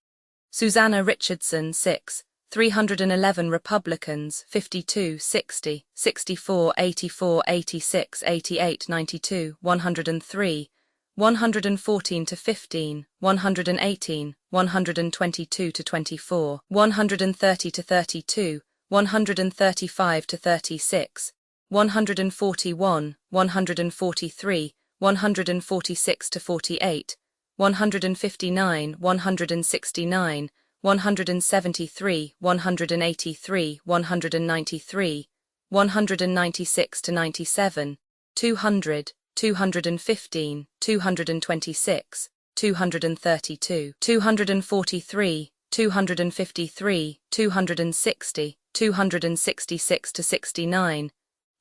Susanna Richardson 6, 311 Republicans, 52, 60, 64, 84, 86, 88, 92, 103, 114 to 15, 118, 122 to 24, 130 to 32, 135 to 36, 141, 143, 146 to 48, 159, 169, 173, 183, 193, 196 to 97, 200, 215, 226, 232, 243, 253, 260, 266 to 69,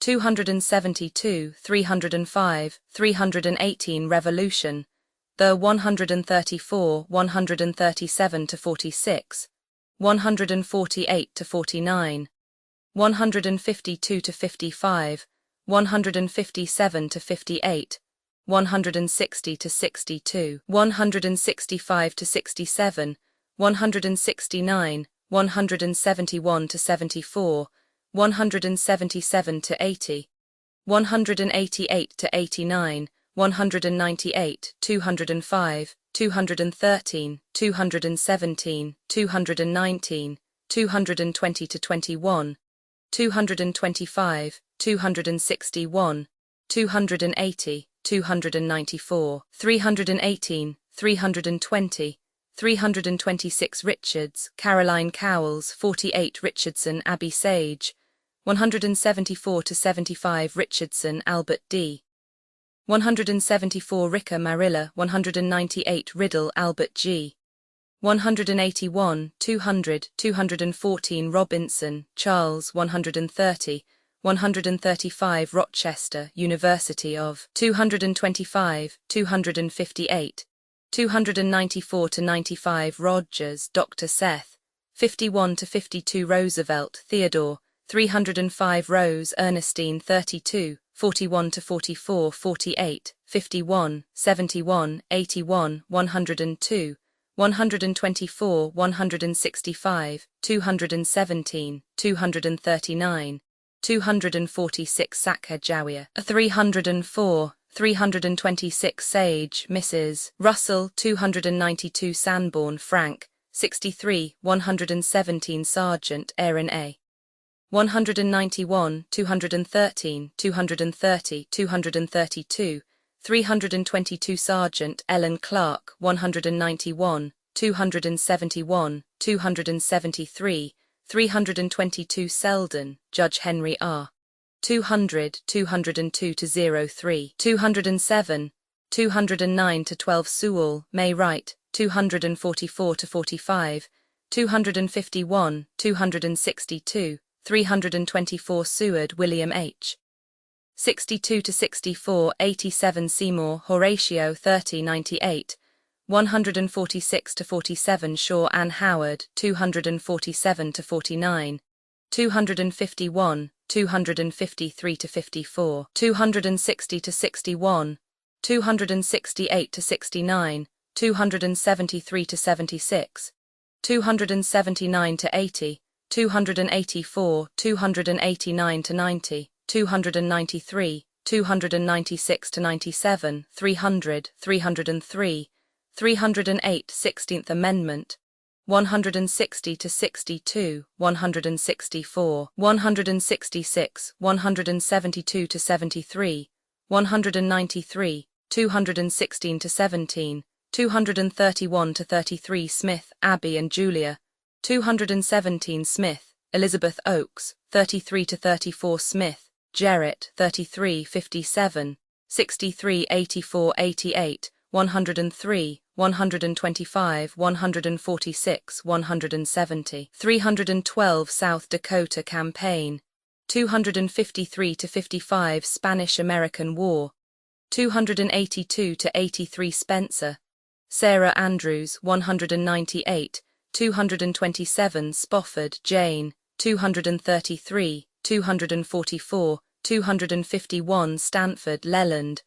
272, 305, 318 Revolution, the 134, 137 to 46, 148 to 49, 152 to 55, 157 to 58, 160 to 62, 165 to 67, 169, 171 to 74, 177 to 80, 188 to 89, 198, 205, 213, 217, 219, 220 to 21, 225, 261, 280, 294, 318, 320, 326 Richards, Caroline Cowles, 48 Richardson, Abby Sage, 174 to 75 Richardson, Albert D. 174 Ricker Marilla, 198 Riddle, Albert G. 181, 200, 214 Robinson, Charles, 130, 135 Rochester, University of, 225, 258, 294 to 95 Rogers, Dr. Seth, 51 to 52 Roosevelt, Theodore, 305 Rose, Ernestine, 32, 41 to 44, 48, 51, 71, 81, 102, 124, 165, 217, 239, 246 Sacagawea, 304, 326 Sage, Mrs. Russell, 292 Sanborn, Frank, 63, 117 Sergeant, Aaron A. 191, 213, 230, 232, 322 Sergeant, Ellen Clark, 191, 271, 273, 322 Selden, Judge Henry R. 200, 202 to 03, 207, 209 to 12 Sewell, May Wright, 244 to 45, 251, 262, 324 Seward, William H. 62 to 64, 87 Seymour, Horatio, 30, 98, 146 to 47 Shaw, Ann Howard, 247 to 49, 251, 253 to 54, 260 to 61, 268 to 69, 273 to 76, 279 to 80, 284, 289 to 90, 293, 296 to 97, 300, 303, 308 16th Amendment, 160 to 62, 164, 166, 172 to 73, 193, 216 to 17, 231 to 33 Smith, Abby and Julia, 217 Smith, Elizabeth Oakes, 33 to 34 Smith, Jarrett, 33 57, 63 84 88, 103, 125, 146, 170, 312 South Dakota Campaign, 253 to 55 Spanish-American War, 282 to 83 Spencer, Sarah Andrews, 198, 227 Spofford, Jane, 233, 244, 251 Stanford, Leland,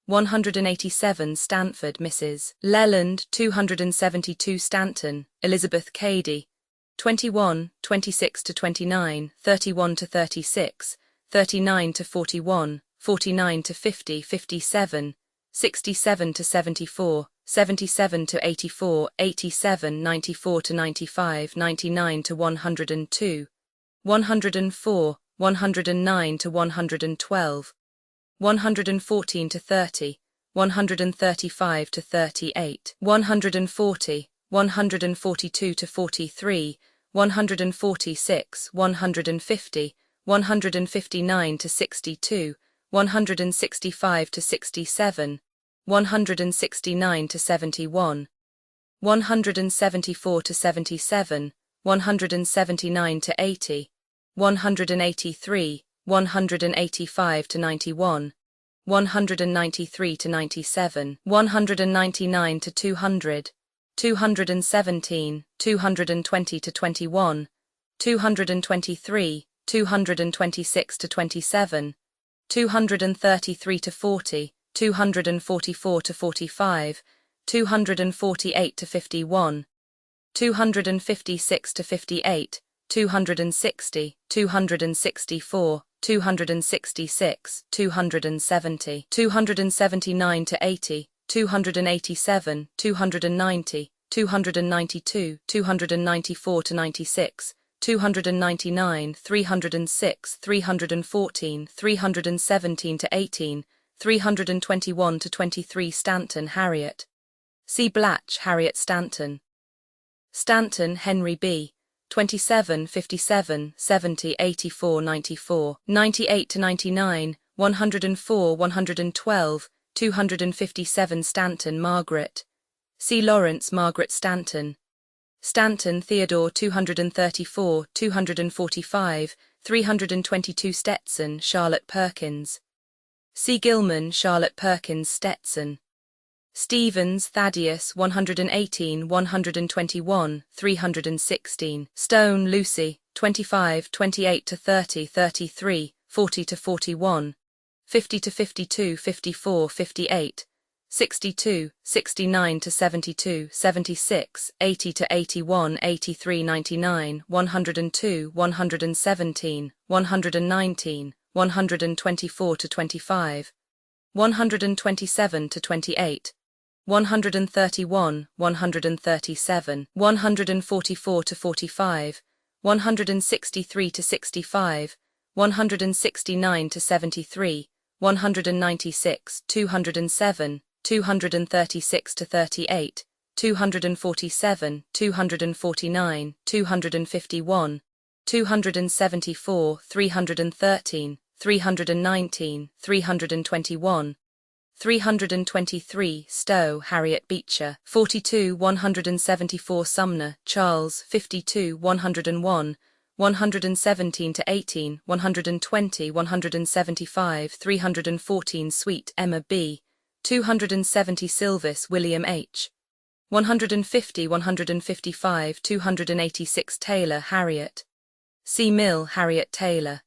187 Stanford, Mrs. Leland, 272 Stanton, Elizabeth Cady, 21, 26 to 29, 31 to 36, 39 to 41, 49 to 50, 57, 67 to 74, 77 to 84, 87, 94 to 95, 99 to 102, 104, 109 to 112, 114 to 30, 135 to 38, 140, 142 to 43, 146, 150, 159 to 62, 165 to 67, 169 to 71, 174 to 77, 179 to 80, 183, 185 to 91, 193 to 97, 199 to 200, 217, 220 to 21, 223, 226 to 27, 233 to 40, 244 to 45, 248 to 51, 256 to 58, 260, 264, 266, 270, 279 to 80, 287, 290, 292, 294 to 96, 299, 306, 314, 317 to 18, 321 to 23 Stanton, Harriet. C. Blatch, Harriet Stanton. Stanton, Henry B. 27, 57, 70, 84, 94, 98 to 99, 104, 112, 257 Stanton, Margaret. C. Lawrence, Margaret Stanton. Stanton, Theodore 234, 245, 322 Stetson, Charlotte Perkins. C. Gilman, Charlotte Perkins Stetson. Stevens, Thaddeus 118, 121, 316. Stone, Lucy 25, 28 to 30, 33, 40 to 41, 50 to 52, 54, 58, 62, 69 to 72, 76, 80 to 81, 83, 99, 102, 117, 119, 124 to 25, 127 to 28, 131, 137, 144 to 45, 163 to 65, 169 to 73, 196, 207, 236 to 38, 247, 249, 251, 274, 313, 319, 321, 323 Stowe, Harriet Beecher. 42, 174 Sumner, Charles. 52, 101, 117 to 18, 120, 175, 314 Sweet, Emma B. 270 Silvis, William H. 150, 155, 286 Taylor, Harriet. C. Mill, Harriet Taylor.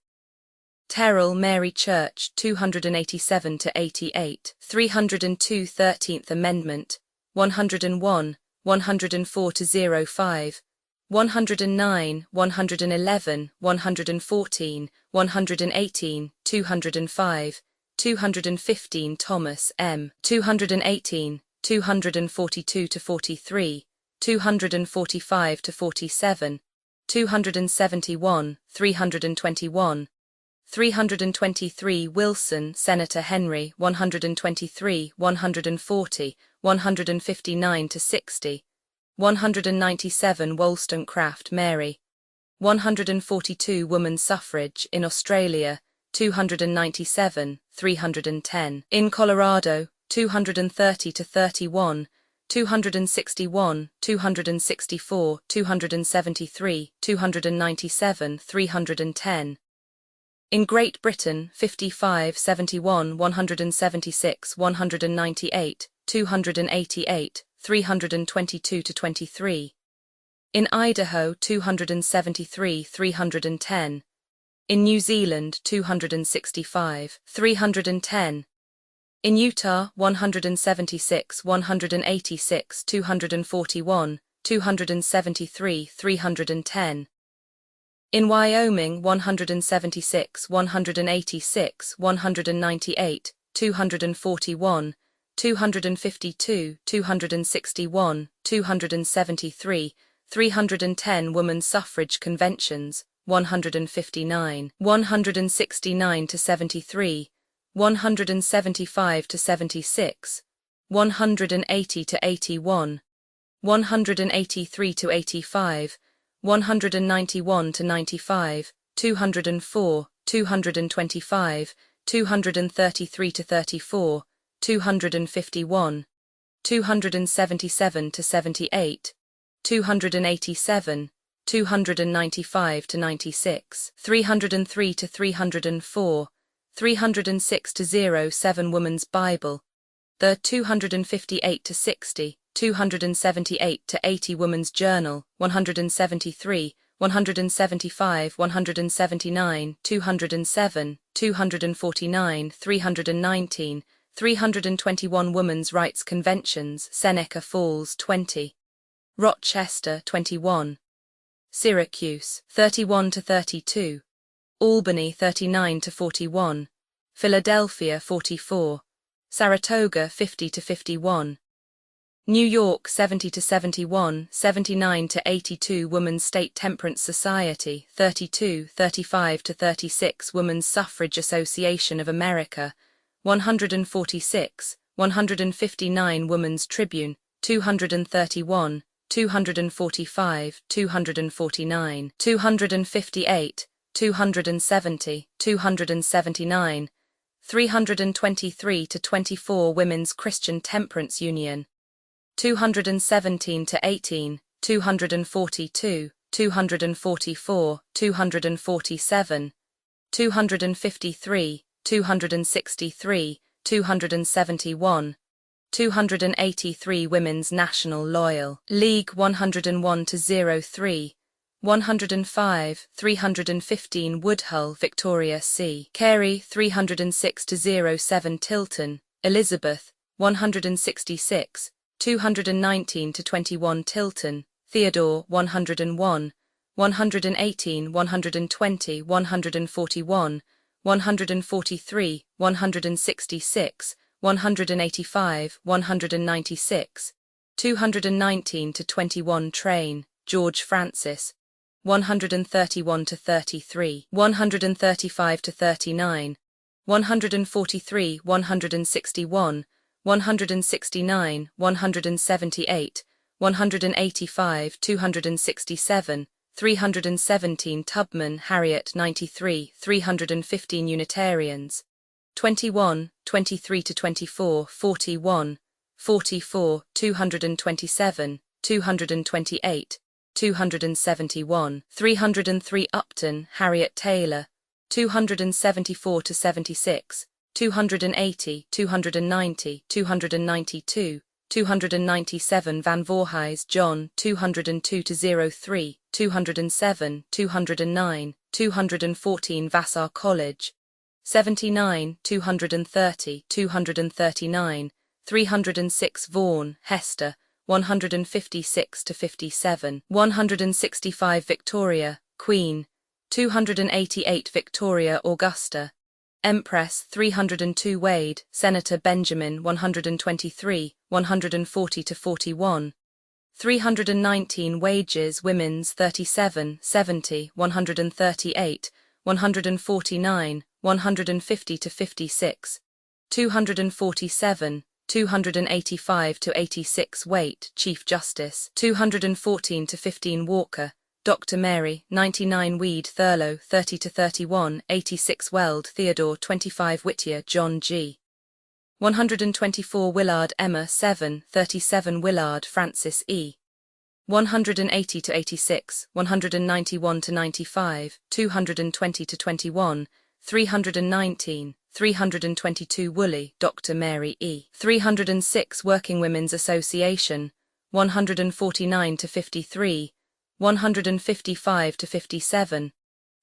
Terrell, Mary Church. 287 to 88, 302 13th Amendment, 101, 104 to 05, 109, 111, 114, 118, 205, 215 Thomas M. 218, 242 to 43, 245 to 47, 271, 321, 323 Wilson, Senator Henry. 123, 140, 159 to 60, 197 Wollstonecraft, Mary. 142 Woman Suffrage in Australia. 297, 310. In Colorado. 230 to 31, 261, 264, 273, 297, 310. In Great Britain. 55, 71, 176, 198, 288, 322 to 23. In Idaho. 273, 310. In New Zealand. 265, 310. In Utah. 176, 186, 241, 273, 310. In Wyoming. 176, 186, 198, 241, 252, 261, 273, 310 Woman Suffrage Conventions. 159, 169 to 73, 175 to 76, 180 to 81, 183 to 85, 191 to 95, 204, 225, 233 to 34, 251, 277 to 78, 287, 295 to 96, 303 to 304, 306 to 07 Woman's Bible, the 258 to 60, 278 to 80 Woman's Journal, 173, 175, 179, 207, 249, 319, 321 Women's Rights Conventions, Seneca Falls 20, Rochester 21, Syracuse 31 to 32, Albany 39 to 41, Philadelphia 44, Saratoga 50 to 51, New York 70 to 71, 79 to 82 Women's State Temperance Society, 32, 35 to 36 Women's Suffrage Association of America, 146, 159 Women's Tribune, 231, 245, 249, 258, 270, 279, 323 to 24 Women's Christian Temperance Union, 217 to 18, 242, 244, 247, 253, 263, 271, 283 Women's National Loyal League 101 to 03, 105, 315 Woodhull, Victoria C. Carey 306 to 07 Tilton, Elizabeth, 166, 219 to 21 Tilton, Theodore 101, 118, 120, 141, 143, 166, 185, 196, 219 to 21 Train, George Francis, 131 to 33, 135 to 39, 143, 161, 169, 178, 185, 267, 317 Tubman, Harriet 93, 315 Unitarians, 21, 23 to 24, 41, 44, 227, 228, 271, 303 Upton, Harriet Taylor, 274 to 76, 280, 290, 292, 297 Van Voorhis, John, 202 to 03, 207, 209, 214 Vassar College, 79, 230, 239, 306 Vaughan, Hester, 156 to 57, 165 Victoria, Queen, 288 Victoria Augusta, Empress 302 Wade, Senator Benjamin 123, 140 to 41, 319 Wages Women's 37, 70, 138, 149, 150 to 56, 247, 285 to 86 Waite, Chief Justice, 214 to 15 Walker, Dr. Mary, 99 Weed Thurlow, 30 to 31, 86 Weld Theodore, 25 Whittier John G. 124 Willard Emma 7, 37 Willard Francis E. 180 to 86, 191 to 95, 220 to 21, 319, 322 Woolley, Dr. Mary E. 306 Working Women's Association, 149 to 53, 155 to 57,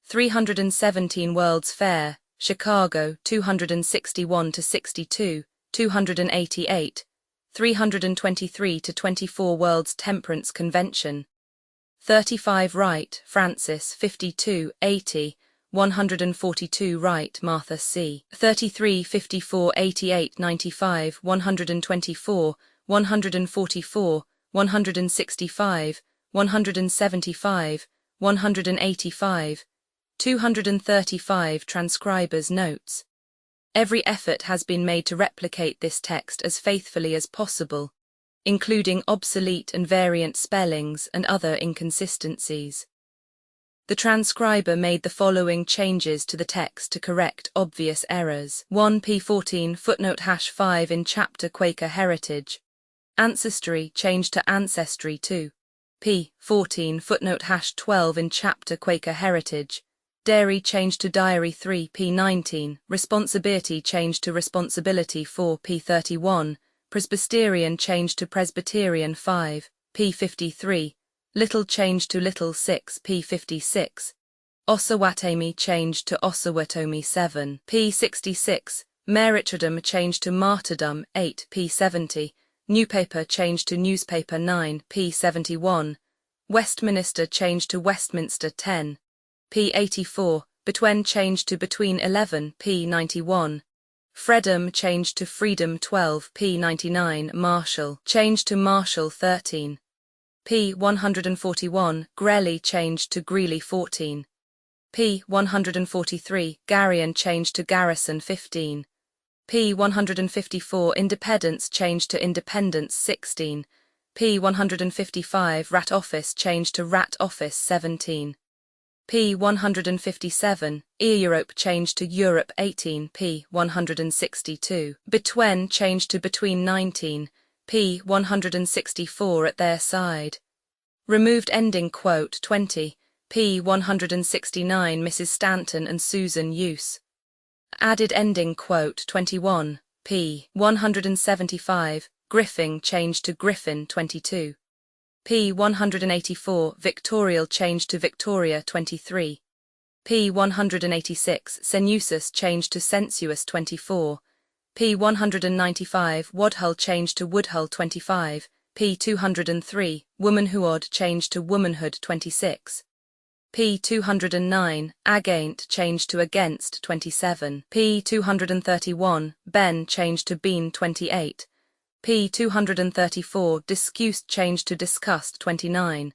317 World's Fair, Chicago, 261 to 62, 288, 323 to 24 World's Temperance Convention, 35 Wright, Francis, 52, 80, 142 Wright, Martha C. 33, 54, 88, 95, 124, 144, 165, 175, 185, 235 Transcribers' Notes. Every effort has been made to replicate this text as faithfully as possible, including obsolete and variant spellings and other inconsistencies. The transcriber made the following changes to the text to correct obvious errors. 1 P14 footnote #5 in chapter Quaker Heritage. Ancestry changed to Ancestry 2. p. 14 footnote #12 in chapter Quaker Heritage. Dairy changed to diary 3 p. 19, responsibility changed to responsibility 4 p. 31, Presbyterian changed to Presbyterian 5 p. 53, little changed to little 6 p. 56, Osawatomie changed to Osawatomie 7 p. 66, Martyrdom changed to martyrdom 8 p. 70, newspaper changed to newspaper 9 p. 71, Westminster changed to Westminster 10 p. 84, between changed to between 11 p. 91, freedom changed to freedom 12 p. 99, Marshall changed to Marshall 13 p. 141, Greeley changed to Greeley 14 p. 143, Garrison changed to Garrison 15 p. 154, Independence changed to Independence 16 p. 155, Rat Office changed to Rat Office 17 p. 157, Europe changed to Europe 18 p. 162, between changed to between 19 p. 164 at their side, removed ending quote 20 p. 169 Mrs. Stanton and Susan Use, added ending quote 21 p. 175, Griffin changed to Griffin 22 p. 184, Victorial changed to Victoria 23 p. 186, Sensuous changed to Sensuous 24 p. 195, Woodhull changed to Woodhull 25 p. 203, Womanhood changed to Womanhood 26 p. 209, Against changed to Against 27 p. 231, Ben changed to Bean 28 p. 234, Discussed changed to Discussed 29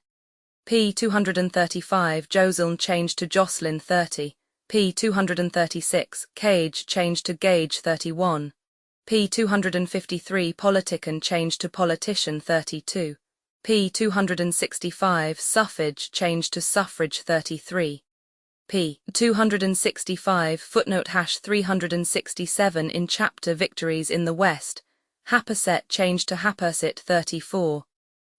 p. 235, Jocelyn changed to Jocelyn 30 p. 236, Cage changed to Gauge 31 p. 253, Politician changed to Politician 32 p. 265, Suffrage changed to Suffrage 33 p. 265 footnote #367 in chapter Victories in the West, Happerset changed to Happerset 34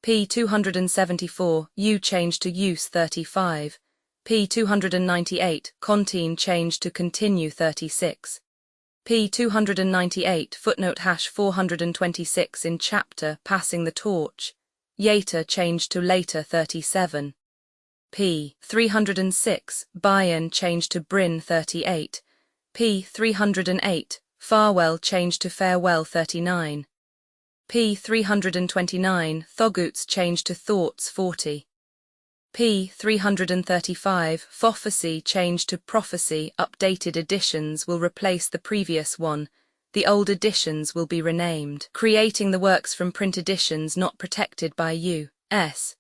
p. 274, U changed to Use 35 p. 298, Continue changed to Continue 36 p. 298 footnote #426 in chapter Passing the Torch, Later changed to Later 37 p. 306, Bayern changed to Bryn 38 p. 308, Farewell changed to Farewell 39 p. 329, Thoughts changed to Thoughts 40 p. 335, Prophecy changed to Prophecy. Updated editions will replace the previous one, the old editions will be renamed. Creating the works from print editions not protected by U.S.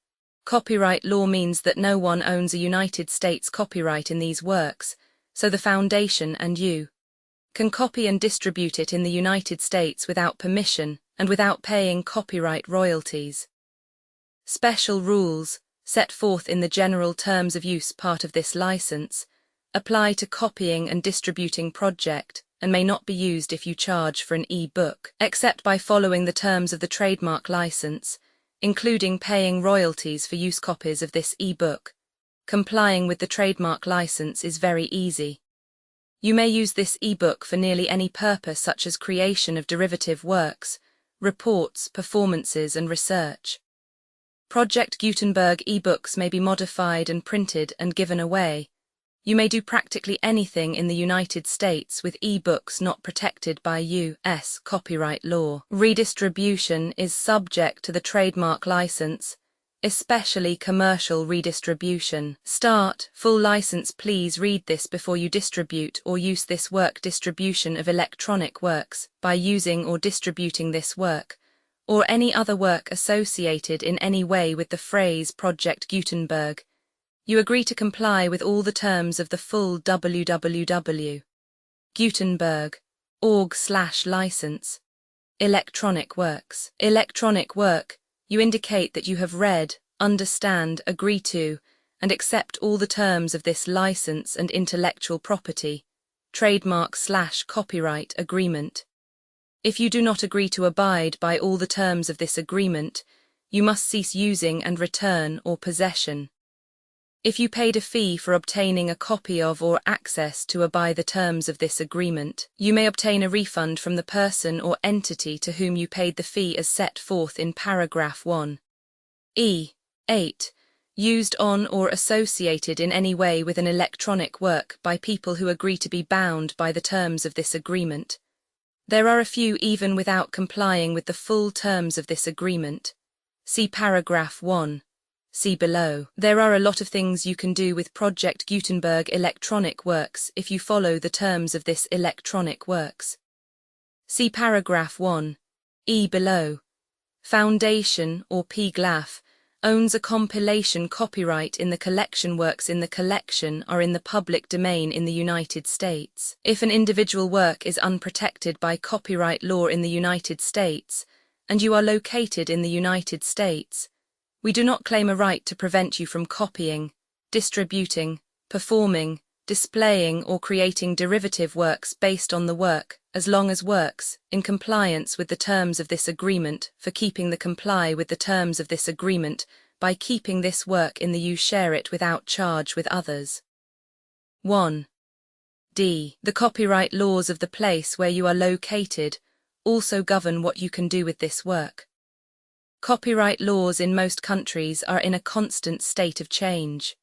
copyright law means that no one owns a United States copyright in these works, so the Foundation and you can copy and distribute it in the United States without permission and without paying copyright royalties. Special rules, set forth in the General Terms of Use part of this license, apply to copying and distributing project and may not be used if you charge for an e-book, except by following the terms of the trademark license, including paying royalties for use copies of this e-book. Complying with the trademark license is very easy. You may use this e-book for nearly any purpose such as creation of derivative works, reports, performances, and research. Project Gutenberg e-books may be modified and printed and given away. You may do practically anything in the United States with e-books not protected by U.S. copyright law. Redistribution is subject to the trademark license, especially commercial redistribution. Start, full license. Please read this before you distribute or use this work. Distribution of electronic works by using or distributing this work, or any other work associated in any way with the phrase Project Gutenberg. You agree to comply with all the terms of the full www.gutenberg.org/license. Electronic works. Electronic work, you indicate that you have read, understand, agree to, and accept all the terms of this license and intellectual property, trademark/copyright agreement. If you do not agree to abide by all the terms of this agreement, you must cease using and return or possession. If you paid a fee for obtaining a copy of or access to by the terms of this agreement, you may obtain a refund from the person or entity to whom you paid the fee as set forth in paragraph 1. 8. Used on or associated in any way with an electronic work by people who agree to be bound by the terms of this agreement. There are a few even without complying with the full terms of this agreement. See paragraph 1. See below. There are a lot of things you can do with Project Gutenberg electronic works if you follow the terms of this electronic works. See paragraph 1. Below. Foundation, or PGLAF, owns a compilation copyright in the collection works in the collection are in the public domain in the United States. If an individual work is unprotected by copyright law in the United States, and you are located in the United States, we do not claim a right to prevent you from copying, distributing, performing, displaying or creating derivative works based on the work, as long as works, in compliance with the terms of this agreement, for keeping the comply with the terms of this agreement, by keeping this work in the you share it without charge with others. 1. D. The copyright laws of the place where you are located also govern what you can do with this work. Copyright laws in most countries are in a constant state of change.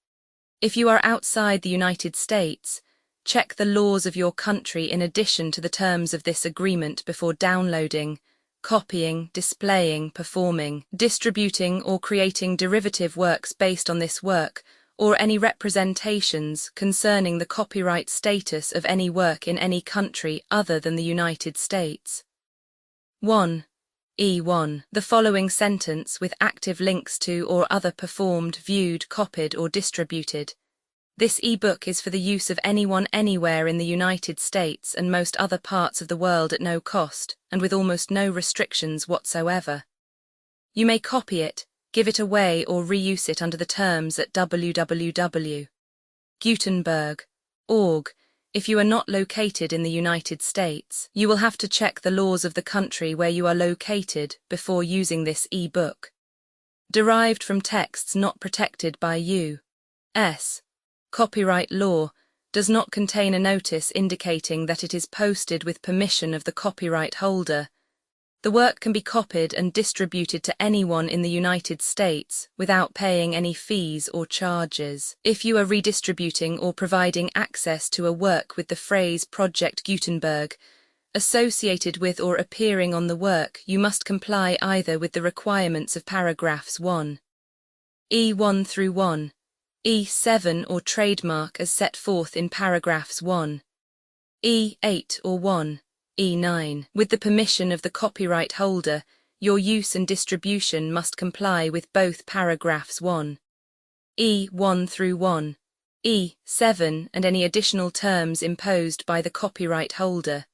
If you are outside the United States, check the laws of your country in addition to the terms of this agreement before downloading, copying, displaying, performing, distributing or creating derivative works based on this work, or any representations concerning the copyright status of any work in any country other than the United States. 1. E1. The following sentence with active links to or other performed, viewed, copied or distributed. This e-book is for the use of anyone anywhere in the United States and most other parts of the world at no cost and with almost no restrictions whatsoever. You may copy it, give it away or reuse it under the terms at www.gutenberg.org. If you are not located in the United States, you will have to check the laws of the country where you are located before using this e-book. Derived from texts not protected by U.S. copyright law, does not contain a notice indicating that it is posted with permission of the copyright holder. The work can be copied and distributed to anyone in the United States without paying any fees or charges. If you are redistributing or providing access to a work with the phrase Project Gutenberg associated with or appearing on the work, you must comply either with the requirements of paragraphs 1. E1 through 1. E7 or trademark as set forth in paragraphs 1. E8 or 1. E9. With the permission of the copyright holder, your use and distribution must comply with both paragraphs 1. E1 through 1. E7 and any additional terms imposed by the copyright holder.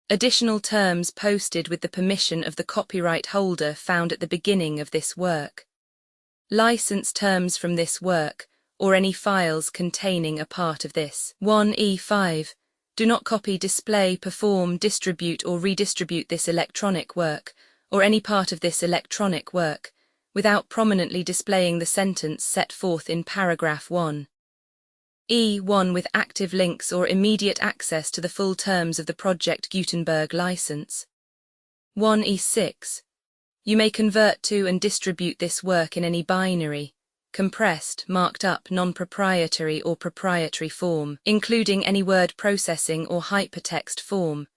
Additional terms posted with the permission of the copyright holder found at the beginning of this work. License terms from this work, or any files containing a part of this. 1E5. Do not copy, display, perform, distribute or redistribute this electronic work, or any part of this electronic work, without prominently displaying the sentence set forth in paragraph 1. E1 with active links or immediate access to the full terms of the Project Gutenberg license. 1E6. You may convert to and distribute this work in any binary, compressed, marked up, non-proprietary or proprietary form, including any word processing or hypertext form.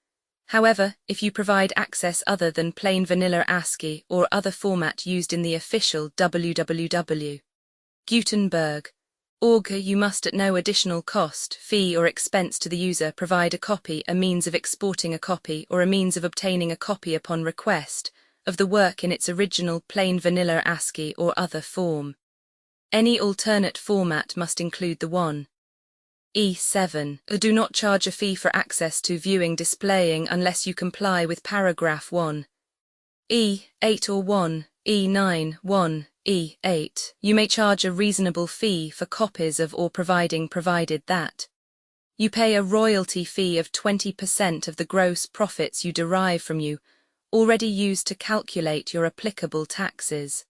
However, if you provide access other than plain vanilla ASCII or other format used in the official www.gutenberg.org, you must at no additional cost, fee or expense to the user provide a copy, a means of exporting a copy or a means of obtaining a copy upon request of the work in its original plain vanilla ASCII or other form. Any alternate format must include the 1. E7. Do not charge a fee for access to viewing displaying unless you comply with paragraph 1. E8 or 1. E9, 1. E8. You may charge a reasonable fee for copies of or provided that you pay a royalty fee of 20% of the gross profits you derive from you, already used to calculate your applicable taxes.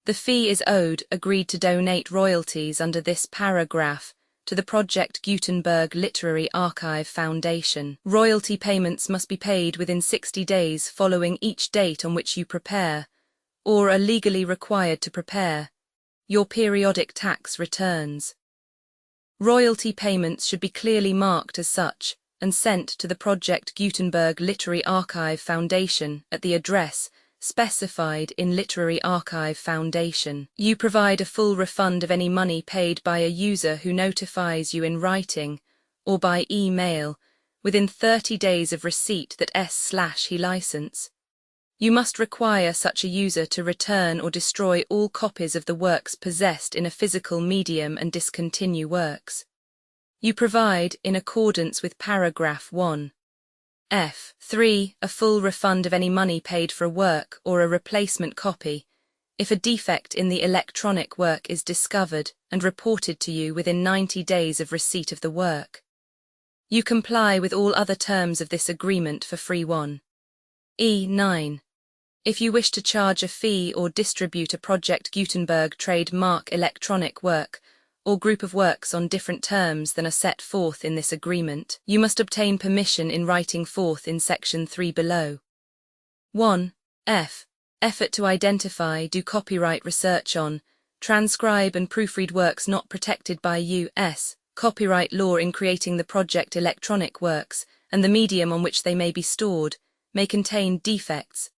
The fee is owed, agreed to donate royalties under this paragraph to the Project Gutenberg Literary Archive Foundation. Royalty payments must be paid within 60 days following each date on which you prepare, or are legally required to prepare, your periodic tax returns. Royalty payments should be clearly marked as such and sent to the Project Gutenberg Literary Archive Foundation at the address specified in Literary Archive Foundation. You provide a full refund of any money paid by a user who notifies you in writing or by email within 30 days of receipt that he license. You must require such a user to return or destroy all copies of the works possessed in a physical medium and discontinue works. You provide, in accordance with paragraph 1. F3. A full refund of any money paid for a work or a replacement copy, if a defect in the electronic work is discovered and reported to you within 90 days of receipt of the work. You comply with all other terms of this agreement for free. 1. E9. If you wish to charge a fee or distribute a Project Gutenberg trademark electronic work or group of works on different terms than are set forth in this agreement, you must obtain permission in writing forth in section 3 below. 1. F. Effort to identify, do copyright research on, transcribe and proofread works not protected by U.S. copyright law in creating the project electronic works, and the medium on which they may be stored, may contain defects,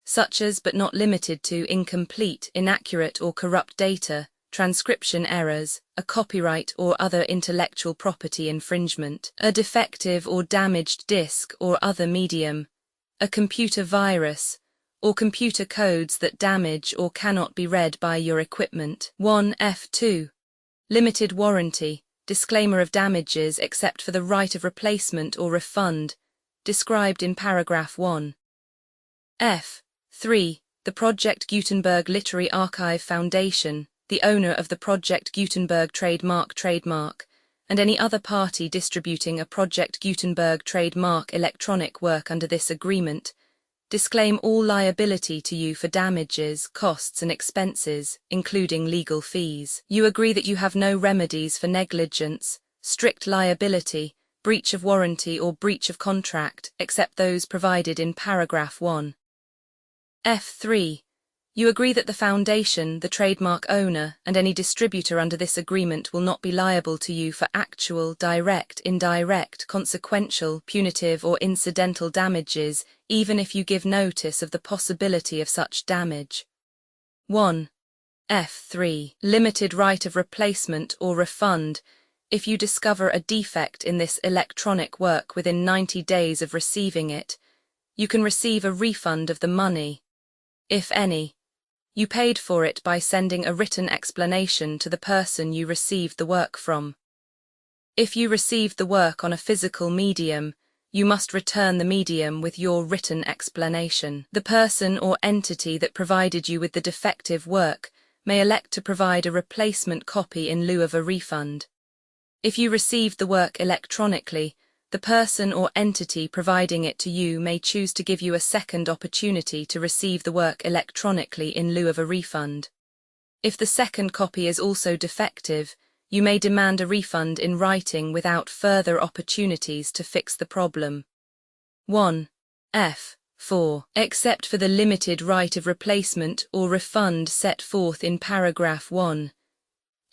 such as but not limited to incomplete, inaccurate or corrupt data, transcription errors, a copyright or other intellectual property infringement, a defective or damaged disk or other medium, a computer virus, or computer codes that damage or cannot be read by your equipment. 1. F2. Limited warranty, disclaimer of damages except for the right of replacement or refund, described in paragraph 1. F3. The Project Gutenberg Literary Archive Foundation, the owner of the Project Gutenberg trademark, and any other party distributing a Project Gutenberg trademark electronic work under this agreement, disclaim all liability to you for damages, costs and expenses, including legal fees. You agree that you have no remedies for negligence, strict liability, breach of warranty or breach of contract, except those provided in paragraph 1. F3. You agree that the foundation, the trademark owner, and any distributor under this agreement will not be liable to you for actual, direct, indirect, consequential, punitive or incidental damages, even if you give notice of the possibility of such damage. 1. F3. Limited right of replacement or refund, if you discover a defect in this electronic work within 90 days of receiving it, you can receive a refund of the money, if any, you paid for it by sending a written explanation to the person you received the work from. If you received the work on a physical medium, you must return the medium with your written explanation. The person or entity that provided you with the defective work may elect to provide a replacement copy in lieu of a refund. If you received the work electronically, the person or entity providing it to you may choose to give you a second opportunity to receive the work electronically in lieu of a refund. If the second copy is also defective, you may demand a refund in writing without further opportunities to fix the problem. 1. F4. Except for the limited right of replacement or refund set forth in paragraph 1.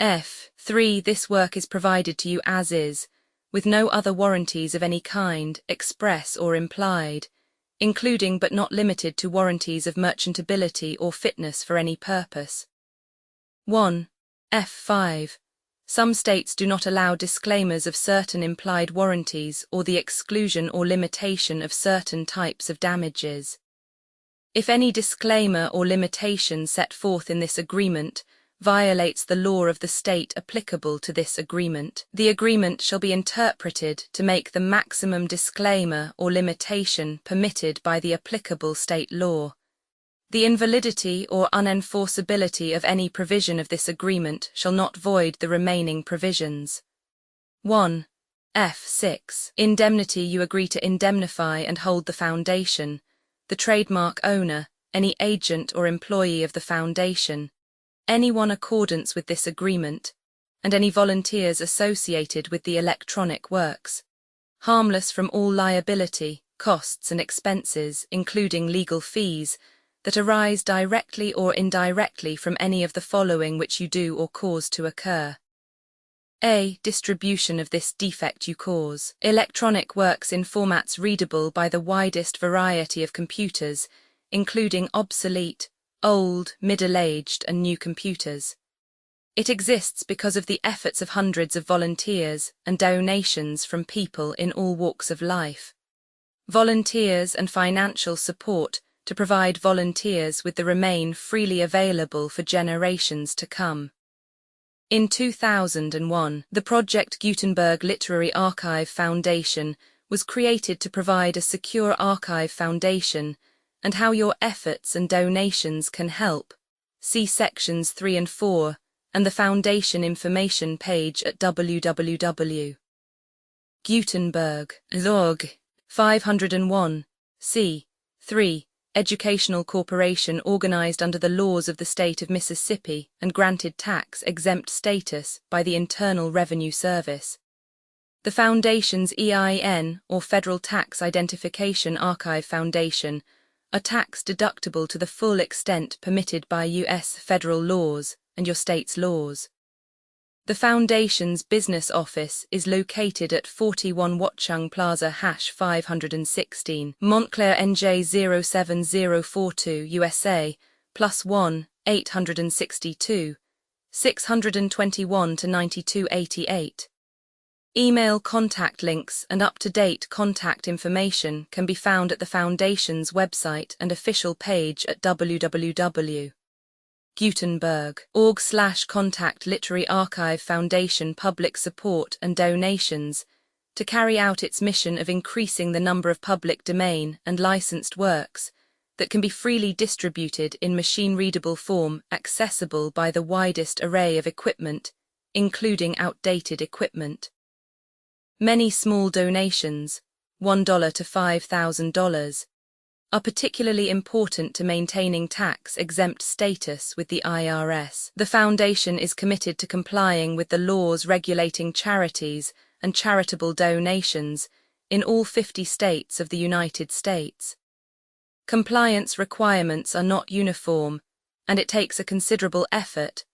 F3. This work is provided to you as is, with no other warranties of any kind, express or implied, including but not limited to warranties of merchantability or fitness for any purpose. 1. F5. Some states do not allow disclaimers of certain implied warranties or the exclusion or limitation of certain types of damages. If any disclaimer or limitation set forth in this agreement violates the law of the state applicable to this agreement, the agreement shall be interpreted to make the maximum disclaimer or limitation permitted by the applicable state law. The invalidity or unenforceability of any provision of this agreement shall not void the remaining provisions. 1. F6. Indemnity. You agree to indemnify and hold the foundation, the trademark owner, any agent or employee of the foundation, anyone in accordance with this agreement, and any volunteers associated with the electronic works, harmless from all liability, costs and expenses, including legal fees, that arise directly or indirectly from any of the following which you do or cause to occur. A. Distribution of this defect you cause. Electronic works in formats readable by the widest variety of computers, including obsolete, old, middle-aged and new computers. It exists because of the efforts of hundreds of volunteers and donations from people in all walks of life. Volunteers and financial support to provide volunteers with the remain freely available for generations to come. In 2001, the Project Gutenberg Literary Archive Foundation was created to provide a secure archive foundation and how your efforts and donations can help. See sections 3 and 4 and the foundation information page at www. Gutenberg.org. 501. C. 3. Educational corporation organized under the laws of the state of Mississippi and granted tax-exempt status by the Internal Revenue Service. The Foundation's EIN, or Federal Tax Identification Archive Foundation, are tax-deductible to the full extent permitted by U.S. federal laws and your state's laws. The Foundation's business office is located at 41 Watchung Plaza #516, Montclair NJ 07042 USA, +1 862 621 to 9288. Email contact links and up-to-date contact information can be found at the Foundation's website and official page at www. Gutenberg.org/contact Literary Archive Foundation public support and donations to carry out its mission of increasing the number of public domain and licensed works that can be freely distributed in machine-readable form accessible by the widest array of equipment, including outdated equipment. Many small donations, $1 to $5,000, are particularly important to maintaining tax-exempt status with the IRS. The Foundation is committed to complying with the laws regulating charities and charitable donations in all 50 states of the United States. Compliance requirements are not uniform, and it takes a considerable effort,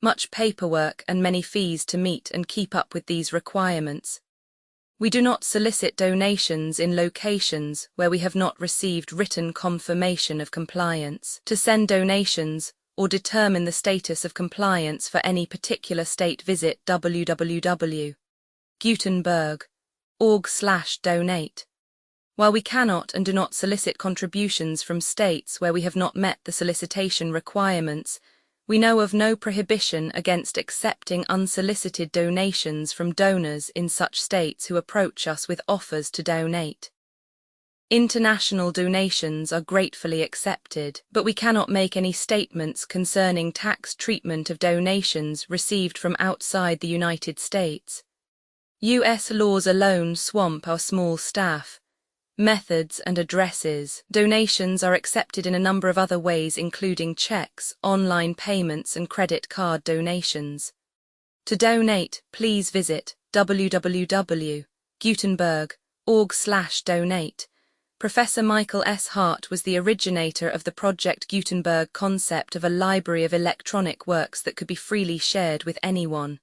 much paperwork and many fees to meet and keep up with these requirements. We do not solicit donations in locations where we have not received written confirmation of compliance. To send donations or determine the status of compliance for any particular state, visit www.gutenberg.org/donate. While we cannot and do not solicit contributions from states where we have not met the solicitation requirements, we know of no prohibition against accepting unsolicited donations from donors in such states who approach us with offers to donate. International donations are gratefully accepted, but we cannot make any statements concerning tax treatment of donations received from outside the United States. U.S. laws alone swamp our small staff. Methods and addresses. Donations are accepted in a number of other ways, including checks, online payments, and credit card donations. To donate, please visit www.gutenberg.org/donate. Professor Michael S. Hart was the originator of the Project Gutenberg concept of a library of electronic works that could be freely shared with anyone.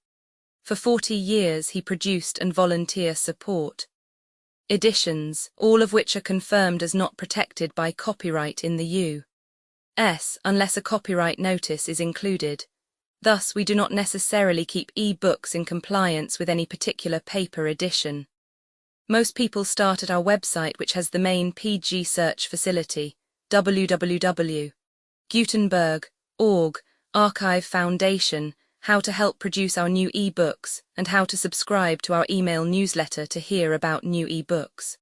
For 40 years he produced and volunteer support editions, all of which are confirmed as not protected by copyright in the U.S. unless a copyright notice is included. Thus, we do not necessarily keep e-books in compliance with any particular paper edition. Most people start at our website, which has the main PG search facility, www.gutenberg.org, Archive Foundation, how to help produce our new e-books, and how to subscribe to our email newsletter to hear about new e-books.